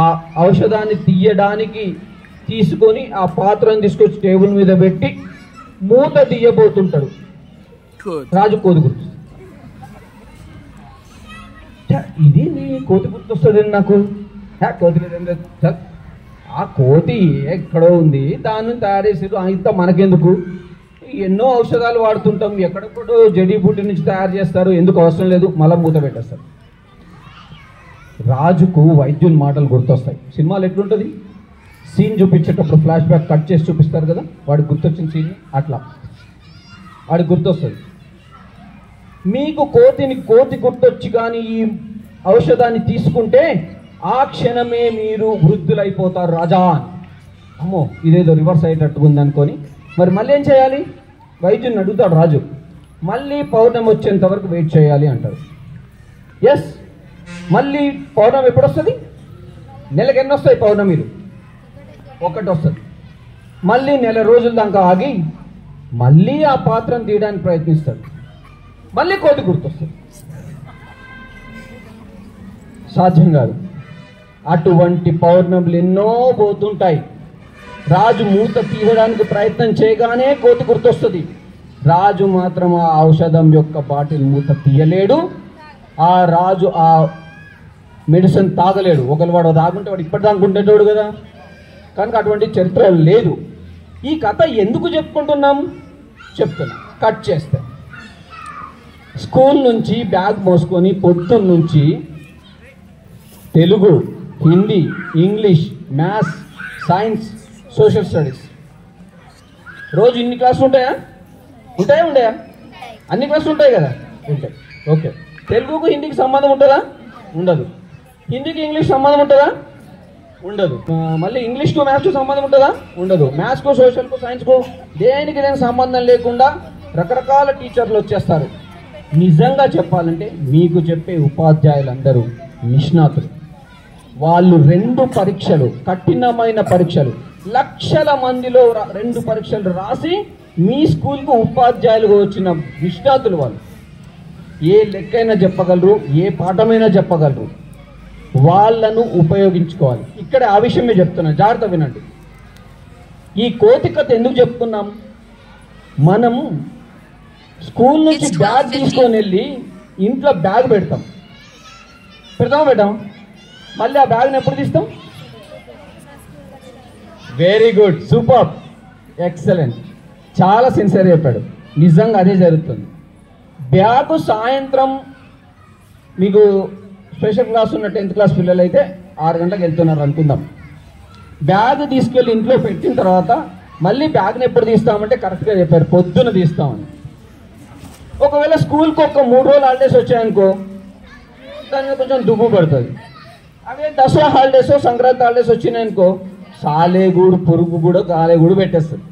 ఆ ఔషధాన్ని తీయడానికి తీసుకొని ఆ పాత్రను తీసుకొచ్చి టేబుల్ మీద పెట్టి మూత తీయబోతుంటాడు. రాజు కోతి గుర్తు, ఇది నీ కోతి గుర్తొస్తుంది నాకు, కోతి లేదు, ఆ కోతి ఎక్కడో ఉంది, దాన్ని తయారు చేసారు, ఇంత మనకెందుకు, ఎన్నో ఔషధాలు వాడుతుంటాం, ఎక్కడెక్కడో జడీబూటి నుంచి తయారు చేస్తారు, ఎందుకు అవసరం లేదు, మళ్ళీ మూత పెట్టేస్తారు. రాజుకు వైద్యుని మాటలు గుర్తొస్తాయి. సినిమాలు ఎట్లుంటుంది, సీన్ చూపించేటప్పుడు ఫ్లాష్ బ్యాక్ కట్ చేసి చూపిస్తారు కదా, వాడికి గుర్తొచ్చిన సీన్ అట్లా వాడికి గుర్తొస్తుంది. మీకు కోతి గుర్తొచ్చి కానీ ఈ ఔషధాన్ని తీసుకుంటే ఆ క్షణమే మీరు వృద్ధులైపోతారు రాజా అని. అమ్మో ఇదేదో రివర్స్ అయ్యేటట్టు ఉంది అనుకొని మరి మళ్ళీ ఏం చేయాలి, వైద్యుని అడుగుతాడు రాజు. మళ్ళీ పౌర్ణమి వచ్చేంత వరకు వెయిట్ చేయాలి అంటారు. ఎస్, మళ్ళీ పౌర్ణమి ఎప్పుడు వస్తుంది, నెలకు ఎన్ని వస్తాయి పౌర్ణమిలు, 1 వస్తుంది. మళ్ళీ నెల రోజుల దాకా ఆగి మళ్ళీ ఆ పాత్రను తీయడానికి ప్రయత్నిస్తాడు, మళ్ళీ కోతి గుర్తొస్తుంది. సాధ్యం కాదు. అటువంటి పౌర్ణములు ఎన్నో పోతుంటాయి. రాజు మూత తీయడానికి ప్రయత్నం చేయగానే కోతి గుర్తొస్తుంది. రాజు మాత్రం ఆ ఔషధం యొక్క బాటిల్ మూత తీయలేడు. ఆ రాజు ఆ మెడిసిన్ తాగలేడు. వాడు తాగుంటే వాడు ఇప్పటిదాకా ఉండేటోడు కదా, కనుక అటువంటి చరిత్ర లేదు. ఈ కథ ఎందుకు చెప్పుకుంటున్నాం చెప్తున్నా. కట్ చేస్తే స్కూల్ నుంచి బ్యాగ్ మోసుకొని పొద్దున్న నుంచి Telugu, Hindi, English, maths, science, social studies రోజు ఇన్ని క్లాసులు ఉంటాయా? ఉండయా? అన్ని క్లాసులు ఉంటాయి కదా, ఉంటాయి. ఓకే, తెలుగుకు హిందీకి సంబంధం ఉంటుందా? ఉండదు. హిందీకి ఇంగ్లీష్ సంబంధం ఉంటుందా? ఉండదు. మళ్ళీ ఇంగ్లీష్ టు మ్యాథ్స్ సంబంధం ఉంటుందా? ఉండదు. మ్యాథ్స్కు, సోషల్కు, సైన్స్కు దేనికి దేనికి సంబంధం లేకుండా రకరకాల టీచర్లు వచ్చేస్తారు. నిజంగా చెప్పాలంటే మీకు చెప్పే ఉపాధ్యాయులందరూ నిష్ణాతులు. వాళ్ళు 2 పరీక్షలు, కఠినమైన పరీక్షలు, లక్షల మందిలో 2 పరీక్షలు రాసి మీ స్కూల్కు ఉపాధ్యాయులుగా వచ్చిన నిష్ణాతులు. వాళ్ళు ఏ లెక్కైనా చెప్పగలరు, ఏ పాఠమైనా చెప్పగలరు. వాళ్ళను ఉపయోగించుకోవాలి. ఇక్కడ ఆ విషయమే చెప్తున్నాను, జాగ్రత్త వినండి. ఈ కోతి కథ ఎందుకు చెప్తున్నాం? మనం స్కూల్ నుంచి బ్యాగ్ తీసుకొని వెళ్ళి ఇంట్లో బ్యాగ్ పెట్టాం, మళ్ళీ ఆ బ్యాగ్ని ఎప్పుడు తీస్తాం? వెరీ గుడ్, సూపర్, ఎక్సలెంట్, చాలా సిన్సియర్ చెప్పాడు. నిజంగా అదే జరుగుతుంది. బ్యాగ్ సాయంత్రం మీకు స్పెషల్ క్లాస్ ఉన్న 10th క్లాస్ పిల్లలు అయితే 6 గంటలకు వెళ్తున్నారు అనుకుందాం. బ్యాగ్ తీసుకెళ్ళి ఇంట్లో పెట్టిన తర్వాత మళ్ళీ బ్యాగ్ని ఎప్పుడు తీస్తామంటే కరెక్ట్గా చెప్పారు, పొద్దున తీస్తామని. ఒకవేళ స్కూల్కి ఒక 3 రోజులు హాలిడేస్ వచ్చాయనుకో, దాని మీద కొంచెం దుమ్ము పడుతుంది. అవే దసరా హాలిడేస్, సంక్రాంతి హాలిడేస్ వచ్చినాయనుకో, సాలేగూడు, పురుగు కూడా, గాలేగూడు పెట్టేస్తుంది.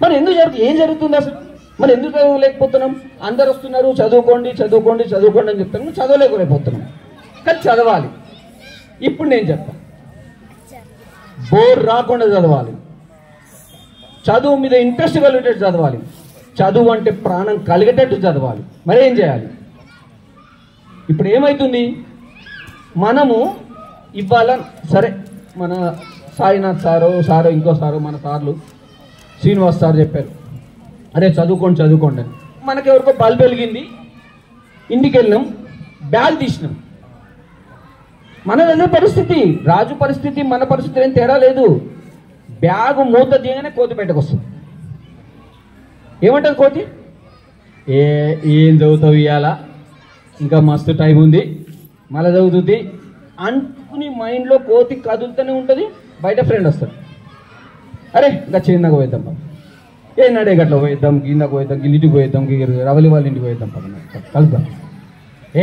మరి ఎందుకు ఏం జరుగుతుంది అసలు? మరి ఎందుకు చదవలేకపోతున్నాం? అందరు వస్తున్నారు చదువుకోండి చదువుకోండి చదువుకోండి అని చెప్తాను, చదవలేకపోతున్నాం. కానీ చదవాలి. ఇప్పుడు నేను చెప్తాను, బోర్ రాకుండా చదవాలి, చదువు మీద ఇంట్రెస్ట్ కలిగేటట్టు చదవాలి, చదువు అంటే ప్రాణం కలిగేటట్టు చదవాలి. మరి ఏం చేయాలి? ఇప్పుడు ఏమవుతుంది, మనము ఇవాళ సరే మన సాయినాథ్ సారో ఇంకో సారో మన సార్లు శ్రీనివాస్ సార్ చెప్పారు, అరే చదువుకోండి చదువుకోండి అని. మనకెవరికో బల్బు వెలిగింది, ఇంటికి వెళ్ళినాం, బ్యాగ్ తీసినాం. మనదనే పరిస్థితి, రాజు పరిస్థితి మన పరిస్థితి ఏం తేడా లేదు. బ్యాగు మూత తీయగానే కోతి బయటకు వస్తుంది. ఏమంటుంది కోతి? ఏం చదువుతావు ఇవాళ, ఇంకా మస్తు టైం ఉంది, మళ్ళీ చదువుతుంది అనుకుని మైండ్లో కోతి కదులుతూనే ఉంటుంది. బయట ఫ్రెండ్ వస్తాడు, అరే ఇంకా చిన్నగా పోయిద్దాం, ఏ నడే గట్ల పోయిద్దాం, కిందకు పోయిద్దాం, ఇంటికి పోయిద్దాం, రవలి వాళ్ళ ఇంటికి పోయిద్దాం, కలుద్దాం,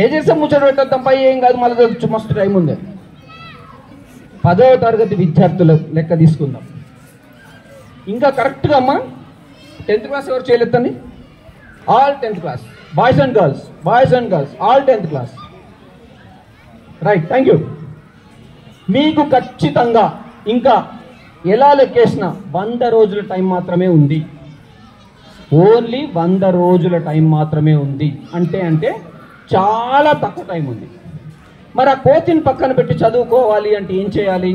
ఏం చేస్తాం ముచ్చట పెట్టేద్దాం, పై ఏం కాదు మళ్ళీ చదువు మస్తు టైం ఉంది. 10వ తరగతి విద్యార్థుల లెక్క తీసుకుందాం. ఇంకా కరెక్ట్గా అమ్మా 10th క్లాస్ ఎవరు చేయలేదండి? All 10th class, boys and girls all 10th class. Right, thank you. మీకు ఖచ్చితంగా ఇంకా ఎలా లెక్కేసినా 100 రోజుల టైం మాత్రమే ఉంది. ఓన్లీ 100 రోజుల టైం మాత్రమే ఉంది. అంటే చాలా తక్కువ టైం ఉంది. మరి ఆ కోతిని పక్కన పెట్టి చదువుకోవాలి అంటే ఏం చేయాలి?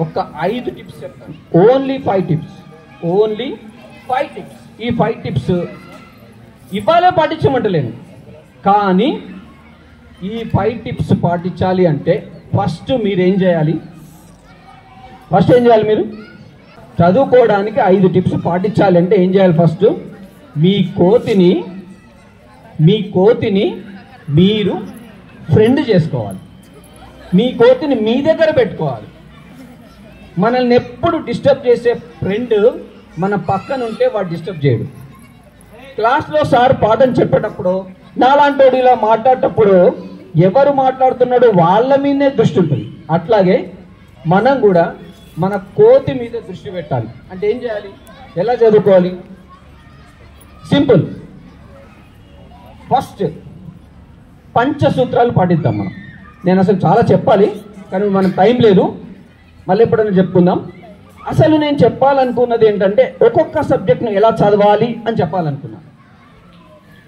ఒక 5 టిప్స్ చెప్తాను. Only 5 tips. ఈ 5 టిప్స్ ఇవాళే పాటించమంటలేను, కానీ ఈ 5 టిప్స్ పాటించాలి అంటే ఫస్ట్ మీరేం చేయాలి? మీరు చదువుకోవడానికి 5 టిప్స్ పాటించాలి అంటే ఏం చేయాలి? ఫస్ట్ మీ కోతిని మీరు ఫ్రెండ్ చేసుకోవాలి. మీ కోతిని మీ దగ్గర పెట్టుకోవాలి. మనల్ని ఎప్పుడు డిస్టర్బ్ చేసే ఫ్రెండ్ మన పక్కన ఉంటే వాడు డిస్టర్బ్ చేయడు. క్లాస్లో సార్ పాఠం చెప్పేటప్పుడు నాలాంటోడు ఇలా మాట్లాడేటప్పుడు ఎవరు మాట్లాడుతున్నాడో వాళ్ళ మీదనే దృష్టి ఉంటుంది. అట్లాగే మనం కూడా మన కోతి మీద దృష్టి పెట్టాలి. అంటే ఏం చేయాలి? ఎలా చదువుకోవాలి? సింపుల్. ఫస్ట్ పంచసూత్రాలు పాటిద్దాం మనం. నేను అసలు చాలా చెప్పాలి కానీ మనకు టైం లేదు, మళ్ళీ ఎప్పుడైనా చెప్పుకుందాం. అసలు నేను చెప్పాలనుకున్నది ఏంటంటే ఒక్కొక్క సబ్జెక్ట్ను ఎలా చదవాలి అని చెప్పాలనుకున్నాను.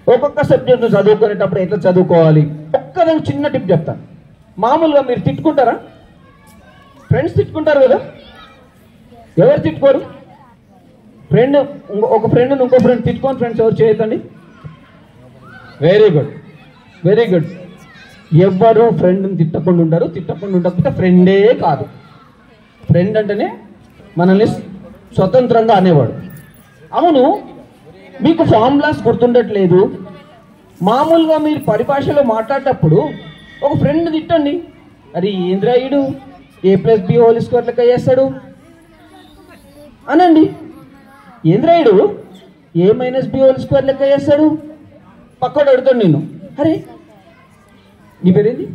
ఒక్కొక్క సబ్జెక్ట్ను చదువుకునేటప్పుడు ఎట్లా చదువుకోవాలి ఒక్కదానికి చిన్న టిప్ చెప్తాను. మామూలుగా మీరు తిట్టుకుంటారా? ఫ్రెండ్స్ తిట్టుకుంటారు కదా, ఎవరు తిట్టుకోరు? ఒక ఫ్రెండ్ని ఇంకో ఫ్రెండ్ తిట్టుకోని ఫ్రెండ్స్ ఎవరు చేయొద్దండి. Very good. ఎవ్వరు ఫ్రెండ్ని తిట్టకుండా ఉంటారు. తిట్టకుండా ఉండకపోతే ఫ్రెండే కాదు. ఫ్రెండ్ అంటేనే మనల్ని స్వతంత్రంగా అనేవాడు. అవును, మీకు ఫార్ములాస్ గుర్తుండట్లేదు. మామూలుగా మీరు పరిభాషలో మాట్లాడేటప్పుడు ఒక ఫ్రెండ్ తిట్టండి. అరే ఏంద్రాయుడు A+B² లెక్క చేస్తాడు అనండి. ఏంద్రాయుడు A-B² లెక్క చేస్తాడు. పక్కడు అడుగుతాడు నేను, అరే నీ పేరేంది?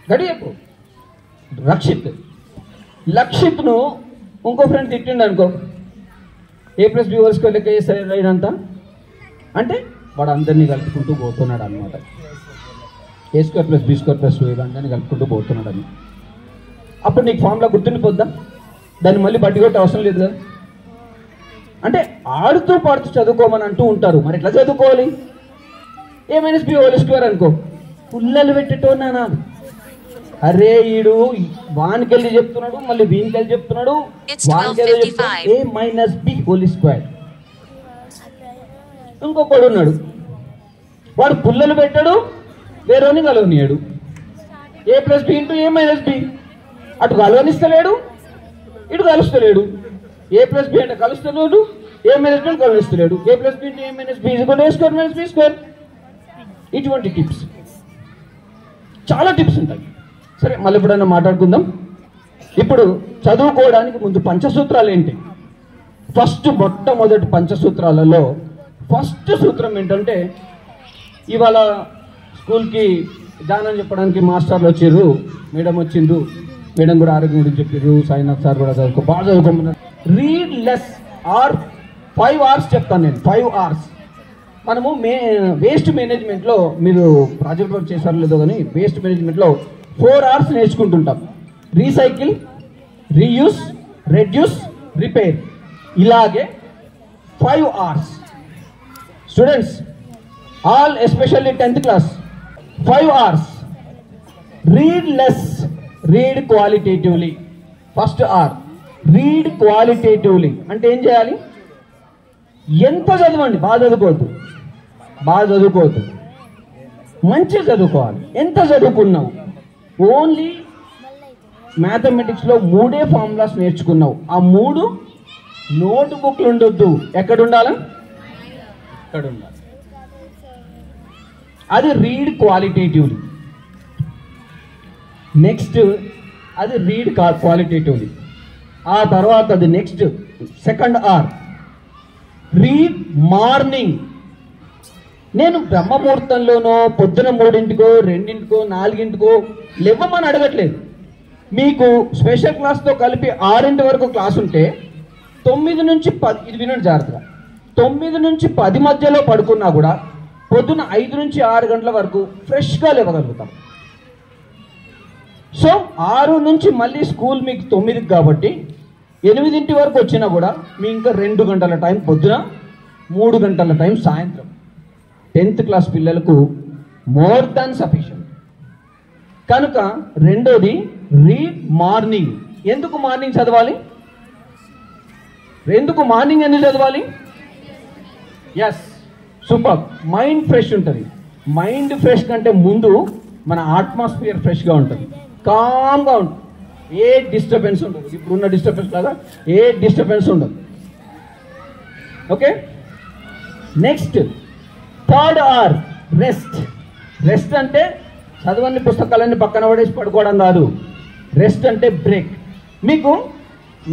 గడి చెప్పు. లక్షిత్ను ఇంకో ఫ్రెండ్ తిట్టిండు అనుకో, A+B² లెక్క చేస్తాడు ఇదంతా అంటే వాడు అందరినీ కలుపుకుంటూ పోతున్నాడు అనమాట. A²+B²+2 అందరినీ కలుపుకుంటూ పోతున్నాడు అని. అప్పుడు నీకు ఫార్ములా గుర్తుండిపోద్దా? దాన్ని మళ్ళీ బట్టికొట్టే అవసరం లేదు కదా. అంటే ఆడుతూ పాడుతూ చదువుకోమని అంటూ ఉంటారు. మరి ఎట్లా చదువుకోవాలి? A-B² అనుకో, పుల్లలు పెట్టేటో నానా. అరే ఈడు వానికెళ్ళి చెప్తున్నాడు, మళ్ళీ వీనికెళ్ళి చెప్తున్నాడు, వానికెళ్ళి A-B². ఇంకొకడు ఉన్నాడు, వాడు పుల్లలు పెట్టాడు, వేరేని కలవనియాడు. A+B × A-B. అటు కలవనిస్తలేడు, ఇటు కలుస్తలేడు. A+B అంటే కలుస్తలేడు, A-B కలవనిస్తలేడు. A+B × A-B = A²-B². ఇటువంటి టిప్స్, చాలా టిప్స్ ఉంటాయి. సరే మళ్ళీ ఎప్పుడైనా మాట్లాడుకుందాం. ఇప్పుడు చదువుకోవడానికి ముందు పంచసూత్రాలు ఏంటి? మొట్టమొదటి పంచసూత్రాలలో ఫస్ట్ సూత్రం ఏంటంటే, ఇవాళ స్కూల్కి జాయిన్ చెప్పడానికి మాస్టర్లు వచ్చిర్రు, మేడం వచ్చిండ్రు, మేడం కూడా ఆరోగ్యం గురించి చెప్పారు, సాయినాథ్ సార్ కూడా బాగా చదువుకోమన్నారు. రీడ్ లెస్ ఆర్ 5 hours చెప్తాను నేను. 5 hours మనము వేస్ట్ మేనేజ్మెంట్లో, మీరు ప్రాజెక్ట్ వర్క్ చేశారో లేదో కానీ వేస్ట్ మేనేజ్మెంట్లో 4 hours నేర్చుకుంటుంటాం. Recycle, reuse, reduce, repair. ఇలాగే 5 hours students, all especially 10th class, 5 hours. Read less, read qualitatively. First R, read qualitatively అంటే ఏం చేయాలి? ఎంత చదవండి, బాగా చదువుకోవద్దు, మంచిగా చదువుకోవాలి. ఎంత చదువుకున్నావు? ఓన్లీ మ్యాథమెటిక్స్లో 3 ఫార్ములాస్ నేర్చుకున్నావు. ఆ 3 నోట్ బుక్లు ఉండొద్దు. ఎక్కడ ఉండాలి? ఇక్కడ ఉండాలి. అది రీడ్ క్వాలిటేటివ్లీ. నెక్స్ట్ అది రీడ్ క్వాలిటేటివ్లీ. ఆ తర్వాత అది next second are, read morning. నేను బ్రహ్మముహూర్తంలోనో పొద్దున 3ంటికో 2ంటికో 4ంటికో లేవమని అడగట్లేదు. మీకు స్పెషల్ క్లాస్తో కలిపి 6 వరకు క్లాస్ ఉంటే 9 నుంచి 10, ఇది వినండి జాగ్రత్తగా, 9 నుంచి 10 మధ్యలో పడుకున్నా కూడా పొద్దున 5 నుంచి 6 గంటల వరకు ఫ్రెష్గా లేవగలుగుతాం. సో 6 నుంచి మళ్ళీ స్కూల్ మీకు 9కి కాబట్టి 8 వరకు వచ్చినా కూడా మీ ఇంకా 2 గంటల టైం పొద్దున, 3 గంటల టైం సాయంత్రం. 10th class పిల్లలకు మోర్ దాన్ సఫిషియంట్. కనుక రెండోది రీడ్ మార్నింగ్. ఎందుకు మార్నింగ్ చదవాలి? ఎందుకు చదవాలి? Yes, super. మైండ్ ఫ్రెష్ ఉంటుంది. మైండ్ ఫ్రెష్ కంటే ముందు మన అట్మాస్ఫియర్ ఫ్రెష్గా ఉంటుంది, కామ్గా ఉంటుంది, ఏ డిస్టర్బెన్స్ ఉండదు. ఇప్పుడున్న డిస్టర్బెన్స్ లాగా ఏ డిస్టర్బెన్స్ ఉండదు. Okay, next third or, rest. Rest అంటే చదవని పుస్తకాలన్నీ పక్కన పడేసి పడుకోవడం కాదు. రెస్ట్ అంటే బ్రేక్. మీకు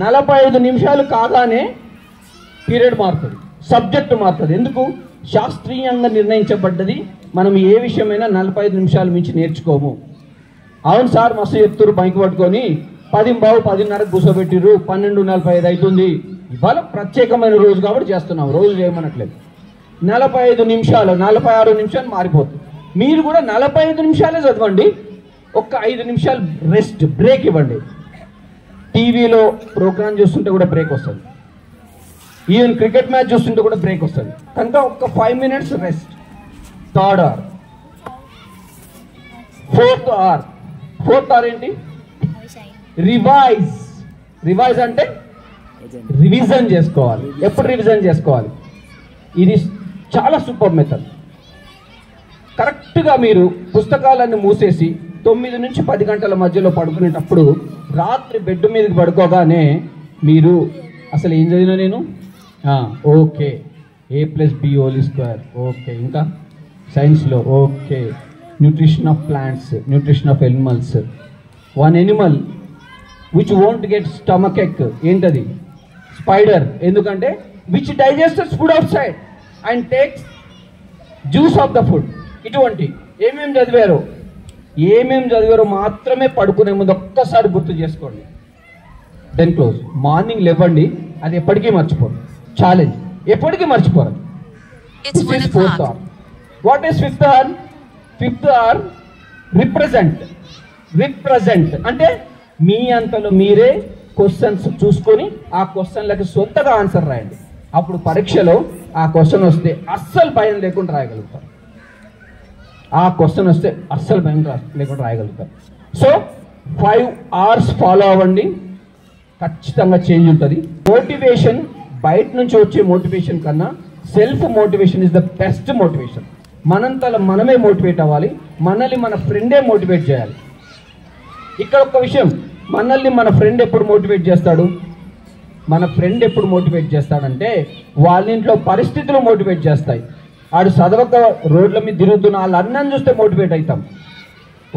45 నిమిషాలు కాగానే పీరియడ్ మారుతుంది, సబ్జెక్టు మారుతుంది. ఎందుకు? శాస్త్రీయంగా నిర్ణయించబడ్డది. మనం ఏ విషయమైనా 45 నిమిషాల మించి నేర్చుకోము. అవును సార్ మస్తు చెప్తున్నారు, బైక్ పట్టుకొని 10:15, 10:30 కూర్చోబెట్టిర్రు, 12:45 అవుతుంది. ఇవాళ ప్రత్యేకమైన రోజు కాబట్టి చేస్తున్నాం, రోజు చేయమనట్లేదు. 45 నిమిషాలు, 46 నిమిషాలు మారిపోతుంది. మీరు కూడా 45 నిమిషాలే చదవండి, ఒక్క 5 నిమిషాలు రెస్ట్, బ్రేక్ ఇవ్వండి. టీవీలో ప్రోగ్రామ్ చూస్తుంటే కూడా బ్రేక్ వస్తుంది, ఈవెన్ క్రికెట్ మ్యాచ్ చూస్తుంటే కూడా బ్రేక్ వస్తుంది. కనుక ఒక్క 5 minutes rest. Third or. Fourth or ఏంటి? రివైజ్. రివైజ్ అంటే రివిజన్ చేసుకోవాలి. ఎప్పుడు రివిజన్ చేసుకోవాలి? ఇది చాలా సూపర్ మెథడ్. కరెక్ట్గా మీరు పుస్తకాలన్నీ మూసేసి 9 నుంచి 10 గంటల మధ్యలో పడుకునేటప్పుడు రాత్రి బెడ్ మీదకి పడుకోగానే మీరు అసలు ఏం చదివినా నేను ఓకే, A+B², ఓకే, ఇంకా సైన్స్లో okay, nutrition of plants, nutrition of animals. One animal which won't get stomach ache ఏంటది? స్పైడర్. ఎందుకంటే which digests food outside and takes juice of the food. ఇటువంటి ఏమేమి చదివారో మాత్రమే పడుకునే ముందు ఒక్కసారి గుర్తు చేసుకోండి. Then close. మార్నింగ్ లేవండి, అది ఎప్పటికీ మర్చిపోరు. ఛాలెంజ్, ఎప్పటికీ మర్చిపోరు. Fourth R. What is fifth R? Fifth R represent అంటే మీ అంతలో మీరే క్వశ్చన్స్ చూసుకొని ఆ క్వశ్చన్లకి సొంతగా ఆన్సర్ రాయండి. అప్పుడు పరీక్షలో ఆ క్వశ్చన్ వస్తే అస్సలు భయం లేకుండా రాయగలుగుతారు. లేకుండా రాయగలుగుతారు. సో 5 hours ఫాలో అవ్వండి, ఖచ్చితంగా చేంజ్ ఉంటుంది. మోటివేషన్ బయట నుంచి వచ్చే మోటివేషన్ కన్నా self motivation is the best motivation. మనంతలో మనమే మోటివేట్ అవ్వాలి, మనల్ని మన ఫ్రెండే మోటివేట్ చేయాలి. ఇక్కడ ఒక విషయం, మనల్ని మన ఫ్రెండ్ ఎప్పుడు మోటివేట్ చేస్తాడు? మన ఫ్రెండ్ ఎప్పుడు మోటివేట్ చేస్తాడంటే వాళ్ళ ఇంట్లో పరిస్థితులు మోటివేట్ చేస్తాయి. ఆడు చదవక రోడ్ల మీద తిరుగుతున్న వాళ్ళ అన్నం చూస్తే మోటివేట్ అవుతాం.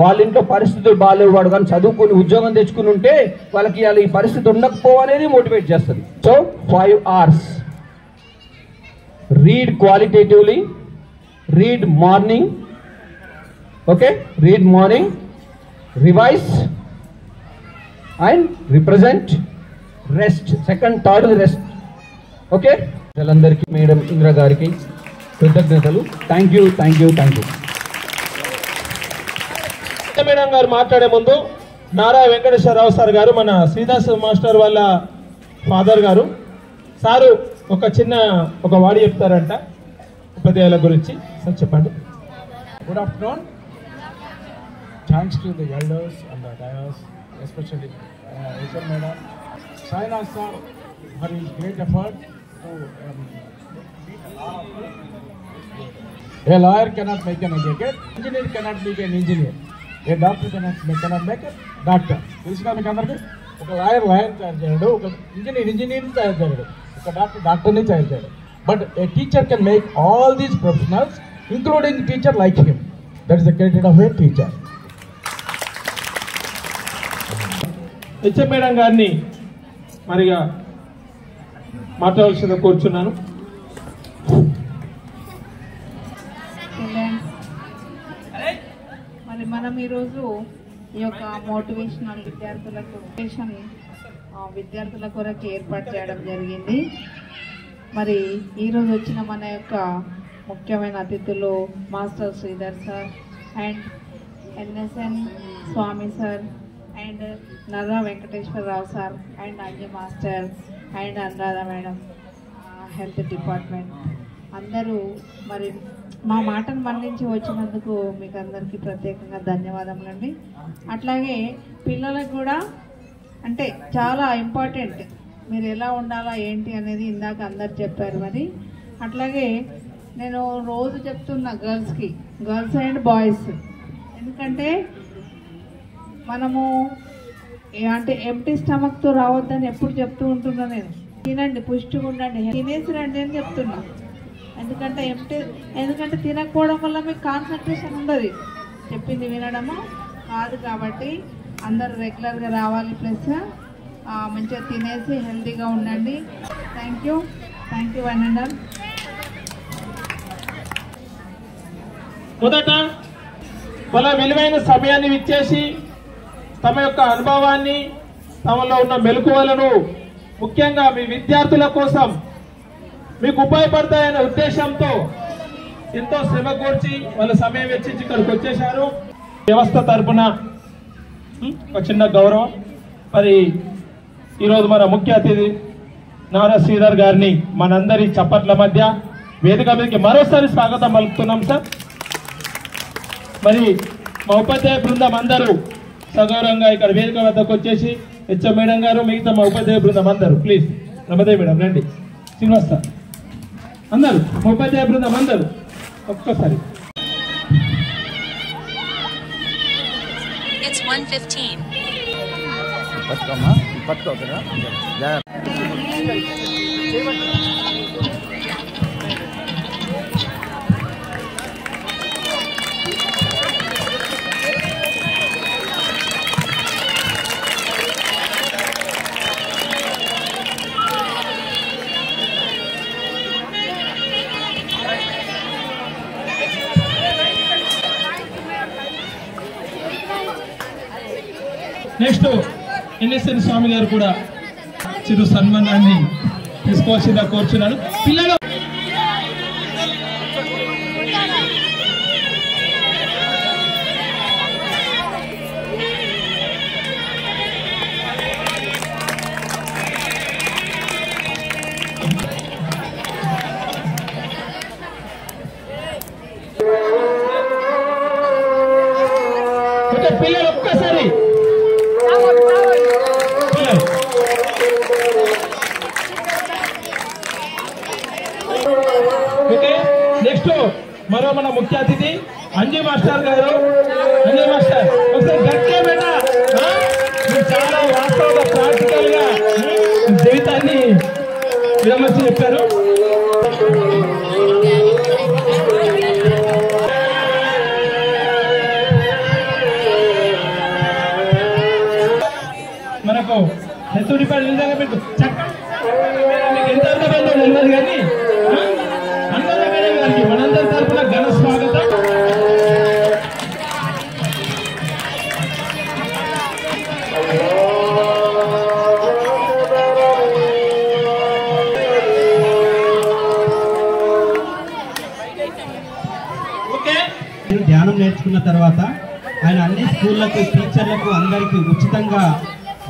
వాళ్ళ ఇంట్లో పరిస్థితులు బాగాలేవు, వాడు కానీ చదువుకుని ఉద్యోగం తెచ్చుకుని ఉంటే వాళ్ళకి ఇవాళ ఈ పరిస్థితి ఉండకపోవనేది మోటివేట్ చేస్తుంది. So 5 hours. Read qualitatively, read morning, okay, read morning, revise and represent rest, second third rest. Okay, వీళ్ళందరికీ మేడం ఇందిరా గారికి కృతజ్ఞతలు. Thank you. మేడం గారు మాట్లాడే ముందు నారా వెంకటేశ్వరరావు సార్ గారు, మన శ్రీదాస్ మాస్టర్ వాళ్ళ ఫాదర్ గారు, సారు ఒక వాడి చెప్తారంట ఉపాధ్యాయుల గురించి. సార్ చెప్పండి. Good afternoon. Thanks to the elders and the dayas, especially HR Madam, Sainath sir for his great effort to a lawyer cannot make an advocate, engineer cannot make an engineer, a doctor cannot make a doctor. తెలుసుగా మీకు అందరికీ? ఒక lawyer తయారు చేయడు, ఒక engineer తయారు చేయడు, ఒక డాక్టర్ని తయారు చేయడు. But A teacher can make all these professionals including teacher like him. That is the credit of a teacher. HM madam గారిని మరిగా మాట్లాడాల్సిందిగా కోరుచున్నాను. మరి మనం ఈరోజు ఈ యొక్క మోటివేషనల్ విద్యార్థుల కొరకు ఏర్పాటు చేయడం జరిగింది. మరి ఈరోజు వచ్చిన మన యొక్క ముఖ్యమైన అతిథులు master Sridhar sir and NSN Swamy sir and Narra Venkateswararao sir and Anjay master and Anuradha madam, health department అందరూ మరి మా మాటను మన్నించి వచ్చినందుకు మీకు అందరికీ ప్రత్యేకంగా ధన్యవాదములండి. అట్లాగే పిల్లలకు కూడా అంటే చాలా ఇంపార్టెంట్, మీరు ఎలా ఉండాలా ఏంటి అనేది ఇందాక అందరు చెప్పారు. మరి అట్లాగే నేను రోజు చెప్తున్నా గర్ల్స్ అండ్ బాయ్స్, ఎందుకంటే మనము అంటే ఎంటీ స్టమక్తో రావద్దని ఎప్పుడు చెప్తూ ఉంటున్నా. నేను తినండి, పుష్టిగా ఉండండి, తినేసి రండి అని చెప్తున్నా. ఎందుకంటే తినకపోవడం వల్ల మీకు కాన్సన్ట్రేషన్ ఉండదు, చెప్పింది వినడము కాదు. కాబట్టి అందరూ రెగ్యులర్గా రావాలి, ప్లస్ మంచిగా తినేసి హెల్తీగా ఉండండి. Thank you one and all. మొదట వాళ్ళ విలువైన సమయాన్ని ఇచ్చేసి తమ యొక్క అనుభవాన్ని, తమలో ఉన్న మెలకువలను ముఖ్యంగా మీ విద్యార్థుల కోసం మీకు ఉపయోగపడతాయనే ఉద్దేశంతో ఎంతో శ్రమ కోర్చి వాళ్ళ సమయం వెచ్చించి ఇక్కడికి వచ్చేశారు. వ్యవస్థ తరపున ఒక చిన్న గౌరవం. మరి ఈరోజు మన ముఖ్య అతిథి నారా శ్రీధర్ గారిని మనందరి చప్పట్ల మధ్య వేదిక మీదకి మరోసారి స్వాగతం పలుకుతున్నాం సార్. మరి మా ఉపాధ్యాయ బృందం అందరూ సగౌరవంగా ఇక్కడ వేదిక వద్దకు వచ్చేసి హెచ్ఎం మేడం గారు, మిగతా మా ఉపాధ్యాయ బృందం అందరూ ప్లీజ్. రమదేవి మేడం రండి, శ్రీనివాస్ సార్ అందరూ, మా ఉపాధ్యాయ బృందం అందరూ ఒక్కసారి. నెక్స్ట్ ఎన్ఎస్ఎన్ స్వామి గారు కూడా చిరు సన్మానాన్ని తీసుకోవాల్సిందిగా కోరుచున్నాను. పిల్లలు పిల్లలు ఒక్కసారి ఓకే. నెక్స్ట్ మరో మన ముఖ్య అతిథి అంజయ్ మాస్టర్ గారు. అంజయ్ మాస్టర్ ఒకసారి గట్టిగా బేటా, మీరు చాలా వాస్తవంగా ప్రాక్టికల్ గా జీవితాన్ని విడమర్చి చెప్పారు. మనకు హెచ్ఓడి పని నిజంగా పెట్టు మీకు ఎంత అర్థమైందో తెలియదు కానీ అందరూ మేడం గారికి మనందరి తరఫున ఘన స్వాగతం. తర్వాత ఆయన అన్ని స్కూళ్ళకు టీచర్లకు అందరికీ ఉచితంగా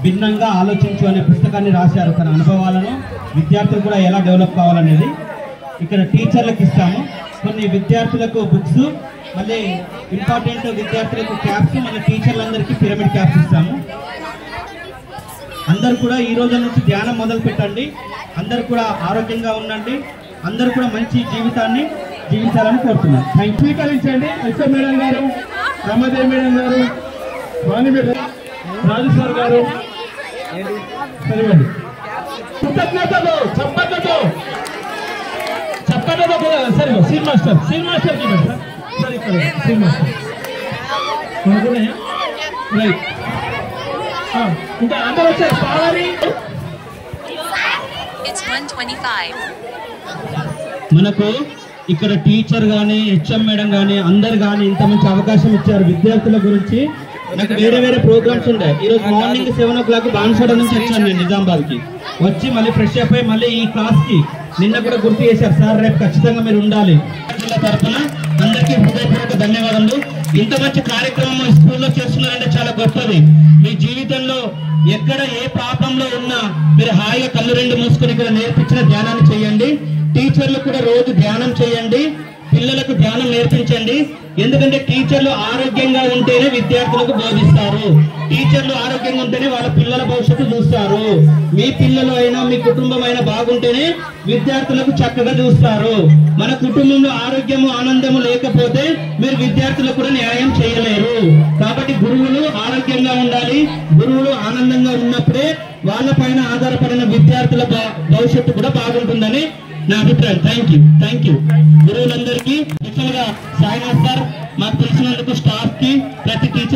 భిన్నంగా ఆలోచించు అనే పుస్తకాన్ని రాశారు. తన అనుభవాలను విద్యార్థులు కూడా ఎలా డెవలప్ కావాలనేది ఇక్కడ టీచర్లకు ఇస్తాము. కొన్ని విద్యార్థులకు బుక్స్, మళ్ళీ ఇంపార్టెంట్ విద్యార్థులకు క్యాప్స్, మన టీచర్లందరికీ పిరమిడ్ క్యాప్స్ ఇస్తాము. అందరు కూడా ఈ రోజు నుంచి ధ్యానం మొదలు పెట్టండి. అందరు కూడా ఆరోగ్యంగా ఉండండి. అందరూ కూడా మంచి జీవితాన్ని జీవించాలని కోరుతున్నాను. స్వీకరించండి. ఎస్ఎం మేడం గారు, రమాదేవి మేడం గారు, వాణి మేడం, రాజు సార్ గారు, సరివండి. కృతజ్ఞతతో చప్పట్లతో సరే సీన్ మాస్టర్ కి సార్ సరే ఇక్కడ సీన్ మాస్టర్ రైట్. ఇంకా అందరూ వచ్చారు. పాలని మనకు ఇక్కడ టీచర్ కానీ హెచ్ఎం మేడం కానీ అందరు కానీ ఇంత మంచి అవకాశం ఇచ్చారు విద్యార్థుల గురించి. నాకు వేరే వేరే ప్రోగ్రామ్స్ ఉంటాయి. ఈరోజు మార్నింగ్ 7 o'clock బాన్సాడ నుంచి వచ్చాను నేను నిజామాబాద్కి. వచ్చి మళ్ళీ ఫ్రెష్ అప్ అయ్యి మళ్ళీ ఈ క్లాస్కి నిన్న కూడా గుర్తు చేశారు సార్, రేపు ఖచ్చితంగా మీరు ఉండాలి. జిల్లా తరఫున అందరికీ హృదయపూర్వక ధన్యవాదాలు. ఇంత మంచి కార్యక్రమం స్కూల్లో చేస్తున్నారంటే చాలా గొప్పది. మీ జీవితంలో ఎక్కడ ఏ పాపంలో ఉన్నా మీరు హాయిగా కళ్ళు రెండు మూసుకొని ఇక్కడ నేర్పించిన ధ్యానాన్ని చేయండి. టీచర్లు కూడా రోజు ధ్యానం చేయండి. పిల్లలకు ధ్యానం నేర్పించండి. ఎందుకంటే టీచర్లు ఆరోగ్యంగా ఉంటేనే విద్యార్థులకు బోధిస్తారు. టీచర్లు ఆరోగ్యంగా ఉంటేనే వాళ్ళ పిల్లల భవిష్యత్తు చూస్తారు. మీ పిల్లలు అయినా మీ కుటుంబం అయినా బాగుంటేనే విద్యార్థులకు చక్కగా చూస్తారు. మన కుటుంబంలో ఆరోగ్యము ఆనందము లేకపోతే మీరు విద్యార్థులకు కూడా న్యాయం చేయలేరు. కాబట్టి గురువులు ఆరోగ్యంగా ఉండాలి. గురువులు ఆనందంగా ఉన్నప్పుడే వాళ్ళ పైన ఆధారపడిన విద్యార్థుల భవిష్యత్తు కూడా బాగుంటుందని నా అభిప్రాయం. థ్యాంక్ యూ గురువులందరికీ, స్పెషల్ గా సాయినాథ్ సార్ మాకు తెలిసినందుకు, స్టాఫ్ కి, ప్రతి టీచర్